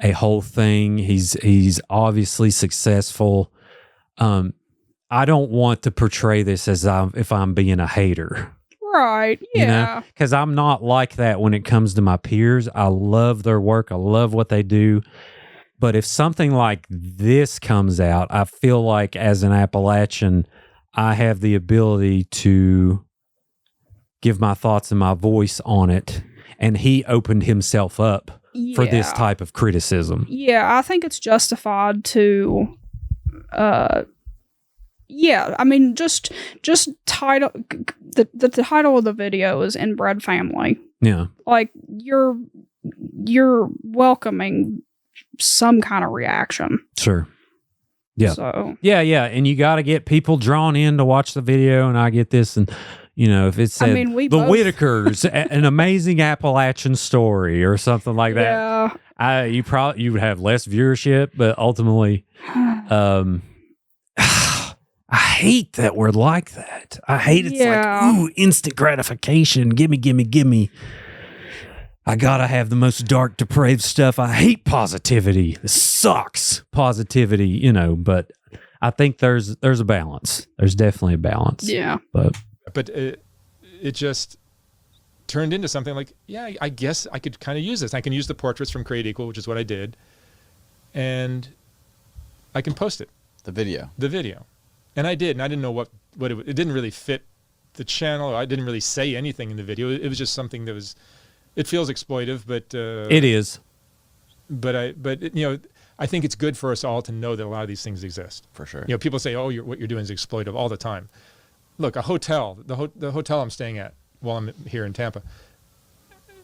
a whole thing. He's obviously successful. I don't want to portray this as if I'm being a hater. Right. Yeah. Because I'm not like that when it comes to my peers. I love their work. I love what they do. But if something like this comes out, I feel like as an Appalachian, I have the ability to give my thoughts and my voice on it. And he opened himself up for this type of criticism. Yeah, I think it's justified to I mean, just title. The title of the video is "Inbred Family." Yeah, like you're welcoming some kind of reaction. Sure. Yeah. So yeah, and you got to get people drawn in to watch the video, and I get this, and if it said the Whittakers, an amazing Appalachian story, or something like that, you would have less viewership, but ultimately, I hate that we're like that. I hate it's like, ooh, instant gratification. Gimme. I gotta have the most dark, depraved stuff. I hate positivity. This sucks. Positivity, but I think there's a balance. There's definitely a balance. Yeah. But it just turned into something like, I guess I could kind of use this. I can use the portraits from Create Equal, which is what I did, and I can post it. The video. And I did, and I didn't know what it didn't really fit the channel. I didn't really say anything in the video. It was just something that was, it feels exploitive, but it is. But I think it's good for us all to know that a lot of these things exist. For sure. People say, "Oh, what you're doing is exploitive," all the time. Look, a hotel, the hotel I'm staying at while I'm here in Tampa,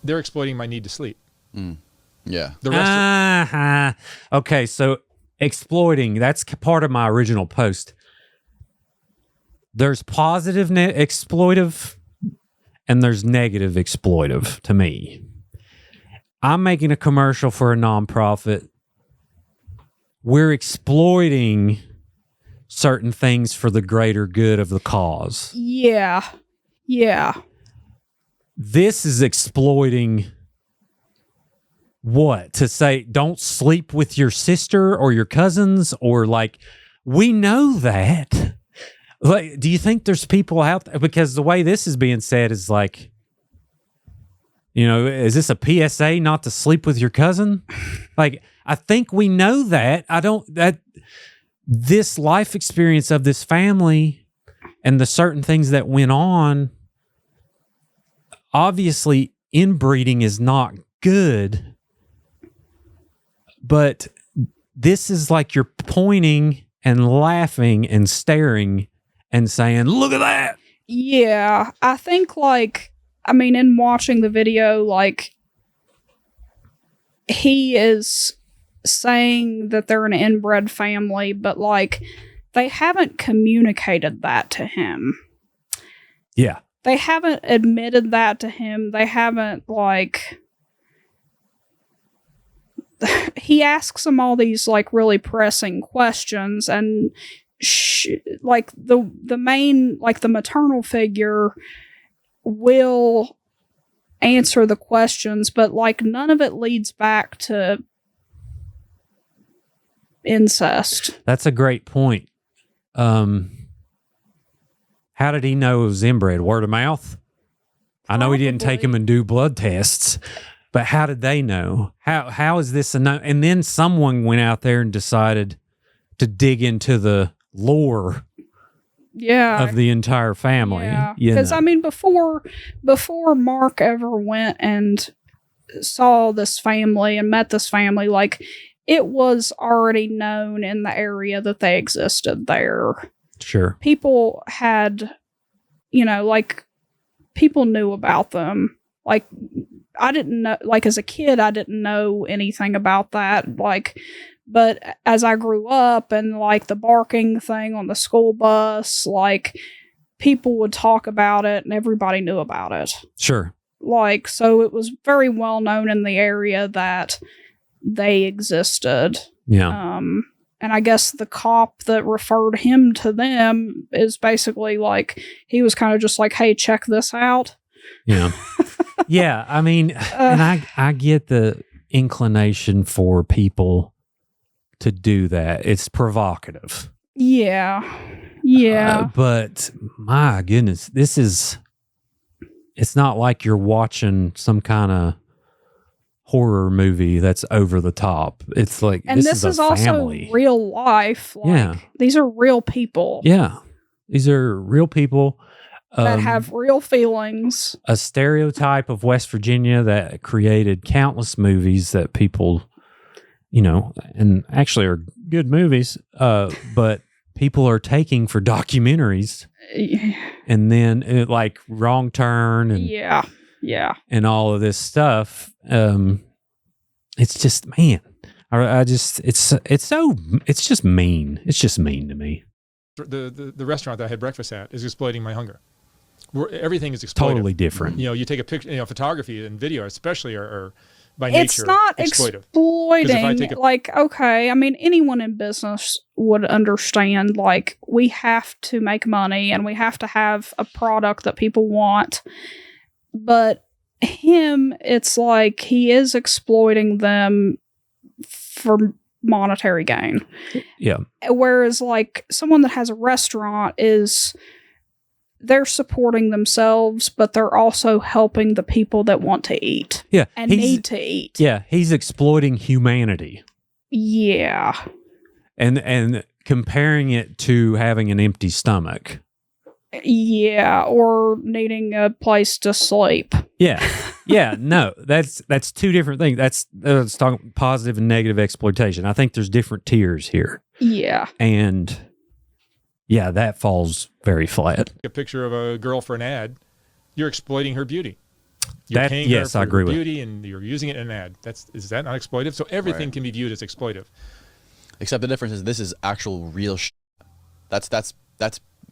they're exploiting my need to sleep. Mm. Yeah. The rest. Okay, so exploiting, that's part of my original post. There's positive exploitive and there's negative exploitive to me. I'm making a commercial for a nonprofit. We're exploiting certain things for the greater good of the cause. Yeah. Yeah. This is exploiting what? To say, don't sleep with your sister or your cousins, or like, we know that. Like, do you think there's people out there? Because the way this is being said is like, you know, is this a PSA not to sleep with your cousin? Like, I think we know that. This life experience of this family and the certain things that went on, obviously inbreeding is not good, but this is like you're pointing and laughing and staring and saying, look at that. Yeah. I think, like, I mean, in watching the video, like, he is saying that they're an inbred family, but, like, they haven't communicated that to him. Yeah. They haven't admitted that to him. They haven't, like... He asks him all these, like, really pressing questions, and like the main, like, the maternal figure will answer the questions, but, like, none of it leads back to incest. That's a great point. How did he know it was inbred? Word of mouth? I know he didn't take him and do blood tests, but how did they know? How is this a no? And then someone went out there and decided to dig into the lore of the entire family. Yeah, because I mean, before Mark ever went and saw this family and met this family, like, it was already known in the area that they existed there. Sure. People had, you know, like, people knew about them. Like, I didn't know, like, as a kid, I didn't know anything about that. Like, but as I grew up and, like, the barking thing on the school bus, like, people would talk about it and everybody knew about it. Sure. Like, so it was very well known in the area that they existed. Yeah. And I guess the cop that referred him to them is basically like, he was kind of just like, hey, check this out. Yeah. Yeah. I mean, and I get the inclination for people to do that. It's provocative. Yeah. Yeah. But my goodness, it's not like you're watching some kind of horror movie that's over the top. It's like, and this is also real life. Like, these are real people. Yeah. These are real people that have real feelings. A stereotype of West Virginia that created countless movies that people, you know, and actually are good movies, but people are taking for documentaries. And then like Wrong Turn and and all of this stuff. It's just, man, it's just mean. It's just mean to me. The restaurant that I had breakfast at is exploiting my hunger. Everything is exploitive. Totally different. You know, you take a picture, you know, photography and video especially are by nature it's not exploiting. Like, okay, I mean, anyone in business would understand, like, we have to make money and we have to have a product that people want. But him, it's like he is exploiting them for monetary gain. Yeah. Whereas, like, someone that has a restaurant they're supporting themselves, but they're also helping the people that want to eat. Yeah. And need to eat. Yeah. He's exploiting humanity. Yeah. And comparing it to having an empty stomach. Yeah. Or needing a place to sleep. Yeah. Yeah. No, that's two different things. Let's talk positive and negative exploitation. I think there's different tiers here. Yeah. And yeah, that falls very flat. A picture of a girl for an ad, you're exploiting her beauty. You're paying her for I agree her beauty, and you're using it in an ad. Is that not exploitive? So everything can be viewed as exploitive. Except the difference is this is actual real shit. That's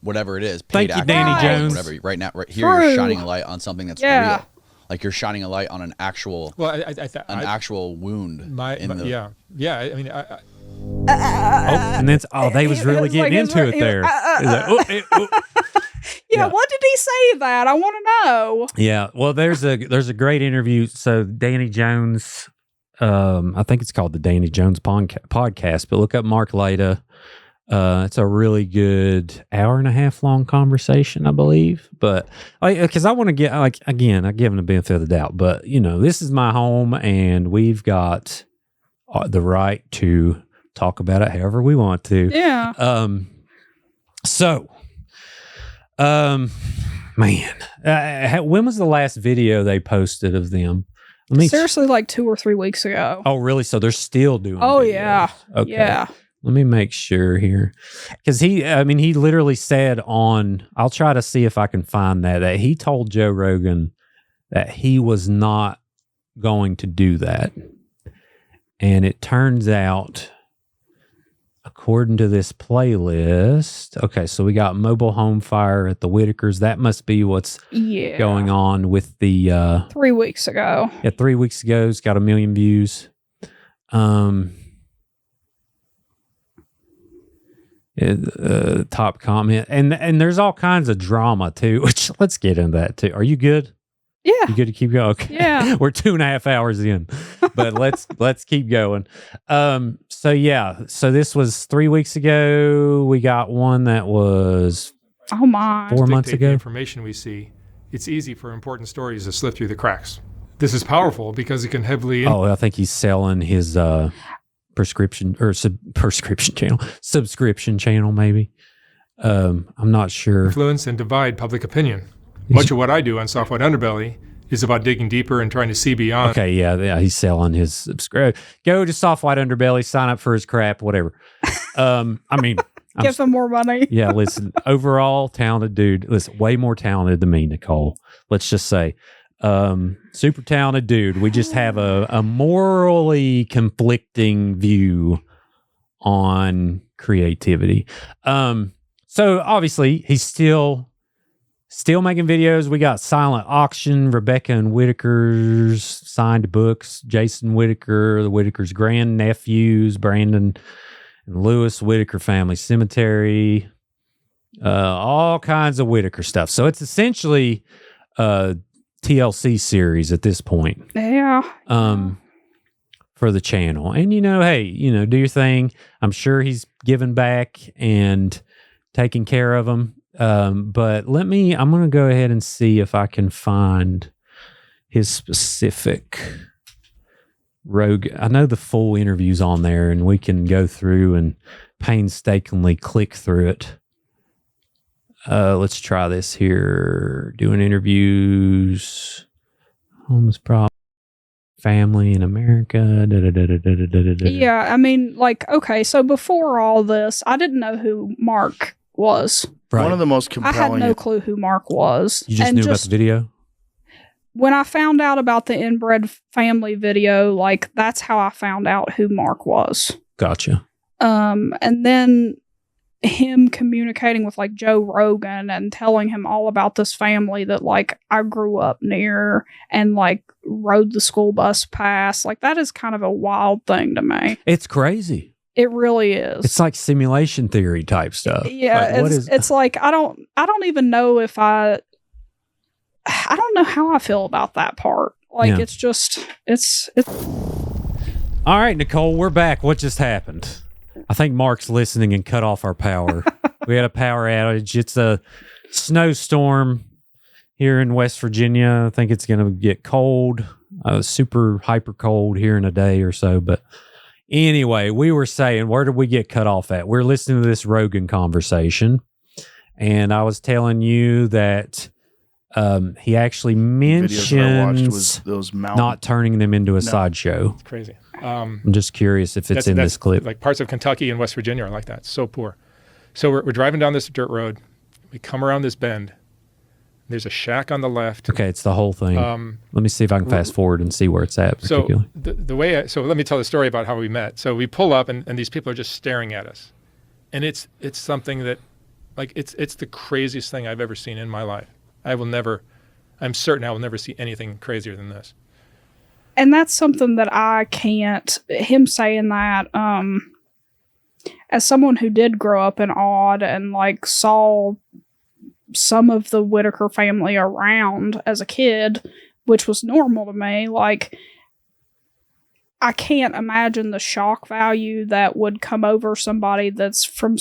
whatever it is. Thank Paid you, acting, Danny Right. Jones. Whatever. Right now, right here, True. you're shining a light on something that's Yeah. real. Like you're shining a light on an actual, Well, actual wound. yeah. I mean, And then they was really It's like getting it's into like- it there. It's like, Yeah, Yeah. what did he say that? I want to know. Yeah, well, there's a great interview. So Danny Jones, I think it's called the Danny Jones podcast. But look up Mark Leda. It's a really good hour and a half long conversation, I believe. But because I want to get again, I give him the benefit of the doubt. But this is my home, and we've got the right to talk about it however we want to. Yeah. Man, when was the last video they posted of them? Seriously, like 2 or 3 weeks ago. Oh, really? So they're still doing Oh, videos. yeah. Okay. Yeah. Let me make sure here. Because he literally said I'll try to see if I can find that he told Joe Rogan that he was not going to do that. And it turns out, according to this playlist, okay, so we got mobile home fire at the Whittakers. That must be what's going on with the 3 weeks ago. Yeah, 3 weeks ago. It's got 1 million views. Top comment, and there's all kinds of drama too. Which let's get into that too. Are you good? Yeah. You good to keep going? Okay. Yeah. We're 2.5 hours in, but let's keep going. So this was 3 weeks ago. We got one that was Oh my. 4 months dictate the ago. information we see, it's easy for important stories to slip through the cracks. This is powerful because it can heavily Oh, I think he's selling his prescription or subscription channel, maybe. I'm not sure. influence and divide public opinion. Much of what I do on Soft White Underbelly is about digging deeper and trying to see beyond. Okay, yeah, he's selling his subscribe. Go to Soft White Underbelly, sign up for his crap, whatever. Give them more money. Yeah, listen, overall talented dude. Listen, way more talented than me, Nicole. Let's just say, super talented dude. We just have a morally conflicting view on creativity. So obviously he's still making videos. We got Silent Auction, Rebecca and Whittakers signed books, Jason Whittaker, the Whittakers' grandnephews, Brandon and Lewis Whittaker Family Cemetery, all kinds of Whittaker stuff. So it's essentially a TLC series at this point. Yeah. For the channel. And hey, do your thing. I'm sure he's giving back and taking care of them. But I'm going to go ahead and see if I can find his specific Rogue. I know the full interview's on there, and we can go through and painstakingly click through it. Let's try this here. Doing interviews. Homeless problem. Family in America. Yeah. I mean, okay, so before all this, I didn't know who Mark was. Right. One of the most I had compelling. no clue who Mark was. You just And knew about the video? When I found out about the Inbred Family video, that's how I found out who Mark was. Gotcha. And then him communicating with Joe Rogan and telling him all about this family that I grew up near and rode the school bus past. That is kind of a wild thing to me. It's crazy. It really is. It's like simulation theory type stuff. Yeah, it's I don't even know if I don't know how I feel about that part. Yeah. It's just it's All right, Nicole, we're back. What just happened? I think Mark's listening and cut off our power. We had a power outage. It's a snowstorm here in West Virginia. I think it's going to get cold, super hyper cold here in a day or so. But anyway, we were saying, where did we get cut off at? We're listening to this Rogan conversation, and I was telling you that he actually videos that I watched was mentions those mountain. not turning them into a sideshow. It's crazy. I'm just curious if it's in this clip. Like parts of Kentucky and West Virginia are like that. So poor. So we're driving down this dirt road. We come around this bend. There's a shack on the left. Okay, it's the whole thing. Let me see if I can fast forward and see where it's at. So Particularly. so let me tell the story about how we met. So we pull up and these people are just staring at us, and it's something that Like it's the craziest thing I've ever seen in my life. I'm certain I will never see anything crazier than this. And that's something that I can't, him saying that, as someone who did grow up in Odd and like saw some of the Whittaker family around as a kid, which was normal to me, like, I can't imagine the shock value that would come over somebody that's from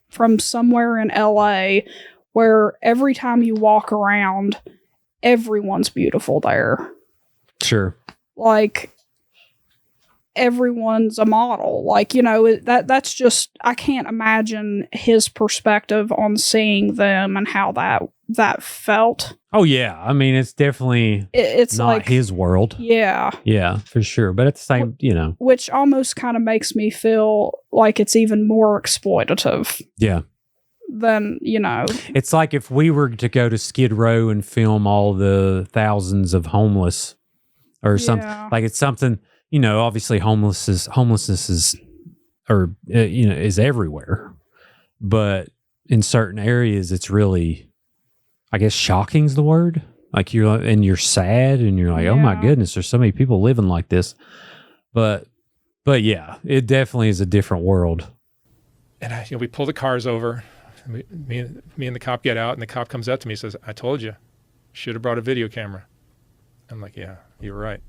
from somewhere in LA, where every time you walk around, everyone's beautiful there. Sure. Like, everyone's a model. Like, you know, that's just, I can't imagine his perspective on seeing them and how that felt. Oh yeah, I mean, it's definitely It's not like his world. Yeah. Yeah, for sure. But at the same, you know, Which almost kind of makes me feel like it's even more exploitative yeah. than, you know. It's like if we were to go to Skid Row and film all the thousands of homeless or something. Yeah. Like it's something, you know, obviously homelessness is or you know, is everywhere. But in certain areas it's really, I guess, shocking's the word. Like you're sad and you're like, oh my goodness, there's so many people living like this. But yeah, it definitely is a different world. And we pull the cars over. Me and the cop get out, and the cop comes up to me and says, I told you, should have brought a video camera. I'm like, yeah, you were right.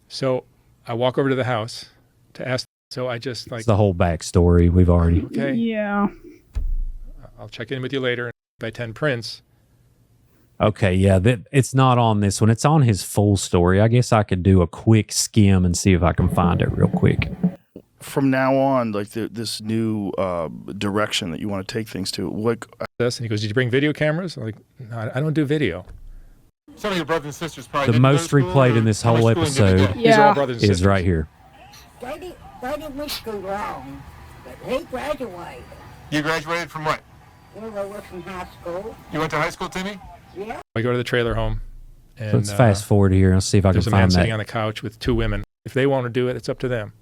So I walk over to the house to ask. So I just like. It's the whole backstory we've already. Okay. Yeah. I'll check in with you later. By 10 prints. Okay, yeah, it's not on this one. It's on his full story. I guess I could do a quick skim and see if I can find it real quick. From now on, like this new direction that you want to take things to, what? This, and he goes, did you bring video cameras? I'm like, no, I don't do video. Some of your brothers and sisters probably The most replayed in this whole episode These are all brothers and is sisters. right here. Daddy went to wrong, but he graduated. You graduated from what? You know, we're from high school. You went to high school, Timmy? Yeah. I go to the trailer home. And, Let's fast forward here and see if I can there's a man find sitting that. on the couch with two women. If they want to do it, it's up to them.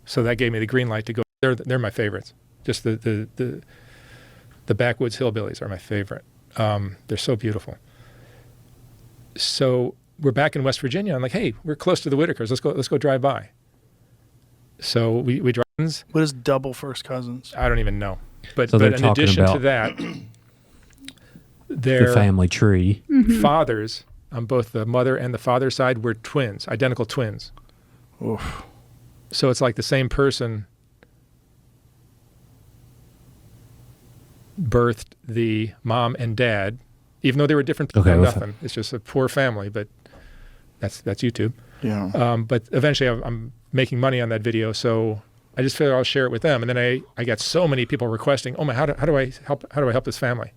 So that gave me the green light to go. They're my favorites. Just the backwoods hillbillies are my favorite. They're so beautiful. So we're back in West Virginia. I'm like, hey, we're close to the Whittakers. Let's go drive by. So we drive. What is double first cousins? I don't even know. But So they're in talking addition to about that, the their family tree. fathers on both the mother and the father side were twins, identical twins. Oof. So it's like the same person birthed the mom and dad, even though they were different. Okay, Nothing. It's just a poor family, but that's YouTube. Yeah. But eventually I'm making money on that video, so I just figured I'll share it with them. And then I got so many people requesting, oh my, how do I help this family?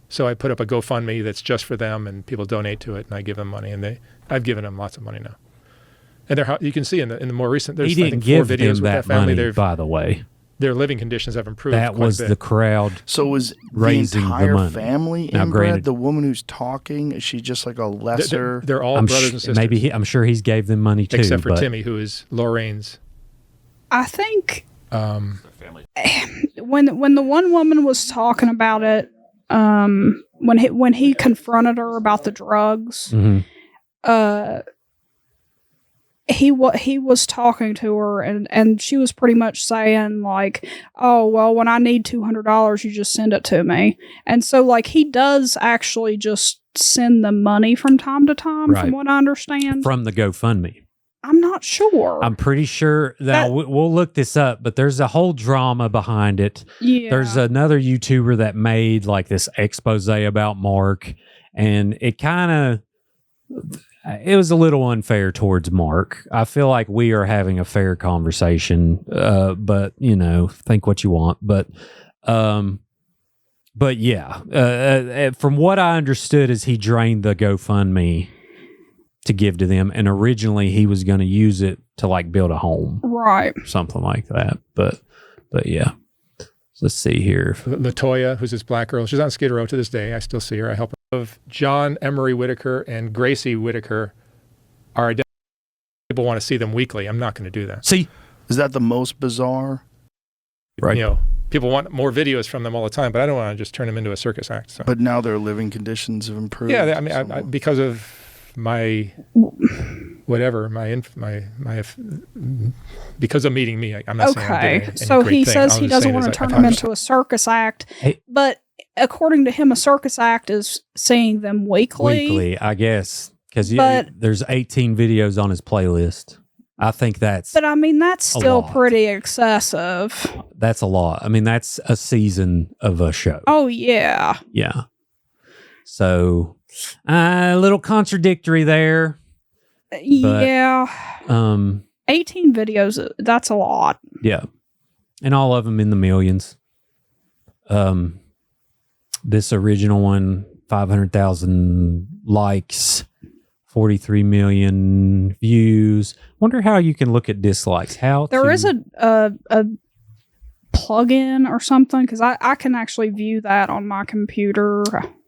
So I put up a GoFundMe that's just for them, and people donate to it, and I give them money, and I've given them lots of money now. And you can see in the more recent, there's He I didn't think 4 give videos them with that family. money, by the way. Their living conditions have improved. That quite was a bit. the crowd. So was raising the the entire money. family Now, inbred? granted- The woman who's talking, is she just like a lesser? They're all I'm brothers and sisters. maybe I'm sure he's gave them money too. except for but Timmy, who is Lorraine's. I think Um, when the one woman was talking about it, when he confronted her about the drugs, Mhm. he was talking to her, and she was pretty much saying like, oh well, when I need $200, you just send it to me. And so like he does actually just send them money from time to time, Right. from what I understand. from the GoFundMe. I'm not sure. I'm pretty sure that we'll look this up, but there's a whole drama behind it. yeah. There's another YouTuber that made like this expose about Mark, and it was a little unfair towards Mark. I feel like we are having a fair conversation, but you know, think what you want. But yeah, from what I understood is he drained the GoFundMe to give to them, and originally he was going to use it to like build a home, right. something like that. But yeah, let's see here. Latoya, who's this black girl, she's on Skid Row to this day. I still see her. I help her. Of John Emery Whittaker and Gracie Whittaker are identical. People want to see them weekly. I'm not going to do that. See, Is that the most bizarre? Right. You know, people want more videos from them all the time, but I don't want to just turn them into a circus act. So. But now their living conditions have improved. Yeah, I mean, I, because of my whatever, because of meeting me, I'm not saying I did any so great he thing. says All he I'm doesn't saying want to is turn I them thought- into a circus act, Hey. but according to him, a circus act is seeing them weekly. I guess, because But- there's 18 videos on his playlist. I think that's But I mean, that's A still lot. pretty excessive. a lot. I mean, that's a season of a show. Oh, yeah. Yeah. So a little contradictory there. Yeah. 18 18 videos, that's a lot. Yeah. And all of them in the millions. This original one, 500,000 likes, 43 million views. Wonder how you can look at dislikes. There is a plug-in or something, because I can actually view that on my computer.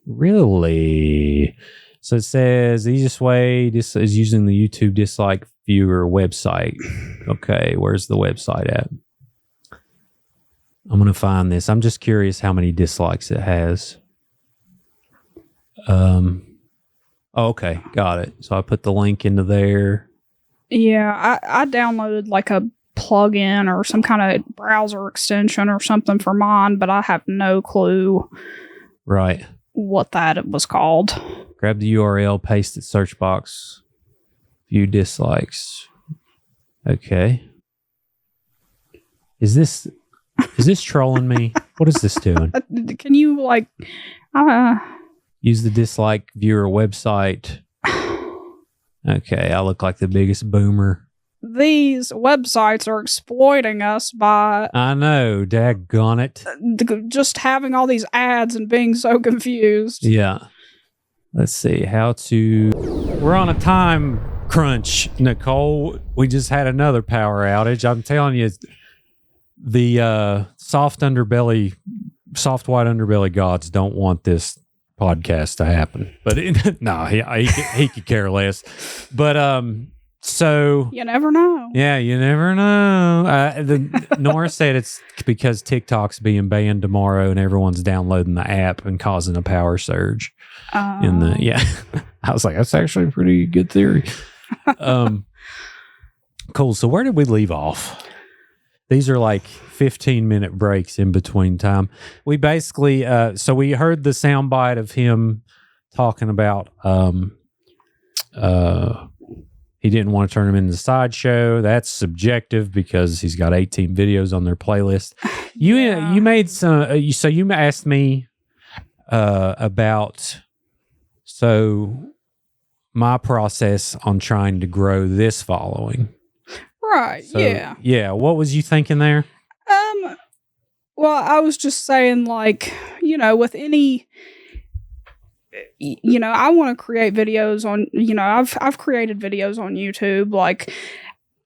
Really? So it says the easiest way this is using the YouTube dislike viewer website. Okay, where's the website at? I'm going to find this. I'm just curious how many dislikes it has. Okay, got it. So I put the link into there. Yeah, I downloaded like a plug-in or some kind of browser extension or something for mine, but I have no clue Right. what that was called. Grab the URL, paste it, search box, view dislikes. Okay. Is this trolling me? What is this doing? Can you like Use the dislike viewer website. Okay, I look like the biggest boomer. these websites are exploiting us by I know, daggone it. just having all these ads and being so confused. Yeah. Let's see how to. We're on a time crunch, Nicole. We just had another power outage. I'm telling you, the soft white underbelly gods don't want this podcast to happen. But he could care less. But so You never know. yeah, you never know. Nora said it's because TikTok's being banned tomorrow and everyone's downloading the app and causing a power surge. I was like, that's actually a pretty good theory. Cool. So where did we leave off? These are like 15-minute breaks in between time. We basically, so we heard the soundbite of him talking about he didn't want to turn him into the sideshow. That's subjective because he's got 18 videos on their playlist. You made some. So you asked me about my process on trying to grow this following. Right. So, yeah. Yeah. What was you thinking there? Well, I was just saying, like, with any, I want to create videos on, I've created videos on YouTube. Like,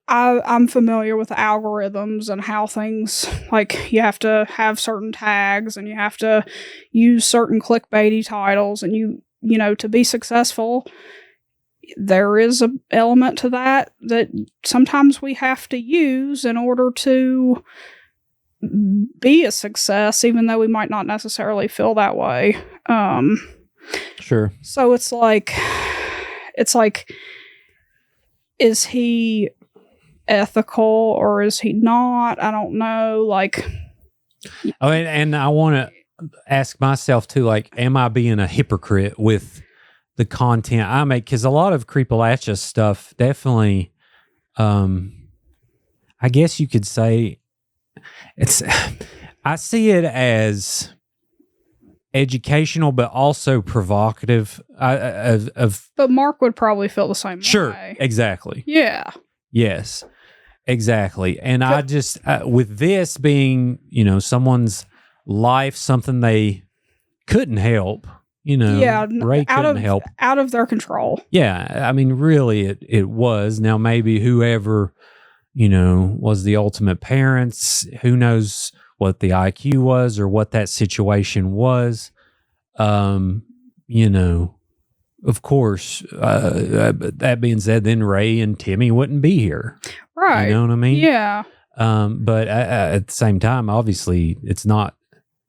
I'm familiar with the algorithms and how things, like, you have to have certain tags and you have to use certain clickbaity titles, and to be successful, there is an element to that sometimes we have to use in order to be a success, even though we might not necessarily feel that way. Sure. So it's like, is he ethical or is he not? I don't know. Like, Oh, and I want to ask myself too, like, am I being a hypocrite with the content I make? Because a lot of Creepalachia stuff definitely, I guess you could say I see it as educational, but also provocative. but Mark would probably feel the same Sure, way. exactly. Yeah. Yes, exactly. And I just, with this being, someone's life, something they couldn't help, Ray couldn't help. Out of their control. Yeah, I mean, really, it was. Now, maybe whoever, was the ultimate parents, who knows what the IQ was or what that situation was. Of course, that being said, then Ray and Timmy wouldn't be here. Right. You know what I mean? Yeah. But at the same time, obviously, it's not.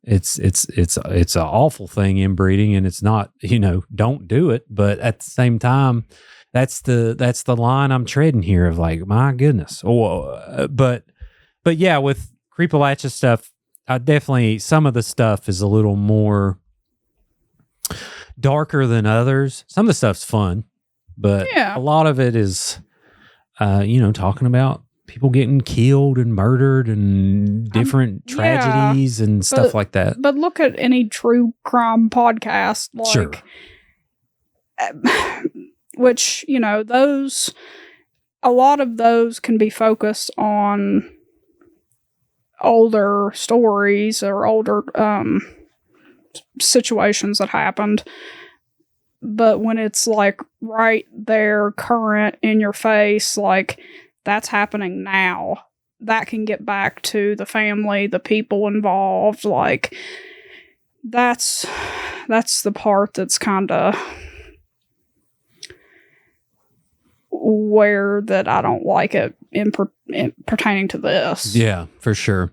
It's an awful thing, inbreeding, and it's not. Don't do it. But at the same time, that's the line I'm treading here of like, my goodness. But yeah, with Creepalachia stuff, I definitely, some of the stuff is a little more darker than others. Some of the stuff's fun, but a lot of it is, talking about people getting killed and murdered and different tragedies and stuff like that. But look at any true crime podcast, Sure. Which, those, a lot of those can be focused on older stories or older situations that happened. But when it's like right there, current, in your face, like that's happening now, that can get back to the family, the people involved. Like that's the part that's kind of where that I don't like it in pertaining to this. Yeah, for sure.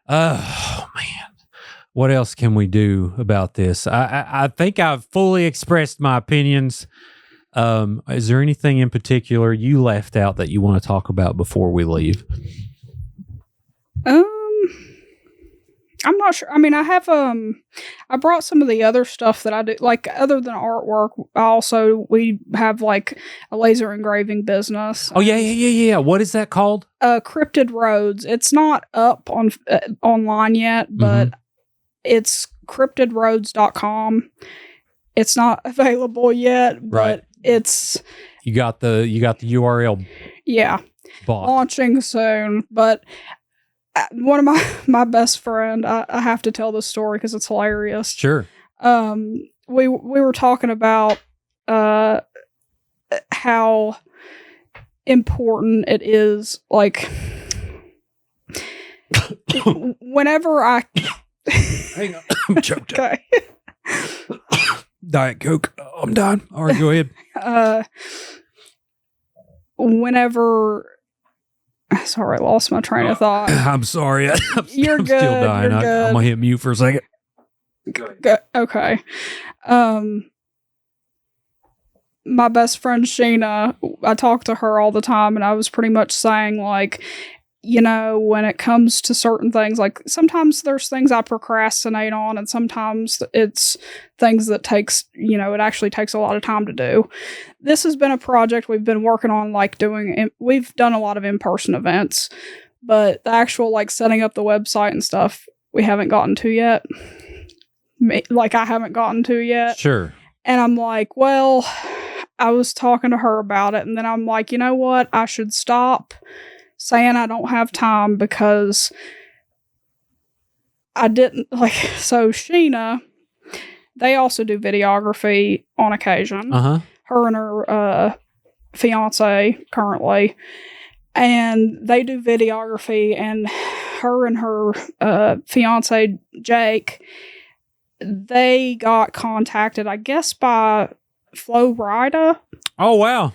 Oh man, what else can we do about this? I think I've fully expressed my opinions. Is there anything in particular you left out that you want to talk about before we leave? I'm not sure. I mean, I have I brought some of the other stuff that I do, like other than artwork. We have like a laser engraving business. Oh yeah. What is that called? Cryptid Roads. It's not up on online yet, but it's cryptidroads.com. It's not available yet, but right. It's you got the URL. Yeah, bought. Launching soon, but. One of my best friend, I have to tell this story because it's hilarious. Sure. We were talking about how important it is, like whenever I hang on, I'm choked. Okay. Diet Coke. I'm done. All right, go ahead. Whenever. Sorry, I lost my train of thought. I'm sorry. I'm You're good. Still dying. You're good. I'm gonna hit mute for a second. Okay. My best friend Sheena, I talk to her all the time, and I was pretty much saying, like, when it comes to certain things, like sometimes there's things I procrastinate on, and sometimes it's things that takes, it actually takes a lot of time to do. This has been a project we've been working on, like we've done a lot of in-person events, but the actual like setting up the website and stuff, we haven't gotten to yet. Like I haven't gotten to yet. Sure. And I'm like, well, I was talking to her about it, and then I'm like, you know what? I should stop saying I don't have time because I didn't like. So Sheena, they also do videography on occasion. Her and her fiance currently, and they do videography. And her and her fiance Jake, they got contacted, I guess, by Flo Rida. Oh wow!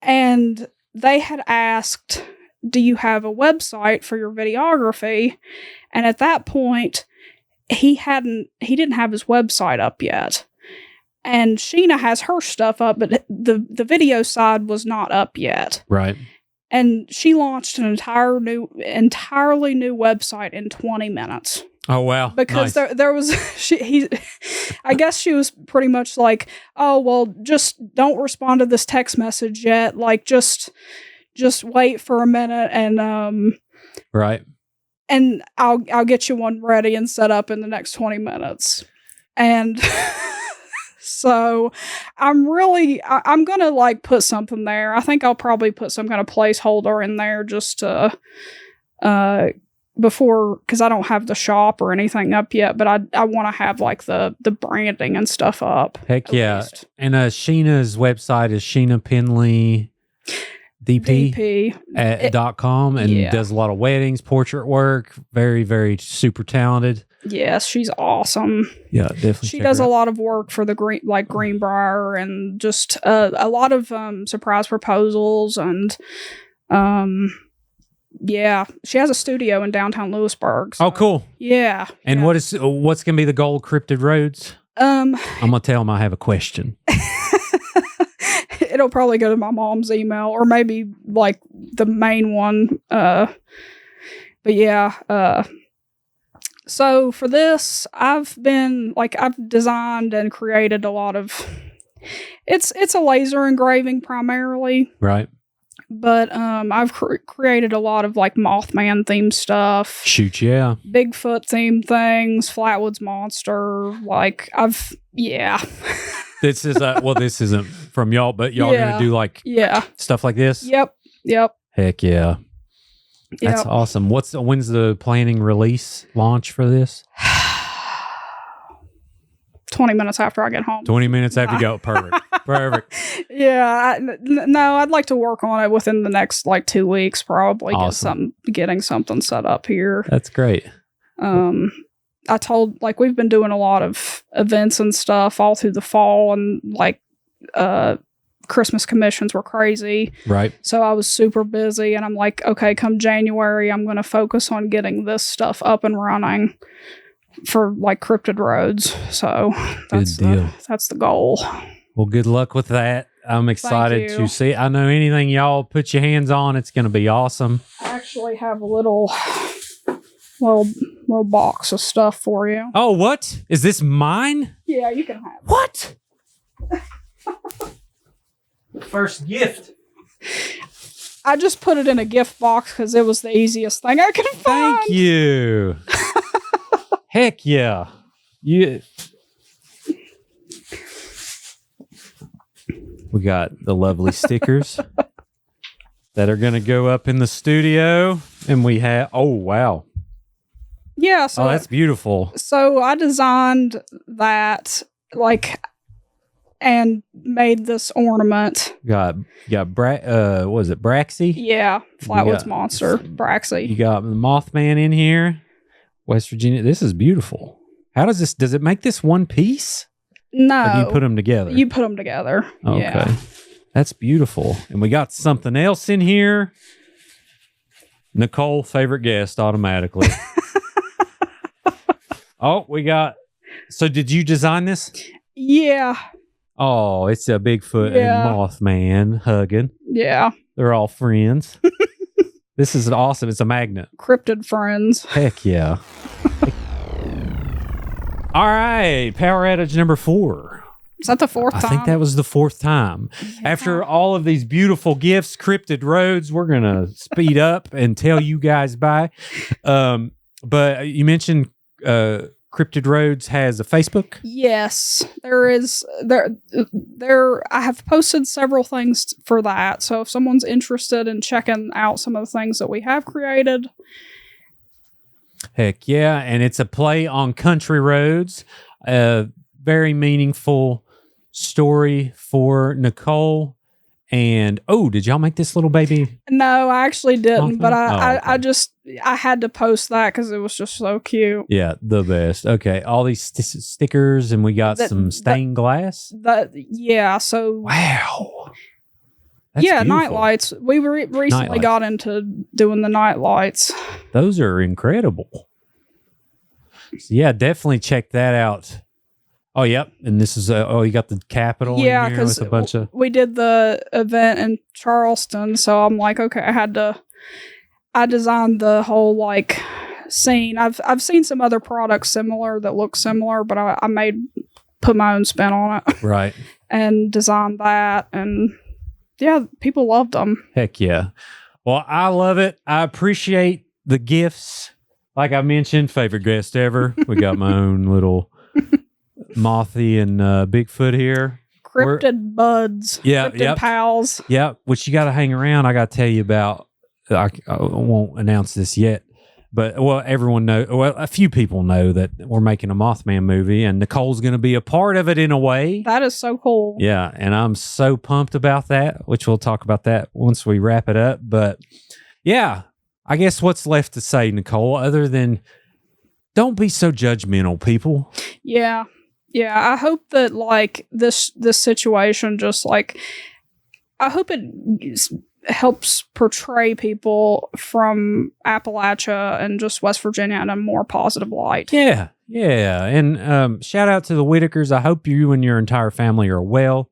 And they had asked, do you have a website for your videography? And at that point, he didn't have his website up yet. And Sheena has her stuff up, but the video side was not up yet. Right. And she launched an entirely new website in 20 minutes. Oh wow! Because nice. there was I guess she was pretty much like, oh well, just don't respond to this text message yet. Like just wait for a minute and right. And I'll get you one ready and set up in the next 20 minutes. And so I'm gonna like put something there. I think I'll probably put some kind of placeholder in there just to before, because I don't have the shop or anything up yet, but I want to have like the branding and stuff up. Heck yeah. Least. And Sheena's website is Sheena Penley DP.com and does a lot of weddings, portrait work. Very, very super talented. Yes, she's awesome. Yeah, definitely. She does a lot of work for the Greenbrier and just a lot of surprise proposals and Yeah, she has a studio in downtown Lewisburg. So, Oh, cool. yeah. And yeah. what's going to be the goal of Cryptid Roads? I'm going to tell them I have a question. It'll probably go to my mom's email or maybe like the main one. But yeah. So for this, I've designed and created a lot of. It's a laser engraving primarily, Right. but I've created a lot of like Mothman themed stuff. Shoot, yeah. Bigfoot themed things, Flatwoods Monster. This is this isn't from y'all, but y'all Yeah. gonna do like stuff like this? Yep. Heck yeah. That's Yep. awesome. When's the planning release launch for this? 20 minutes after I get home. 20 minutes after you go. Perfect. Perfect. Yeah. No, I'd like to work on it within the next like 2 weeks, probably Awesome. getting something set up here. That's great. I told we've been doing a lot of events and stuff all through the fall, and Christmas commissions were crazy. Right. So I was super busy, and I'm like, okay, come January, I'm going to focus on getting this stuff up and running for like Cryptid Roads. So that's deal. That's the goal. Well, good luck with that. I'm excited you. to see. I know anything y'all put your hands on, it's going to be awesome. I actually have a little box of stuff for you. Oh, what? Is this mine? Yeah, you can have it. What? First gift. I just put it in a gift box because it was the easiest thing I could find. Thank you. Heck yeah. We got the lovely stickers that are going to go up in the studio. And we have, oh, wow. Yeah. So that's beautiful. So I designed that and made this ornament. Got what was it, Braxy? Yeah, Flatwoods got- Monster, Braxy. You got the Mothman in here. West Virginia. This is beautiful. How does it make this one piece? No. Or do you put them together? You put them together. Okay. Yeah. That's beautiful. And we got something else in here. Nicole, favorite guest automatically. So did you design this? Yeah. Oh, it's a Bigfoot Yeah. and Mothman hugging. Yeah. They're all friends. This is awesome. It's a magnet. Cryptid friends. Heck yeah. All right. Power outage number 4. Is that the fourth time? I think that was the 4th time. Yeah. After all of these beautiful gifts, Cryptid Roads, we're going to speed up and tell you guys bye. But you mentioned Cryptid Roads has a Facebook? Yes, there is. I have posted several things for that. So if someone's interested in checking out some of the things that we have created, Heck yeah. And it's a play on country roads. A very meaningful story for Nicole. And did y'all make this little baby? no, I actually didn't. Mothman? But Okay. I had to post that because it was just so cute. Yeah, the best. Okay, all these stickers, and we got some stained glass. So Wow. That's yeah, beautiful. night lights. We recently Night got into doing the night lights. Those are incredible. So yeah, definitely check that out. Oh, yep. And this is you got the Capitol Yeah, in here because with a bunch of we did the event in Charleston, so I'm like, okay, I designed the whole like scene. I've seen some other products similar that look similar, but I put my own spin on it right. and designed that, and yeah, people loved them. Heck yeah. Well, I love it. I appreciate the gifts. Like I mentioned, favorite guest ever. We got my own little Mothy and Bigfoot here. Cryptid buds. Yeah, Cryptid yep. pals. Yeah, which you got to hang around. I got to tell you about. I won't announce this yet, but everyone know. Well, a few people know that we're making a Mothman movie, and Nicole's going to be a part of it in a way. That is so cool. Yeah, and I'm so pumped about that. Which we'll talk about that once we wrap it up. But yeah, I guess what's left to say, Nicole, other than don't be so judgmental, people. Yeah. Yeah, I hope that like this situation just like I hope it helps portray people from Appalachia and just West Virginia in a more positive light. Yeah. And shout out to the Whittakers. I hope you and your entire family are well.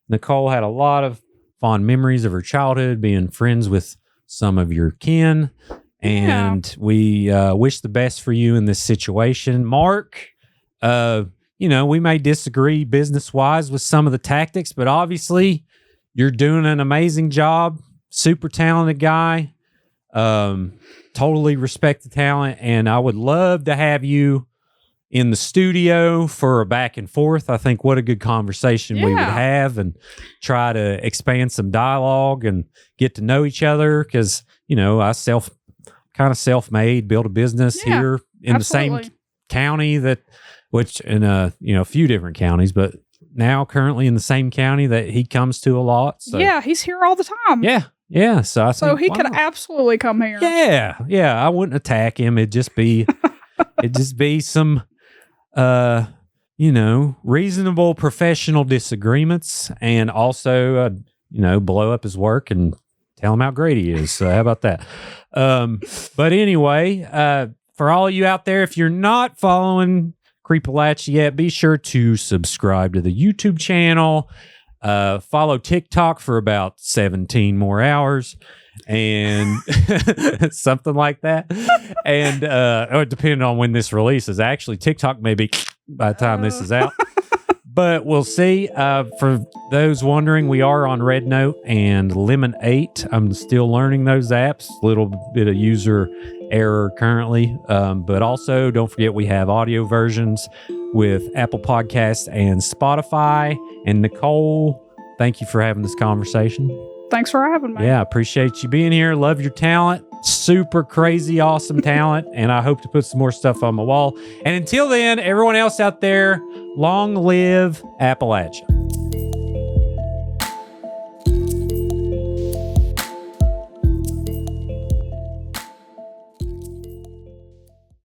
Nicole had a lot of fond memories of her childhood, being friends with some of your kin. And we wish the best for you in this situation. Mark, we may disagree business-wise with some of the tactics, but obviously you're doing an amazing job. Super talented guy. Totally respect the talent. And I would love to have you in the studio for a back and forth. I think what a good conversation we would have, and try to expand some dialogue and get to know each other. Because, I self-made, built a business here in the same county which in a few different counties, but now currently in the same county that he comes to a lot. So. Yeah, he's here all the time. Yeah. So I think, he could absolutely come here. Yeah. I wouldn't attack him. It'd just be some reasonable professional disagreements, and also blow up his work and tell him how great he is. So how about that? But anyway, for all of you out there, if you're not following Creepalachia yet, be sure to subscribe to the YouTube channel. Follow TikTok for about 17 more hours, and something like that. And depending on when this releases, actually TikTok may be by the time this is out. But we'll see. For those wondering, we are on Red Note and Lemon 8. I'm still learning those apps. A little bit of user error currently. But also, don't forget we have audio versions with Apple Podcasts and Spotify. And Nicole, thank you for having this conversation. Thanks for having me. Yeah, appreciate you being here. Love your talent. Super crazy, awesome talent. And I hope to put some more stuff on my wall. And until then, everyone else out there, long live Appalachia.